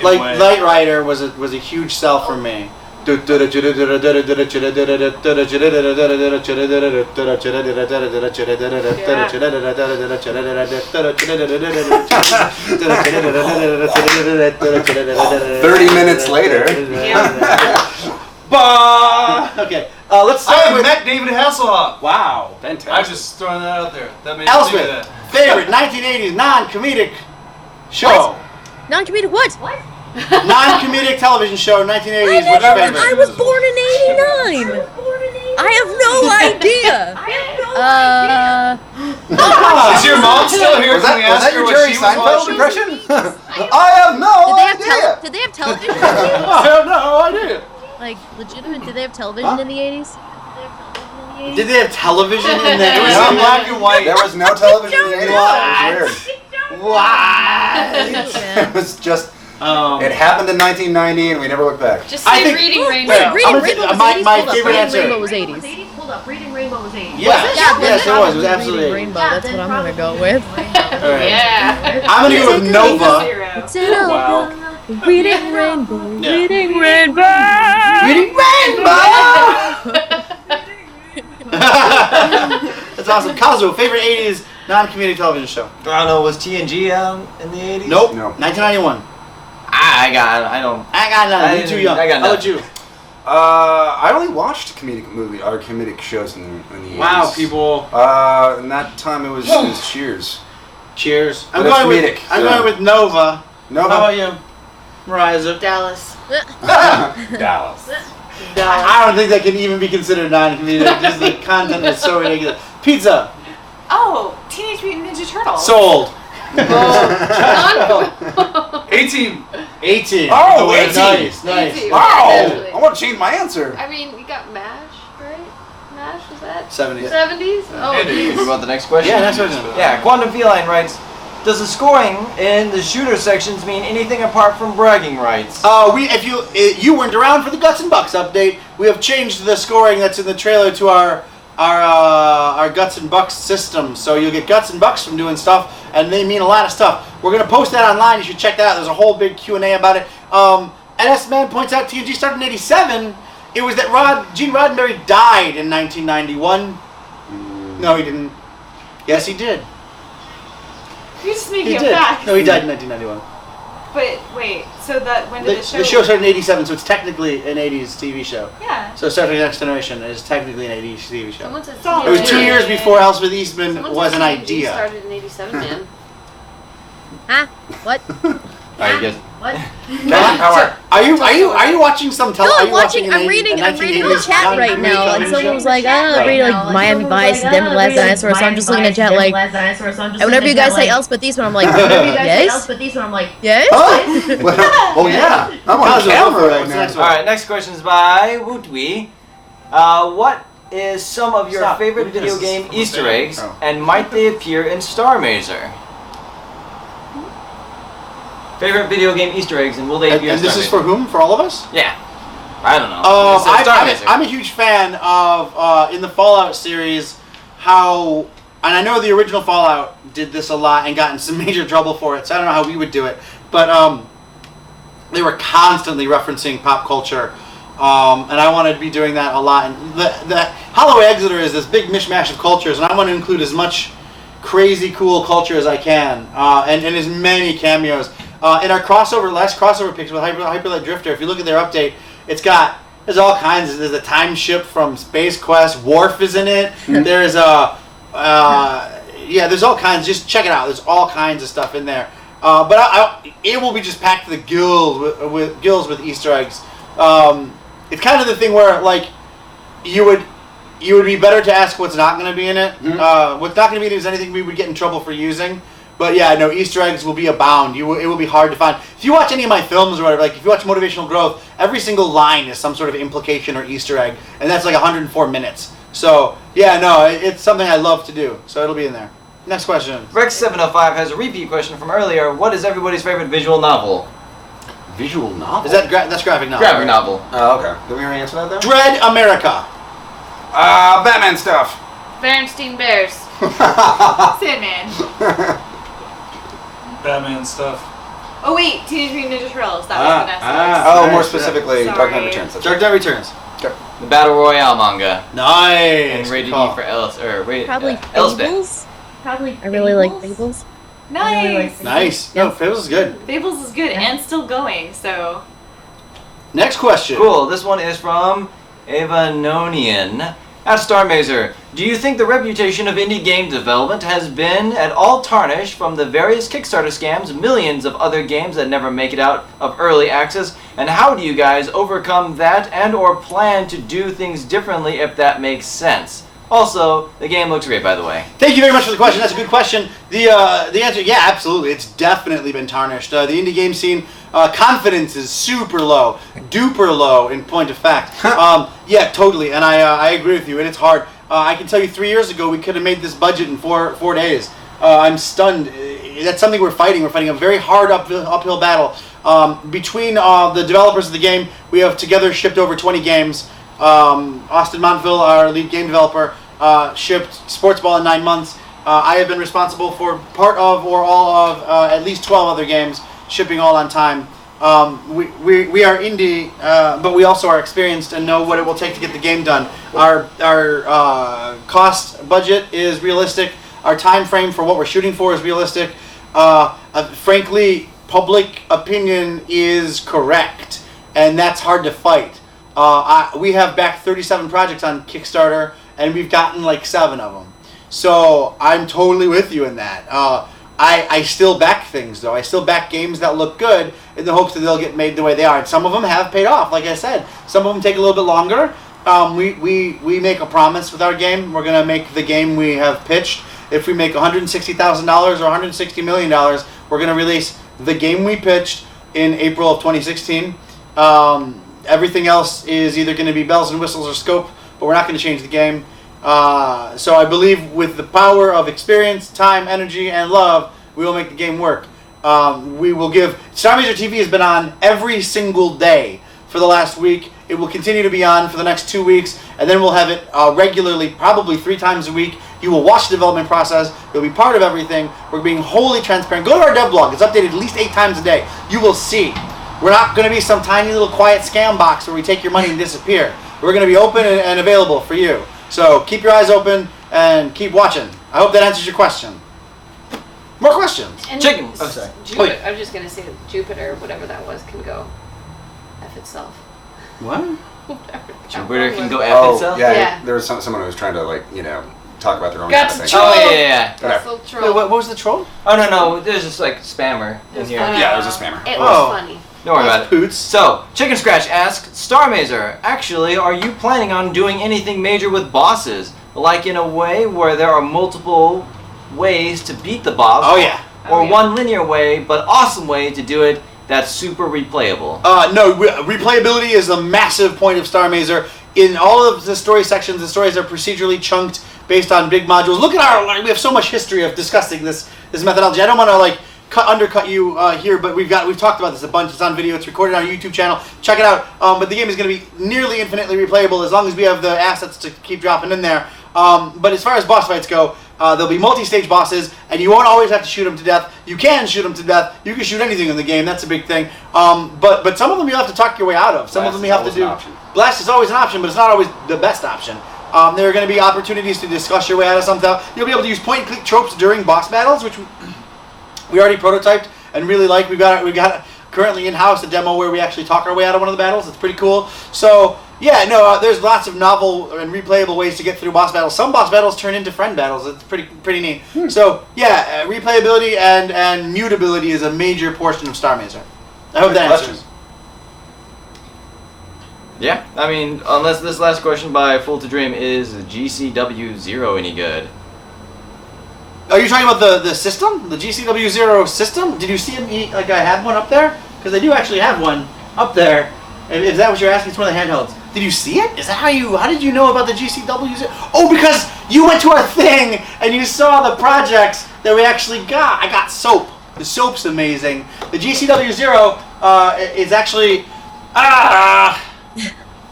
Like Knight Rider was a huge sell for me. 30 minutes later. Okay, let's start I met David Hasselhoff. Wow, fantastic. I'm just throwing that out there. That made Elspeth, favorite 1980s non-comedic show. Non-comedic what? Non-comedic television show, 1980s. What's your favorite? I was born in '89. I have no idea. Is your mom still here? Was that your Jerry Seinfeld impression? I have no idea. Did they have television? I have no idea. Like, legitimate? Did they have television in the '80s? Did they have television in the 80s? It was in black and white. There was no television in the 80s. It was weird. What? It was just. It happened in 1990, and we never looked back. Just say Reading Rainbow. Wait, Reading Rainbow was 80s? My Hold up, favorite Reading answer. Rainbow was 80s. Hold up, Reading Rainbow was 80s. Yes, it was absolutely. Reading Rainbow, that's what I'm gonna go with. All right. Yeah. I'm gonna go with Nova. It's an Nova. Reading Rainbow. Yeah. Reading Rainbow. Reading Rainbow. That's awesome. Kazu, favorite 80s non-comedic television show? I don't know, was TNG out in the 80s? Nope. No. 1991. I got nothing. You're too young. I got How about you? I only watched comedic shows in the 80s. Wow, people. In that time it was Cheers. Cheers. But it's comedic, I'm so- going with Nova. Nova. How about you, Mariah? Dallas. Dallas. I don't think that can even be considered non-comedic. Just the content is so ridiculous. Pizza. Oh, Teenage Mutant Ninja Turtles. Sold. A-Team. A-Team. Oh, nice, A-Team. nice. A-Team. Wow! Actually. I want to change my answer. I mean, you got MASH, right? MASH, was that? 70s. 70s? Oh, What geez. about the next question? Yeah, next question. Yeah, Quantum Feline writes, does the scoring in the shooter sections mean anything apart from bragging rights? If you weren't around for the Guts and Bucks update, we have changed the scoring that's in the trailer to our Guts and Bucks system. So you'll get Guts and Bucks from doing stuff, and they mean a lot of stuff. We're gonna post that online. You should check that out. There's a whole big Q&A about it. NS Man points out TNG started in '87. It was that Gene Roddenberry died in 1991. No, he didn't. Yes, he did. You're just making He it did. facts. No, he died in 1991. But wait, so that when did the show? The show started in '87, so it's technically an '80s TV show. Yeah. So Star Trek: Next Generation is technically an '80s TV show. Someone said It was 2 years before Elspeth Eastman Someone was said an TNG idea. started in 87, man. Huh? What? Alright, guys. What? Are you watching some No, television? I'm watching. I'm reading the chat right now, and someone was like, "I'm reading like Miami Vice, Them and Last Dinosaur." So I'm just looking at chat like, and whenever you guys say Elspeth Eastman, I'm like, yes, yes. Huh? Oh yeah, I'm on camera right now. Alright, next question is by Wootwee. What is some of your favorite video game Easter eggs, and might they appear in Starr Mazer? Favorite video game Easter eggs, and will they appear in And this Starr is for whom? For all of us? Yeah. I don't know. It says Starr Mazer. I'm a huge fan of in the Fallout series how, and I know the original Fallout did this a lot and got in some major trouble for it. So I don't know how we would do it, but they were constantly referencing pop culture. And I wanted to be doing that a lot. And the Hollow Exeter is this big mishmash of cultures, and I want to include as much crazy cool culture as I can, and as many cameos. In our last crossover picks with Hyperlight Drifter, if you look at their update, there's all kinds. There's a time ship from Space Quest. Worf is in it. There's there's all kinds. Just check it out. There's all kinds of stuff in there. But it will be just packed to the gills with Easter eggs. It's kind of the thing where like you would be better to ask what's not going to be in it. What's not going to be in it is anything we would get in trouble for using. But yeah, no, Easter eggs will be abound. It will be hard to find. If you watch any of my films or whatever, like if you watch Motivational Growth, every single line is some sort of implication or Easter egg, and that's like 104 minutes. So yeah, no, it's something I love to do. So it'll be in there. Next question. Rex705 has a repeat question from earlier. What is everybody's favorite visual novel? Visual novel? Is that's graphic novel? Graphic novel. Oh, okay. Did we already answer that though? Dread America. Batman stuff. Berenstein Bears. Sandman. Batman stuff. Oh wait, Teenage Mutant Ninja Turtles. That was the next one. More specifically, Sorry. Dark Knight Returns. Dark Knight Returns. The Battle Royale manga. Nice. And rated Call. E for Elspeth. Probably Elspeth. Fables. I really like Fables. Nice. Nice. No, Fables is good. Fables is good and still going. So. Next question. Cool. This one is from Evanonian. At Starr Mazer, do you think the reputation of indie game development has been at all tarnished from the various Kickstarter scams, millions of other games that never make it out of early access, and how do you guys overcome that and or plan to do things differently if that makes sense? Also, the game looks great, by the way. Thank you very much for the question. That's a good question. The answer, yeah, absolutely. It's definitely been tarnished. The indie game scene, confidence is super low, duper low in point of fact. Yeah, totally, and I agree with you, and it's hard. I can tell you 3 years ago we could have made this budget in four days. I'm stunned. That's something we're fighting. We're fighting a very hard uphill battle. Between the developers of the game, we have together shipped over 20 games. Austin Montville, our lead game developer, shipped Sports Ball in 9 months. I have been responsible for part of or all of at least 12 other games, shipping all on time. We are indie, but we also are experienced and know what it will take to get the game done. Our cost budget is realistic. Our time frame for what we're shooting for is realistic. Frankly, public opinion is correct, and that's hard to fight. We have backed 37 projects on Kickstarter, and we've gotten like 7 of them. So I'm totally with you in that. I still back things, though. I still back games that look good in the hopes that they'll get made the way they are. And some of them have paid off, like I said. Some of them take a little bit longer. We make a promise with our game. We're going to make the game we have pitched. if we make $160,000 or $160 million, we're going to release the game we pitched in April of 2016. Everything else is either going to be bells and whistles or scope, but we're not going to change the game. So I believe with the power of experience, time, energy, and love, we will make the game work. We will give... Starr Mazer TV has been on every single day for the last week. It will continue to be on for the next 2 weeks, and then we'll have it regularly, probably 3 times a week. You will watch the development process. You'll be part of everything. We're being wholly transparent. Go to our dev blog. It's updated at least 8 times a day. You will see. We're not going to be some tiny little quiet scam box where we take your money and disappear. We're going to be open and available for you. So keep your eyes open and keep watching. I hope that answers your question. More questions? And Chicken. Oh, sorry. Jupiter, I was just going to say that Jupiter, whatever that was, can go F itself. What? Jupiter can go F itself? Yeah, there was someone who was trying to, like, you know, talk about their own That's kind of the thing. troll! Oh, yeah. That's the troll. Wait, what was the troll? Oh, no, there's just like spammer in here. Yeah, there was a spammer. It was funny. Don't worry about it. Poots. So, Chicken Scratch asks, Starr Mazer, actually, are you planning on doing anything major with bosses? Like in a way where there are multiple ways to beat the boss? Oh, yeah. Or one linear way, but awesome way to do it that's super replayable? No, replayability is a massive point of Starr Mazer. In all of the story sections, the stories are procedurally chunked based on big modules. Look at we have so much history of discussing this methodology. I don't want to like undercut you here, but we've talked about this a bunch. It's on video. It's recorded on our YouTube channel. Check it out. But the game is going to be nearly infinitely replayable as long as we have the assets to keep dropping in there. But as far as boss fights go, there'll be multi-stage bosses, and you won't always have to shoot them to death. You can shoot them to death. You can shoot anything in the game. That's a big thing. But some of them you'll have to talk your way out of. Some of them you have to do. Blast is always an option, but it's not always the best option. There are going to be opportunities to discuss your way out of something. You'll be able to use point-and-click tropes during boss battles, which we already prototyped and really like. We've got currently in-house a demo where we actually talk our way out of one of the battles. It's pretty cool. So yeah, no, there's lots of novel and replayable ways to get through boss battles. Some boss battles turn into friend battles. It's pretty neat. So yeah, replayability and mutability is a major portion of Starr Mazer. I hope that answers. Yeah, I mean, unless this last question by Full to Dream is GCW0 any good? Are you talking about the system? The GCW0 system? Did you see it? Like I had one up there? Because I do actually have one up there. Is that what you're asking? It's one of the handhelds. Did you see it? Is that how did you know about the GCW0? Oh, because you went to our thing and you saw the projects that we actually got. I got soap. The soap's amazing. The GCW0 is actually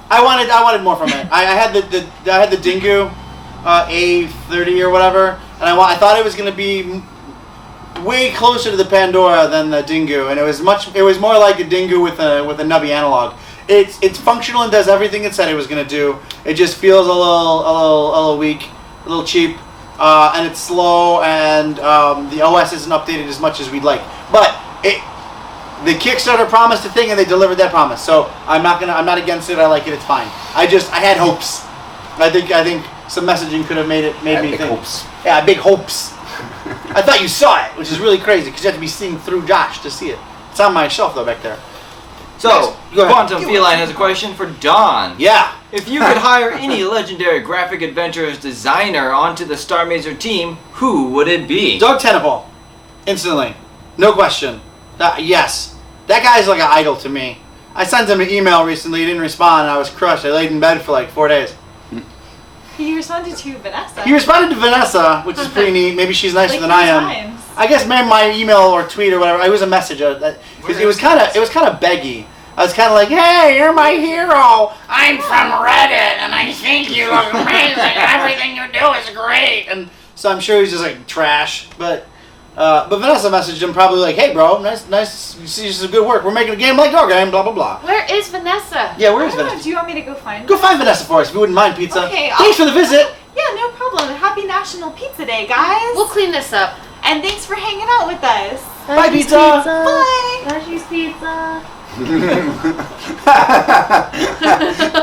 I wanted more from it. I had the Dingu A30 or whatever, and I thought it was going to be way closer to the Pandora than the Dingu, and it was more like a Dingu with a nubby analog. It's functional and does everything it said it was going to do. It just feels a little weak, a little cheap, and it's slow, and the OS isn't updated as much as we'd like. But the Kickstarter promised a thing, and they delivered that promise. So I'm not against it. I like it. It's fine. I had hopes. I think some messaging could have made me think. Hopes. Yeah, big hopes. I thought you saw it, which is really crazy because you have to be seeing through Josh to see it. It's on my shelf though back there. So, Quantum Feline has a question for Don. Yeah. If you could hire any legendary graphic adventures designer onto the Starr Mazer team, who would it be? Doug Tenable. Instantly. No question. Yes. That guy's like an idol to me. I sent him an email recently. He didn't respond, and I was crushed. I laid in bed for like 4 days. He responded to Vanessa. He responded to Vanessa, which is pretty neat. Maybe she's nicer than I am. Times. I guess maybe my email or tweet or whatever. It was a message. It was kind of beggy. I was kind of like, "Hey, you're my hero. I'm from Reddit, and I think you look amazing. Everything you do is great." And so I'm sure he's just like trash. But Vanessa messaged him probably like, "Hey, bro, nice. You see, some good work. We're making a game like your game. Blah blah blah." Where is Vanessa? Yeah, where is I don't know, Vanessa? do you want me to go find her? Go find Vanessa for us if you wouldn't mind, pizza. Okay, Thanks for the visit. Yeah, no problem. Happy National Pizza Day, guys. We'll clean this up. And thanks for hanging out with us. Bye, pizza. Bye. Cashews pizza.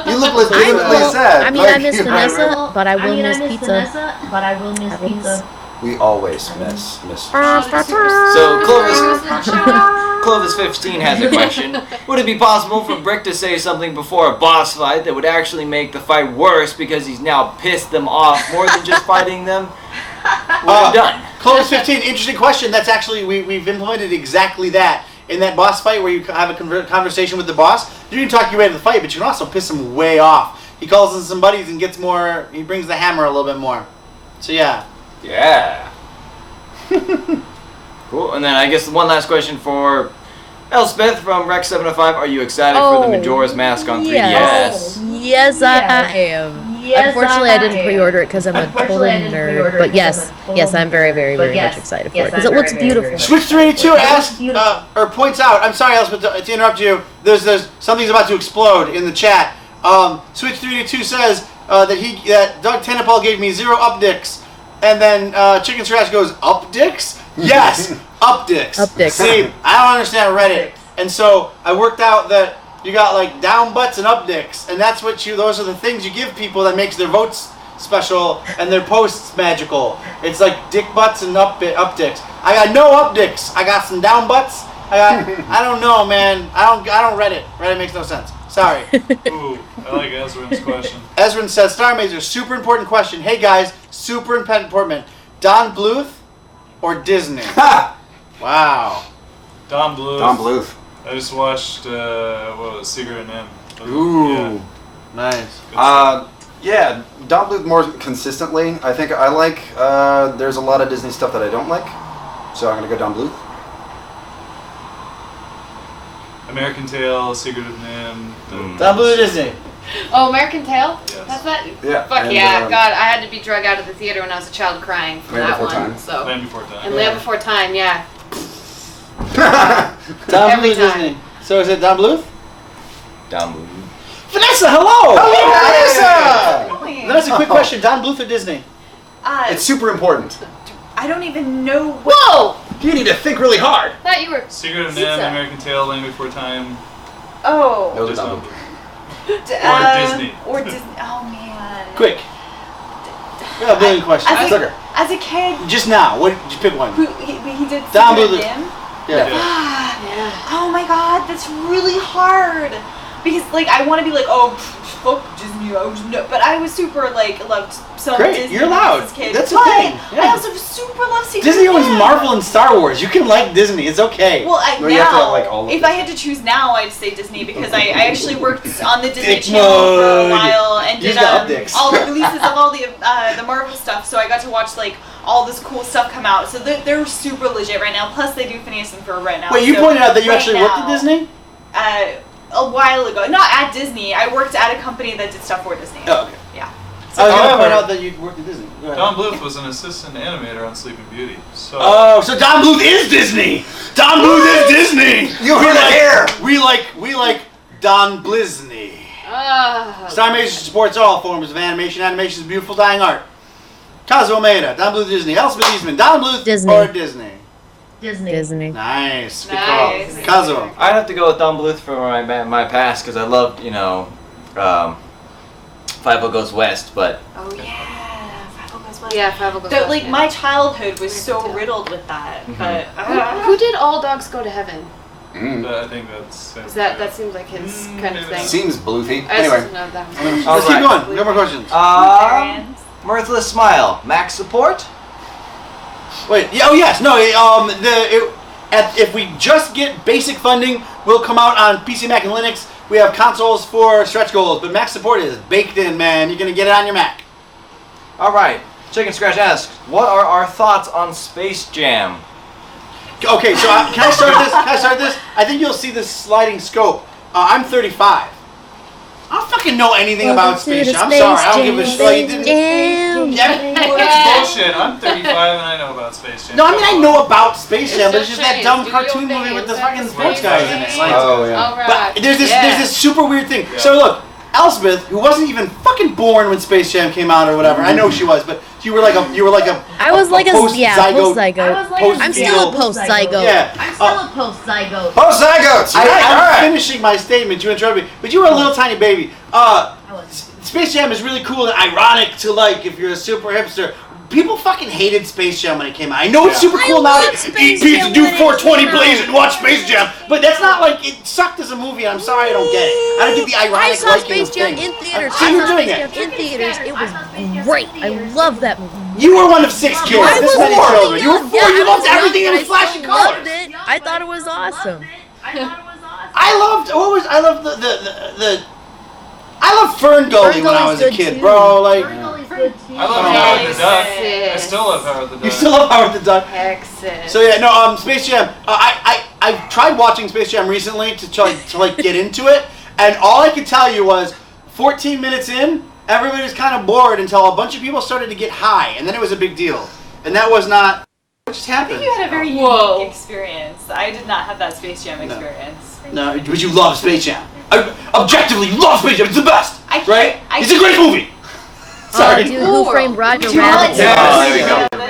You look legitimately sad. I mean, I miss Vanessa, but I will miss pizza. pizza. We always miss. So Clovis 15 has a question. Would it be possible for Brick to say something before a boss fight that would actually make the fight worse because he's now pissed them off more than just fighting them? We're done. Clovis 15, interesting question. That's actually, we've implemented exactly that. In that boss fight where you have a conversation with the boss, you can talk your way to the fight, but you can also piss him way off. He calls in some buddies and gets more, he brings the hammer a little bit more. So yeah. Yeah. Cool. And then I guess one last question for Elspeth from Rex 705. Are you excited for the Majora's Mask on 3DS? Yes, I am. Unfortunately, I didn't pre-order it because I'm a total nerd. But yes, I'm very, very, very much excited for it because it looks beautiful. Switch 382 asks, or points out, I'm sorry, Elspeth, to interrupt you, there's something's about to explode in the chat. Switch 382 says that Doug Tenapel gave me 0 updicks. And then Chicken Scratch goes, updicks? Yes, updicks. Updicks. See, I don't understand Reddit. And so I worked out that you got like down butts and updicks. And that's what those are the things you give people that makes their votes special and their posts magical. It's like dick butts and updicks. I got no updicks. I got some down butts. I don't know, man. I don't Reddit. Reddit makes no sense. Sorry. Ooh, I like Ezrin's question. Ezrin says, Starr Mazer, super important question. Hey guys, super important. Don Bluth or Disney? Wow. Don Bluth. Don Bluth. I just watched, what was it, Secret and M. Ooh. Nice. Yeah, Don Bluth more consistently. I think I like, there's a lot of Disney stuff that I don't like. So I'm going to go Don Bluth. American Tail, Secret of Nim. Don Bluth or Disney? Oh, American Tail? Yes. That's that? Yeah. Fuck and, yeah. God, I had to be drug out of the theater when I was a child crying from Land that Before one. Time. So. Land Before Time. And Land Before Time, yeah. Don Every Bluth or time. Disney? So is it Don Bluth? Don Bluth. Vanessa, hello! Hello! Vanessa, quick question. Don Bluth or Disney? It's super important. I don't even know what... Whoa! You need to think really hard. I thought you were... Secret of Nim, Pizza. American Tail, Land Before Time. Oh. Those Just are Don Don Bluth. Disney. Disney. Or Disney. Oh, man. Quick. We got a billion questions. As a kid, Just now. Just pick one. he did Don Secret Bluth. Nim. Yeah. Yeah. Oh my god, that's really hard. Because, like, I want to be like, oh, fuck Disney, but I was super, like, loved some Great, Disney you're allowed. as a kid. That's the but thing, yeah. I also super love Secret Disney owns Nim. Marvel and Star Wars. You can like Disney. It's okay. Well, No, you have to have, like, all of if it. I had to choose now, I'd say Disney because I actually worked on the Disney Dick Channel for a mode. while and He's did got dicks. all the releases of all the Marvel stuff. So I got to watch like all this cool stuff come out. So they're super legit right now. Plus they do Phineas and Ferb right now. Wait, you So pointed out that you right actually worked at now, Disney? A while ago. Not at Disney. I worked at a company that did stuff for Disney. Oh, okay. Yeah. I was going to However- point out that you worked at Disney. Go ahead. Don Bluth was an assistant animator on Sleeping Beauty. So Oh, so Don Bluth is Disney. Don Bluth is Disney. You heard it here. We like Don Blizney. Star Mazer supports all forms of animation. Animation is beautiful, dying art. Kazuo Maeda, Don Bluth, Disney. Elspeth Eastman, Don Bluth Disney. or Disney? Disney. Nice. Good Nice. call. Kazuo. I'd have to go with Don Bluth for my past because I loved, Five-O Goes West, but Oh yeah. Five Goes West. Yeah, Five Goes So, West, like yeah. my childhood was so riddled with that, but Who did All Dogs Go to Heaven? I think that's... Is that seems like his kind of thing. Seems Bluethy. I just Anyway. know that one. All Let's keep right. going. No more questions. Mirthless Smile, Max support? Wait. Yeah, oh yes. No. If we just get basic funding, we'll come out on PC, Mac, and Linux. We have consoles for stretch goals, but Mac support is baked in, man. You're gonna get it on your Mac. All right. Chicken Scratch asks, what are our thoughts on Space Jam? Okay, so can I start this? I think you'll see this sliding scope. I'm 35. I don't fucking know anything about Space Jam. I'm sorry, I don't give a shit. That's bullshit. I'm 35 and I know about Space Jam. No, I mean I know about Space Jam, but it's just just that Chinese. dumb Do cartoon your movie thing. with the It's fucking like sports Space guys in it. Jam. Like, Oh, yeah. All right. but there's this super weird thing. So look, Elspeth, who wasn't even fucking born when Space Jam came out or whatever. I know she was, but you were like a I was like a post-zygote. post-zygote. I'm still a post-zygote. Yeah. I'm still a post-zygote. Post-zygotes! I'm finishing my statement. You interrupted me, but you were a little tiny baby. I was. Space Jam is really cool and ironic to like if you're a super hipster. people fucking hated Space Jam when it came out. I know it's super I cool now. love Eat Space pizza, Jam do when it 420 came blaze, out. and watch Space Jam. But that's not like it sucked as a movie. And I'm sorry, I don't get it. I don't get the I ironic saw liking Space of Jam things. in theaters. So you're doing Space it. Jam in theaters. It was great. I love that movie. You were one of 6 kids. I This was many really children. You were young. 4. Yeah, You I loved was young, everything that but was flashing I still colors. loved it. I thought it was awesome. I loved I loved Fern Gully when I was a Gully's kid, good bro. Like, I love Howard the Duck. I still love Howard the Duck. you still love Howard the Duck. Texas. So yeah, no, Space Jam. I tried watching Space Jam recently to try to get into it, and all I could tell you was, 14 minutes in, everybody was kind of bored until a bunch of people started to get high, and then it was a big deal. And that was not. What just I happened? think you had a very unique experience. I did not have that Space Jam experience. No, but you love Space Jam. Objectively, you love Space Jam. It's the best, right? It's a great movie. Sorry. Dude, Who Framed Roger you Rabbit? want to- There we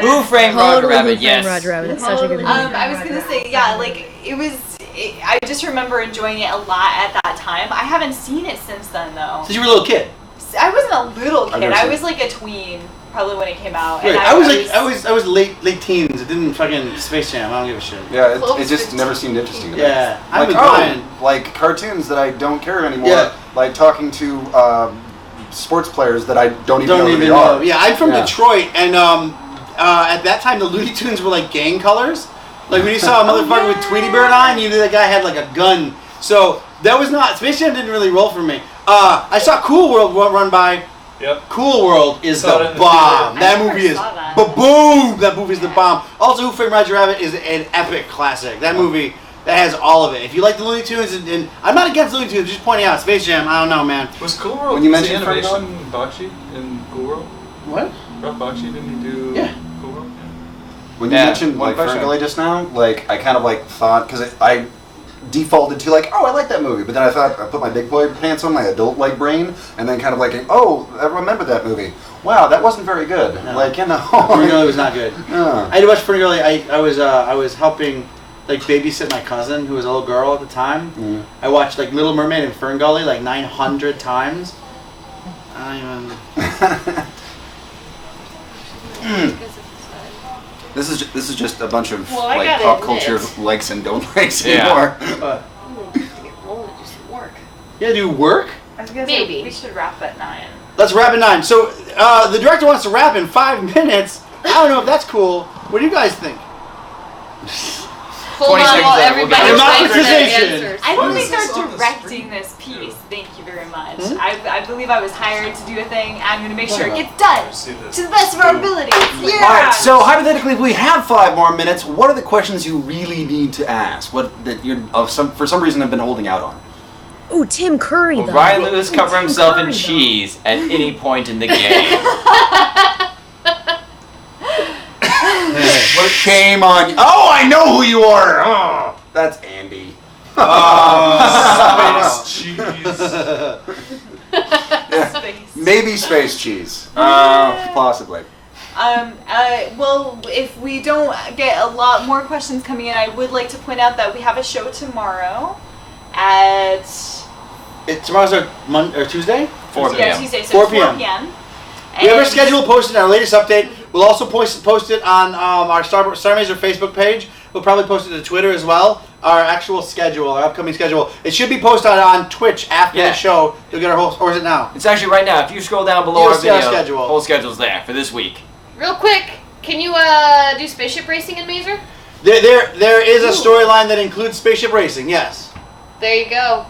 go. Who Framed Roger Totally Rabbit? Who Yes. Framed Roger Rabbit. It's such a good movie. I was gonna say, yeah, like I just remember enjoying it a lot at that time. I haven't seen it since then though. Since you were a little kid. I wasn't a little kid. never I seen was like a tween probably when it came out. Right. And I was late teens. It didn't fucking Space Jam. I don't give a shit. Yeah, it just never seemed interesting to me. Yeah, I like, was buying. like cartoons that I don't care anymore. Yeah. Like talking to sports players that I don't even know who they are. Yeah, I'm from Detroit, and at that time the Looney Tunes were like gang colors. Like when you saw a motherfucker with Tweety Bird on, you knew that guy had like a gun. So that was not Space Jam. Didn't really roll for me. I saw Cool World run by. Yep. Cool World is Saw it the in the bomb. theater. That I movie never is saw that. boom. That movie is the bomb. Also, Who Framed Roger Rabbit is an epic classic. That movie that has all of it. If you like the Looney Tunes, and I'm not against Looney Tunes, just pointing out Space Jam. I don't know, man. Was Cool World When you was mentioned the animation Bakshi in Cool World? What? Ralph Bakshi, didn't he do Yeah. Cool World? When you Yeah, mentioned one like question. Ferngully just now, like I kind of like thought because I defaulted to like, oh, I like that movie, but then I thought I put my big boy pants on, my adult like brain, and then kind of like, oh, I remember that movie. Wow, that wasn't very good. No. Like you know, Ferngully was not good. Yeah. I had to watch Ferngully. I was helping like babysit my cousin who was a little girl at the time. I watched like Little Mermaid and Ferngully like 900 times. I don't even. This is just a bunch of Well, I like gotta pop admit. culture likes and don't likes Yeah. anymore. Roll to do some work. Yeah, do work. I was gonna Maybe. say we should wrap at 9. Let's wrap at 9. So the director wants to wrap in 5 minutes. I don't know if that's cool. What do you guys think? Hold 20 on seconds while left, we'll everybody go. waits for their Democratization. answers. I don't What think is they're this on the directing this piece. Thank you very much. Hmm? I believe I was hired to do a thing. I'm going to make sure it gets done See this. to the best of our abilities. Yeah. All right. So hypothetically, if we have 5 more minutes, what are the questions you really need to ask? What that you're for some reason have been holding out on? Ooh, Tim Curry, Will though. Ryan Lewis cover Tim himself in Curry, though. cheese at any point in the game? Shame on you. Oh, I know who you are. Oh, that's Andy. Space cheese. Space. Maybe space cheese. Possibly. Well, if we don't get a lot more questions coming in, I would like to point out that we have a show tomorrow at Tomorrow's our Tuesday? 4 yeah, p.m. Tuesday, so 4 4 p.m. p.m. We have our And- schedule posted in our latest update. We'll also post it on our Starr Mazer Facebook page. We'll probably post it to Twitter as well. Our actual schedule, our upcoming schedule. It should be posted on Twitch after Yeah. the show. You'll get our whole, or is it now? It's actually right now. If you scroll down below You'll our see our video, schedule. whole schedule's there for this week. Real quick, can you do spaceship racing in Mazer? There is a storyline that includes spaceship racing, yes. There you go.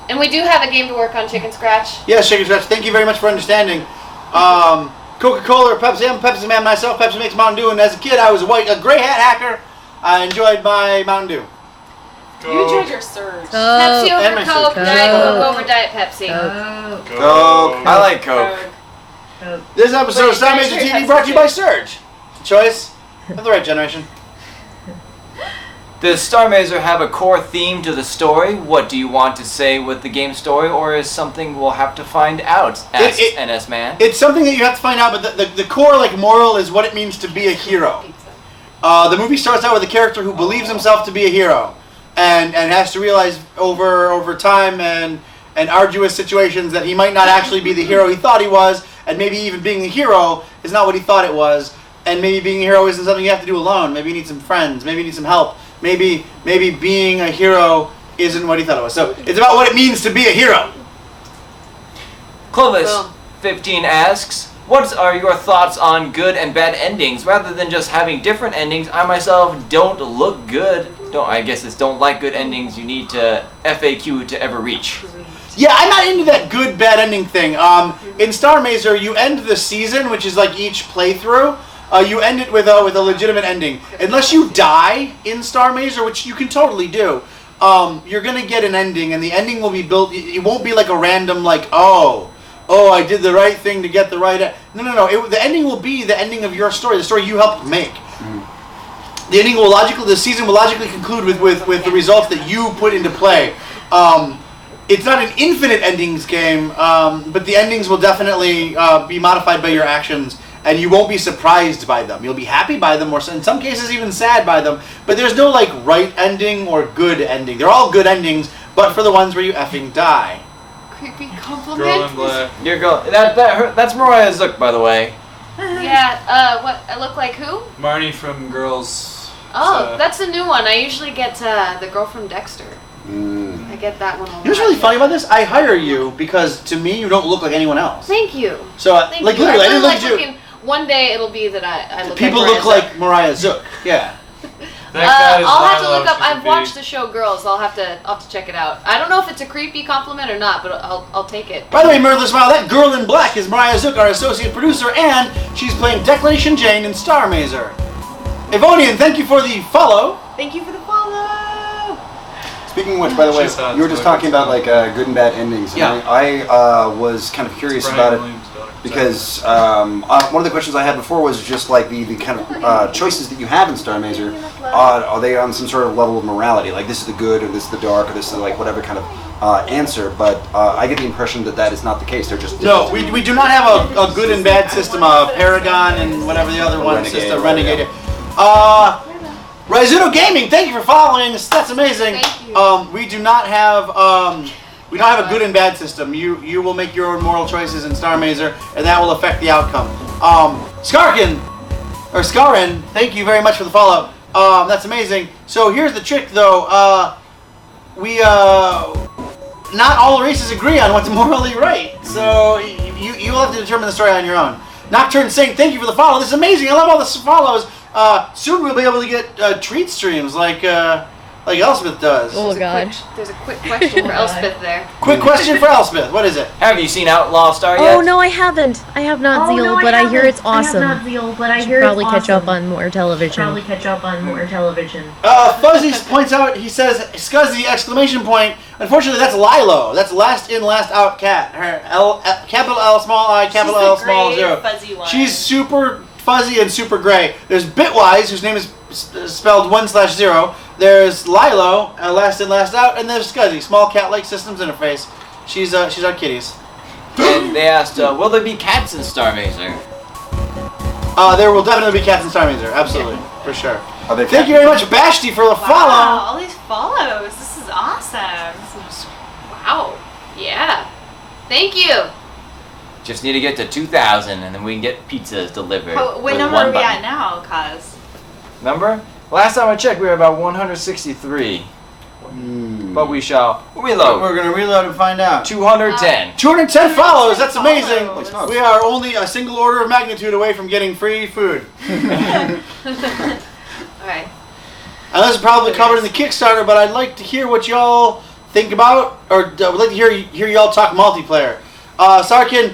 And we do have a game to work on, Chicken Scratch. Yes, Shaker Stretch, thank you very much for understanding. Coca-Cola or Pepsi, I'm a Pepsi man myself. Pepsi makes Mountain Dew, and as a kid I was a gray hat hacker. I enjoyed my Mountain Dew. You enjoyed your surge. Pepsi and over my Coke, Coke. Diet Coke. Coke over Diet Pepsi. Coke. I like Coke. This episode Wait, of Starr finish Mazer your TV brought to you by Pepsi. Surge. Choice of the right generation. Does Starr Mazer have a core theme to the story? What do you want to say with the game story, or is something we'll have to find out? Asks NS Man. It's something that you have to find out, but the core moral is what it means to be a hero. The movie starts out with a character who believes himself to be a hero, and has to realize over time and arduous situations that he might not actually be the hero he thought he was, and maybe even being a hero is not what he thought it was, and maybe being a hero isn't something you have to do alone. Maybe you need some friends. Maybe you need some help. Maybe being a hero isn't what he thought it was. So it's about what it means to be a hero. Clovis 15 asks, what are your thoughts on good and bad endings? Rather than just having different endings, I myself don't look good. Don't like good endings. You need to FAQ to ever reach. Yeah, I'm not into that good bad ending thing. In Starr Mazer, you end the season, which is like each playthrough. You end it with a legitimate ending. Unless you die in Starr Mazer, which you can totally do. You're gonna get an ending, and the ending will be built. It won't be like a random like I did the right thing to get the right. No. The ending will be the ending of your story, the story you helped make. The ending will the season will logically conclude with the results that you put into play. It's not an infinite endings game, but the endings will definitely be modified by your actions, and you won't be surprised by them. You'll be happy by them, or in some cases even sad by them. But there's no like right ending or good ending. They're all good endings, but for the ones where you effing die. Creepy Girl in compliment. black. Your girl. That's Mariah Zook, by the way. Yeah, what, I look like who? Marnie from Girls. Oh, that's a new one. I usually get the girl from Dexter. I get that one all You know what's really funny about this? I hire you because to me you don't look like anyone else. Thank you. So Thank like you. literally, I I didn't really look like at you. looking. One day it'll be that I look People like look like Mariah Zook. Yeah. I'll have to look up. I've watched the show Girls. I'll have to check it out. I don't know if it's a creepy compliment or not, but I'll take it. By the way, Murder Smile, that girl in black is Mariah Zook, our associate producer, and she's playing Declaration Jane in Starr Mazer. Evonian, thank you for the follow. Thank you for the follow. Speaking of which, by the way, you were just talking about like good and bad endings. And Yeah. I was kind of curious about it because one of the questions I had before was just like the kind of choices that you have in Starr Mazer. Are they on some sort of level of morality? Like this is the good, or this is the dark, or this is like whatever kind of answer. But I get the impression that is not the case. They're just No, we do not have a good and bad system. Paragon and whatever the other one system, Renegade. Raizuno Gaming, thank you for following us. That's amazing. Thank you. We do not have we don't have a good and bad system. You will make your own moral choices in Starr Mazer, and that will affect the outcome. Skarin, thank you very much for the follow. That's amazing. So here's the trick, though. Not all races agree on what's morally right. So you will have to determine the story on your own. Nocturne saying thank you for the follow. This is amazing. I love all the follows. Soon we'll be able to get treat streams like Elspeth does. Oh god. There's a quick question for Elspeth there. Quick question for Elspeth. What is it? Have you seen Outlaw Star yet? Oh no, I haven't. I have not, Zeal, but I hear it's awesome. Should probably catch up on more television. Fuzzy points out. He says Scuzzy exclamation point. Unfortunately, that's Lilo. That's last in, last out cat. Her capital L small I capital L small zero. Fuzzy one. She's super fuzzy and super gray. There's Bitwise, whose name is spelled 1/0. There's Lilo, last in, last out, and there's Scuzzy, small cat-like systems interface. She's our kitties. And they asked, will there be cats in Starr Mazer? There will definitely be cats in Starr Mazer, absolutely, for sure. Are they Thank you very much, Bashti, for the follow. Wow, all these follows. This is awesome. Wow. Yeah. Thank you. Just need to get to 2,000, and then we can get pizzas delivered. What with number one are we button. at now, cuz? Number? Last time I checked, we were about 163. But we shall reload. We're going to reload and find out. 210. 210 follows, that's amazing. follows. We are only a single order of magnitude away from getting free food. Alright. And this is probably covered in the Kickstarter, but I'd like to hear what y'all think about, or I would like to hear y'all talk multiplayer. Sarkin,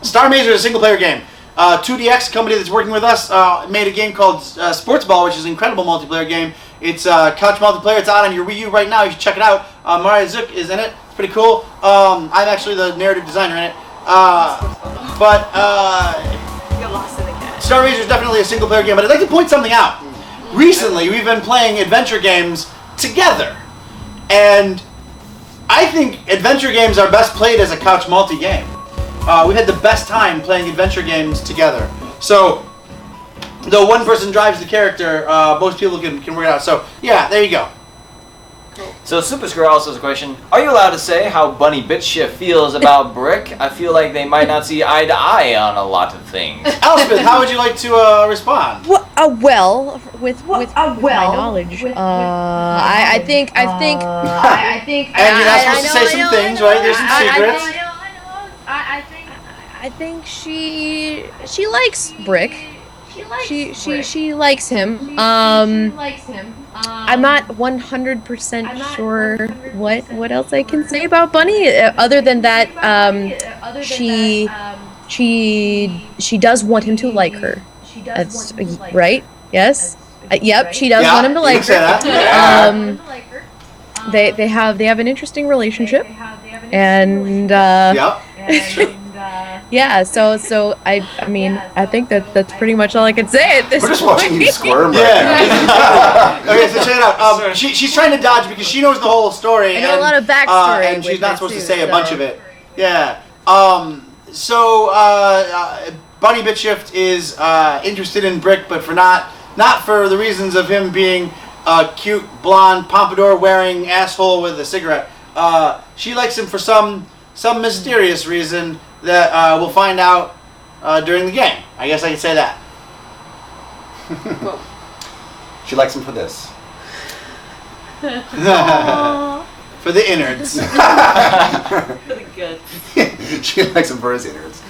Starr Mazer is a single player game. 2DX, company that's working with us, made a game called Sports Ball, which is an incredible multiplayer game. It's couch multiplayer. It's out on your Wii U right now. You should check it out. Mariah Zook is in it. It's pretty cool. I'm actually the narrative designer in it. But Get lost in the cat. Starr Mazer is definitely a single player game. But I'd like to point something out. Recently, we've been playing adventure games together. And I think adventure games are best played as a couch multi-game. We've had the best time playing adventure games together. So, though one person drives the character, most people can work it out. So, yeah, there you go. So Super Squirrel also has a question. Are you allowed to say how Bunny Bitshift feels about Brick? I feel like they might not see eye to eye on a lot of things. Elspeth, how would you like to respond? Well, with my knowledge, I think. And you're not supposed to say some things, right? There's some secrets. I think she likes Brick. She likes him. I'm not 100% sure what else I can say about Bunny other than that she does want him to like her. That's right. Yes. Yep. She does want him to like her. They have an interesting relationship, and yeah, so I mean, I think that's pretty much all I can say at this point. We're just watching you squirm. Okay, so check it out. She's trying to dodge because she knows the whole story. I know a lot of backstory, and she's not supposed to say so. a bunch of it. Yeah. So Bunny Bitshift is interested in Brick, but not for the reasons of him being a cute blonde pompadour wearing asshole with a cigarette. She likes him for some mysterious reason that we'll find out during the game. I guess I can say that. She likes him for this. For the innards. For the goods. She likes him for his innards.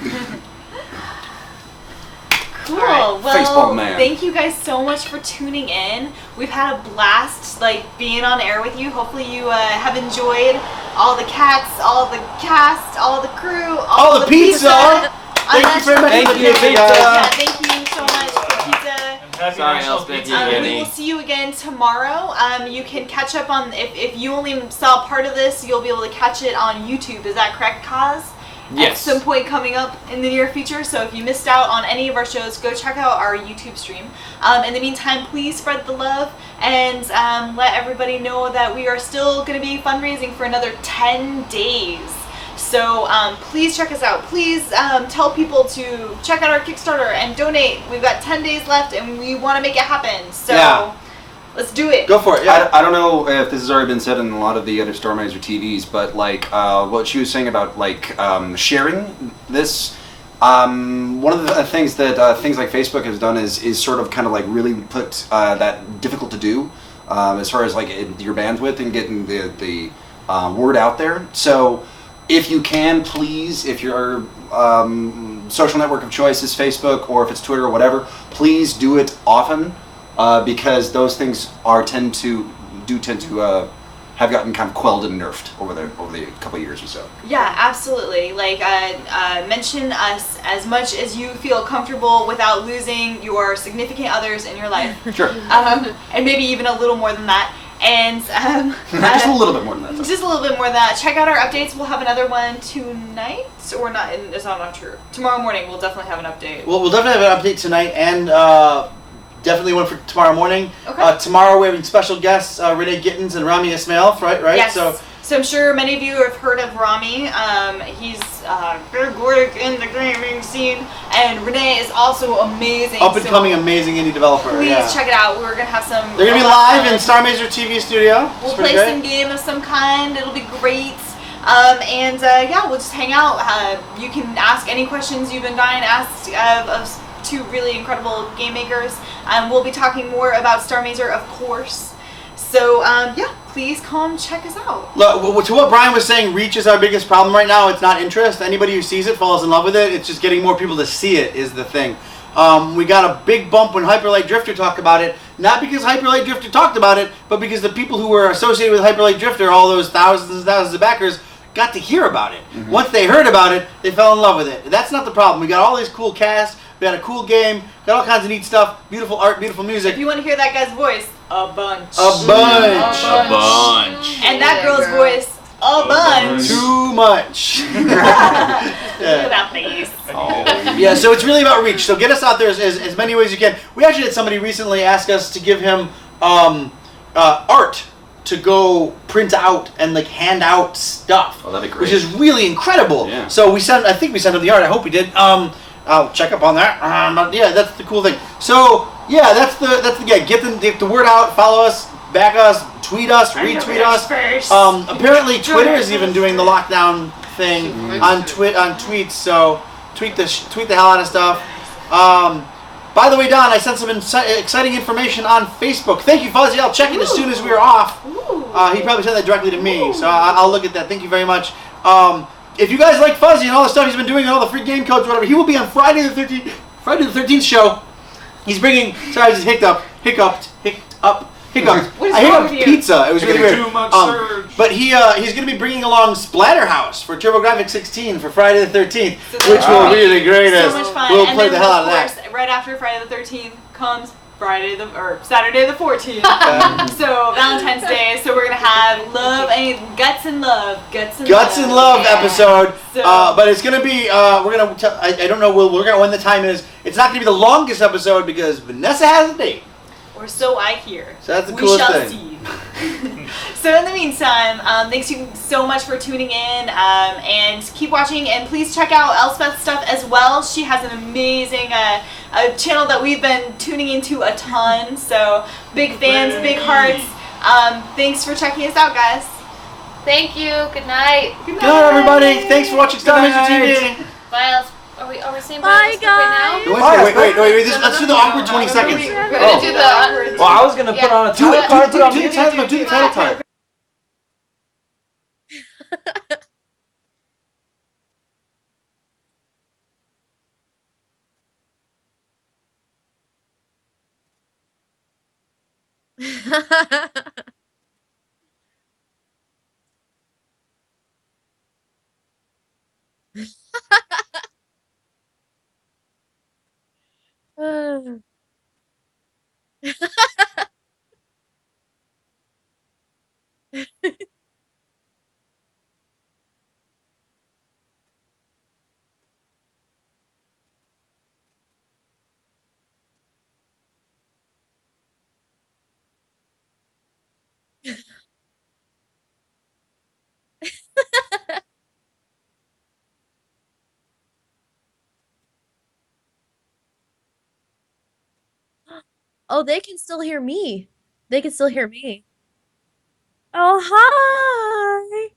Cool. Right. Well, man. Thank you guys so much for tuning in. We've had a blast, being on air with you. Hopefully you have enjoyed all the cats, all the cast, all the crew, all the pizza. Thank you very much. Thank you, pizza. Yeah, thank you so much for pizza. Sorry, Elspeth. We will see you again tomorrow. You can catch up on if you only saw part of this, you'll be able to catch it on YouTube. Is that correct, Kaz? Yes. At some point coming up in the near future. So if you missed out on any of our shows, go check out our YouTube stream. In the meantime, please spread the love and let everybody know that we are still going to be fundraising for another 10 days. So please check us out. Please tell people to check out our Kickstarter and donate. We've got 10 days left and we want to make it happen. So let's do it. Go for it. Yeah. I don't know if this has already been said in a lot of the other Starr Mazer TVs, but what she was saying about sharing this. One of the things that things like Facebook has done is sort of kind of really put that difficult to do as far as your bandwidth and getting the word out there. So if you can, please, if your social network of choice is Facebook or if it's Twitter or whatever, please do it often. Because those things tend to have gotten kind of quelled and nerfed over the couple of years or so. Yeah, absolutely. Mention us as much as you feel comfortable without losing your significant others in your life. Sure. And maybe even a little more than that. And just a little bit more than that. Just a little bit more than that. Check out our updates. We'll have another one tonight, or not? It's not true. Tomorrow morning, we'll definitely have an update. We'll definitely have an update tonight and. Definitely one for tomorrow morning. Okay. Tomorrow we're having special guests, Renee Gittins and Rami Ismail, right? Yes. So I'm sure many of you have heard of Rami. He's big work in the gaming scene, and Renee is also amazing. Up and coming, amazing indie developer. Please check it out. We're gonna have some. They're gonna be live in Starr Mazer TV studio. We'll play some game of some kind. It'll be great. We'll just hang out. You can ask any questions you've been dying to ask of two really incredible game makers. We'll be talking more about Starr Mazer, of course. So, please come check us out. Look, to what Brian was saying, reach is our biggest problem right now. It's not interest. Anybody who sees it falls in love with it. It's just getting more people to see it is the thing. We got a big bump when Hyper Light Drifter talked about it. Not because Hyper Light Drifter talked about it, but because the people who were associated with Hyper Light Drifter, all those thousands and thousands of backers, got to hear about it. Mm-hmm. Once they heard about it, they fell in love with it. That's not the problem. We got all these cool casts. We got a cool game. Got all kinds of neat stuff. Beautiful art, beautiful music. If you want to hear that guy's voice, a bunch. A bunch. A bunch. And that girl's voice, a bunch. Too much. Look at that face. Yeah, so it's really about reach. So get us out there as many ways you can. We actually had somebody recently ask us to give him art to go print out and hand out stuff. Oh, that'd be great. Which is really incredible. Yeah. So I think we sent him the art. I hope we did. I'll check up on that. But yeah, that's the cool thing. So yeah, that's the gig. Get the word out. Follow us. back us, tweet us, retweet us. Apparently Twitter is even doing the lockdown thing on tweets, so tweet the hell out of stuff. By the way, Don, I sent some exciting information on Facebook. Thank you, Fuzzy. I'll check it as soon as we're off. He probably sent that directly to me, so I'll look at that. Thank you very much. If you guys like Fuzzy and all the stuff he's been doing and all the free game codes or whatever, he will be on Friday the 13th show. He's bringing, sorry, I just hiccuped. I hiccuped pizza. It was really weird. Too much surge. But he's going to be bringing along Splatterhouse for TurboGrafx 16 for Friday the 13th, which will be the greatest. So much fun. We'll and play then, the hell out of course, that. Right after Friday the 13th comes Saturday the 14th. So Valentine's Day. So we're gonna have guts and love episode. So, but it's gonna be we're gonna I don't know when the time is. It's not gonna be the longest episode because Vanessa has a date. or so I hear. So that's the coolest thing. We shall see. So in the meantime, thanks you so much for tuning in, and keep watching, and please check out Elspeth's stuff as well. She has an amazing a channel that we've been tuning into a ton, so big fans, big hearts. Thanks for checking us out, guys. Thank you. Good night. Good night, everybody. Thanks for watching Starr Mazer TV. Bye. Are we saying Bye, right now? Wait. Let's do the awkward 20 seconds. We're gonna do the awkward. Well, I was gonna put on a Do title card. the title card. Oh, they can still hear me. They can still hear me. Oh, hi.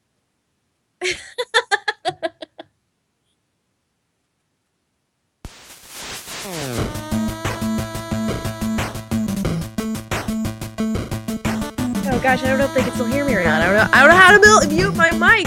Oh gosh, I don't know if they can still hear me or not. I don't know how to mute my mic.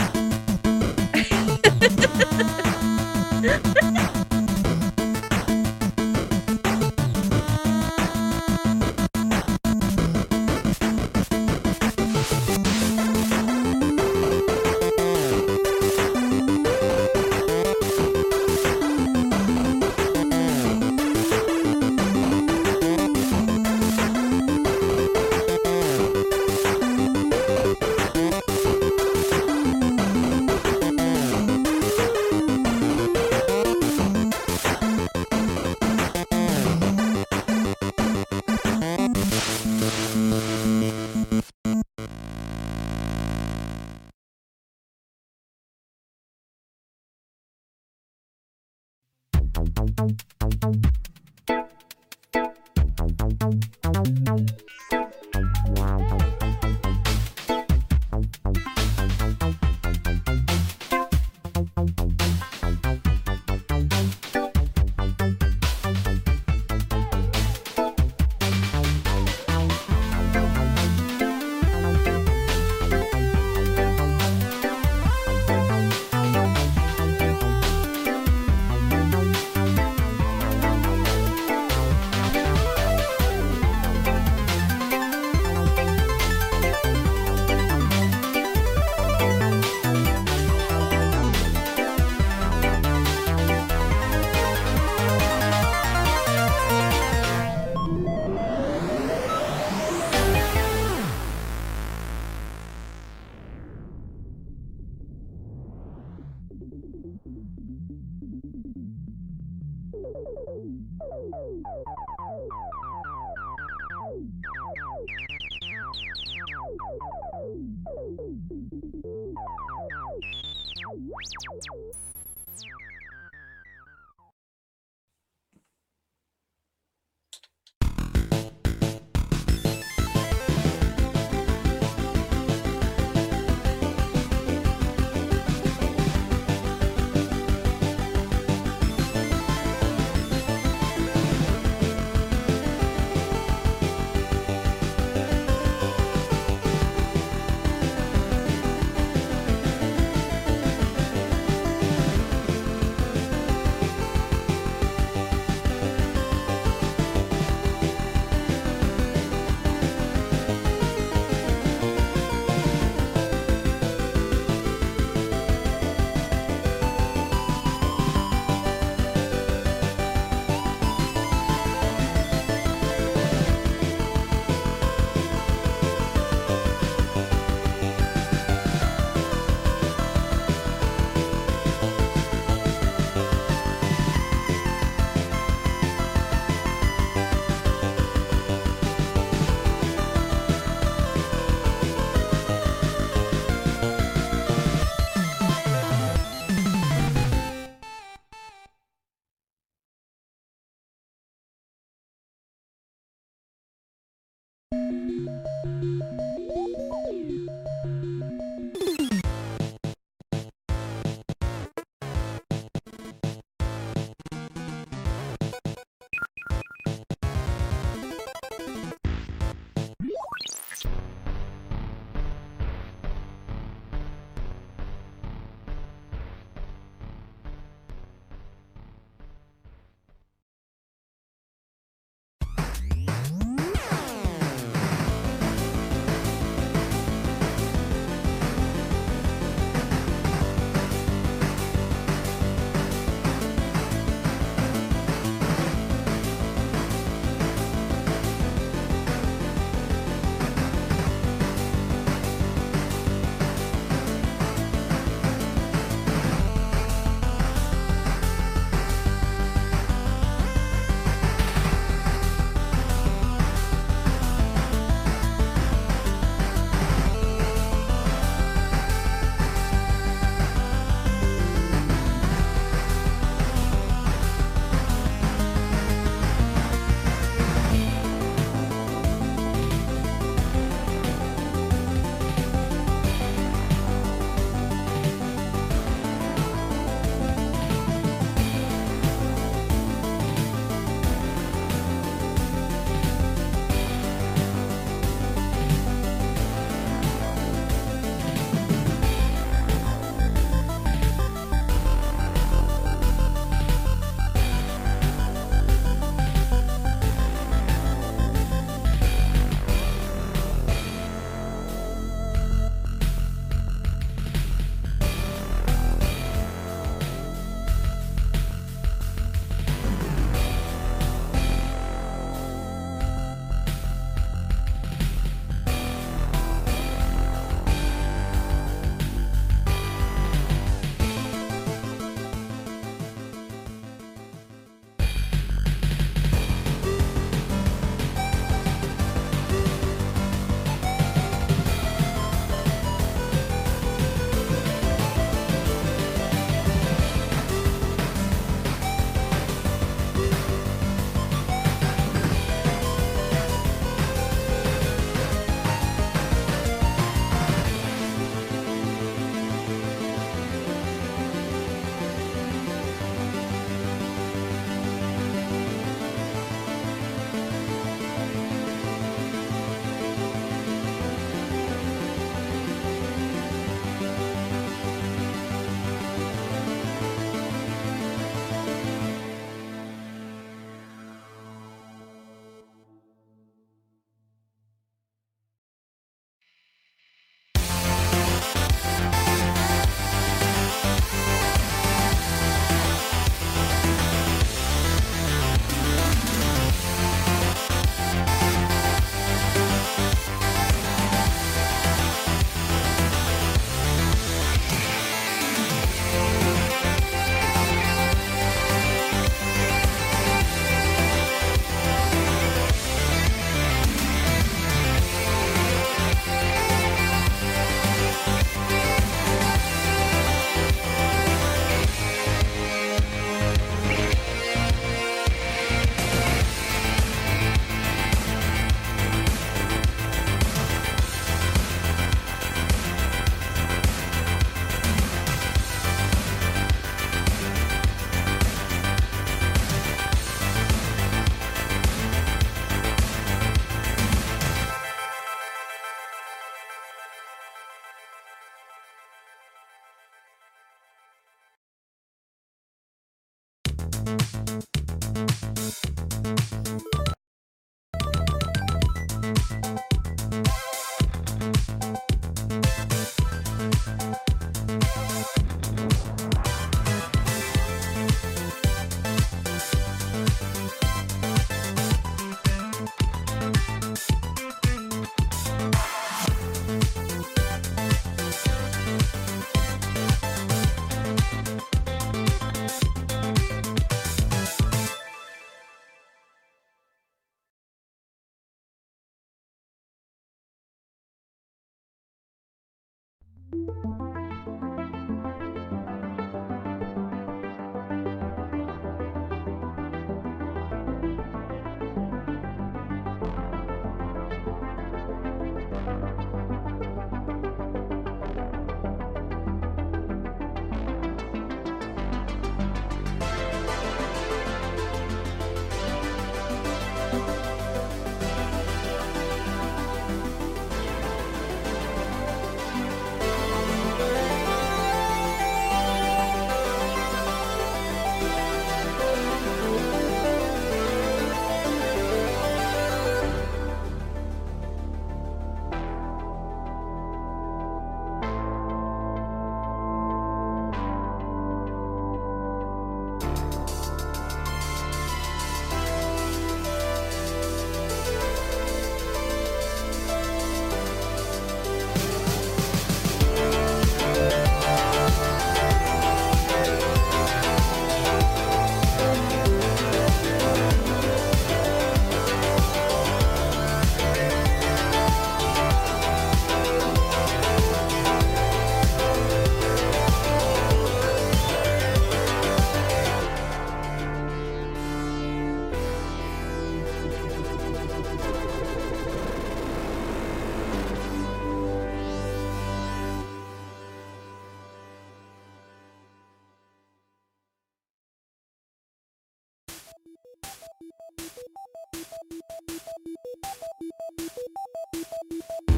You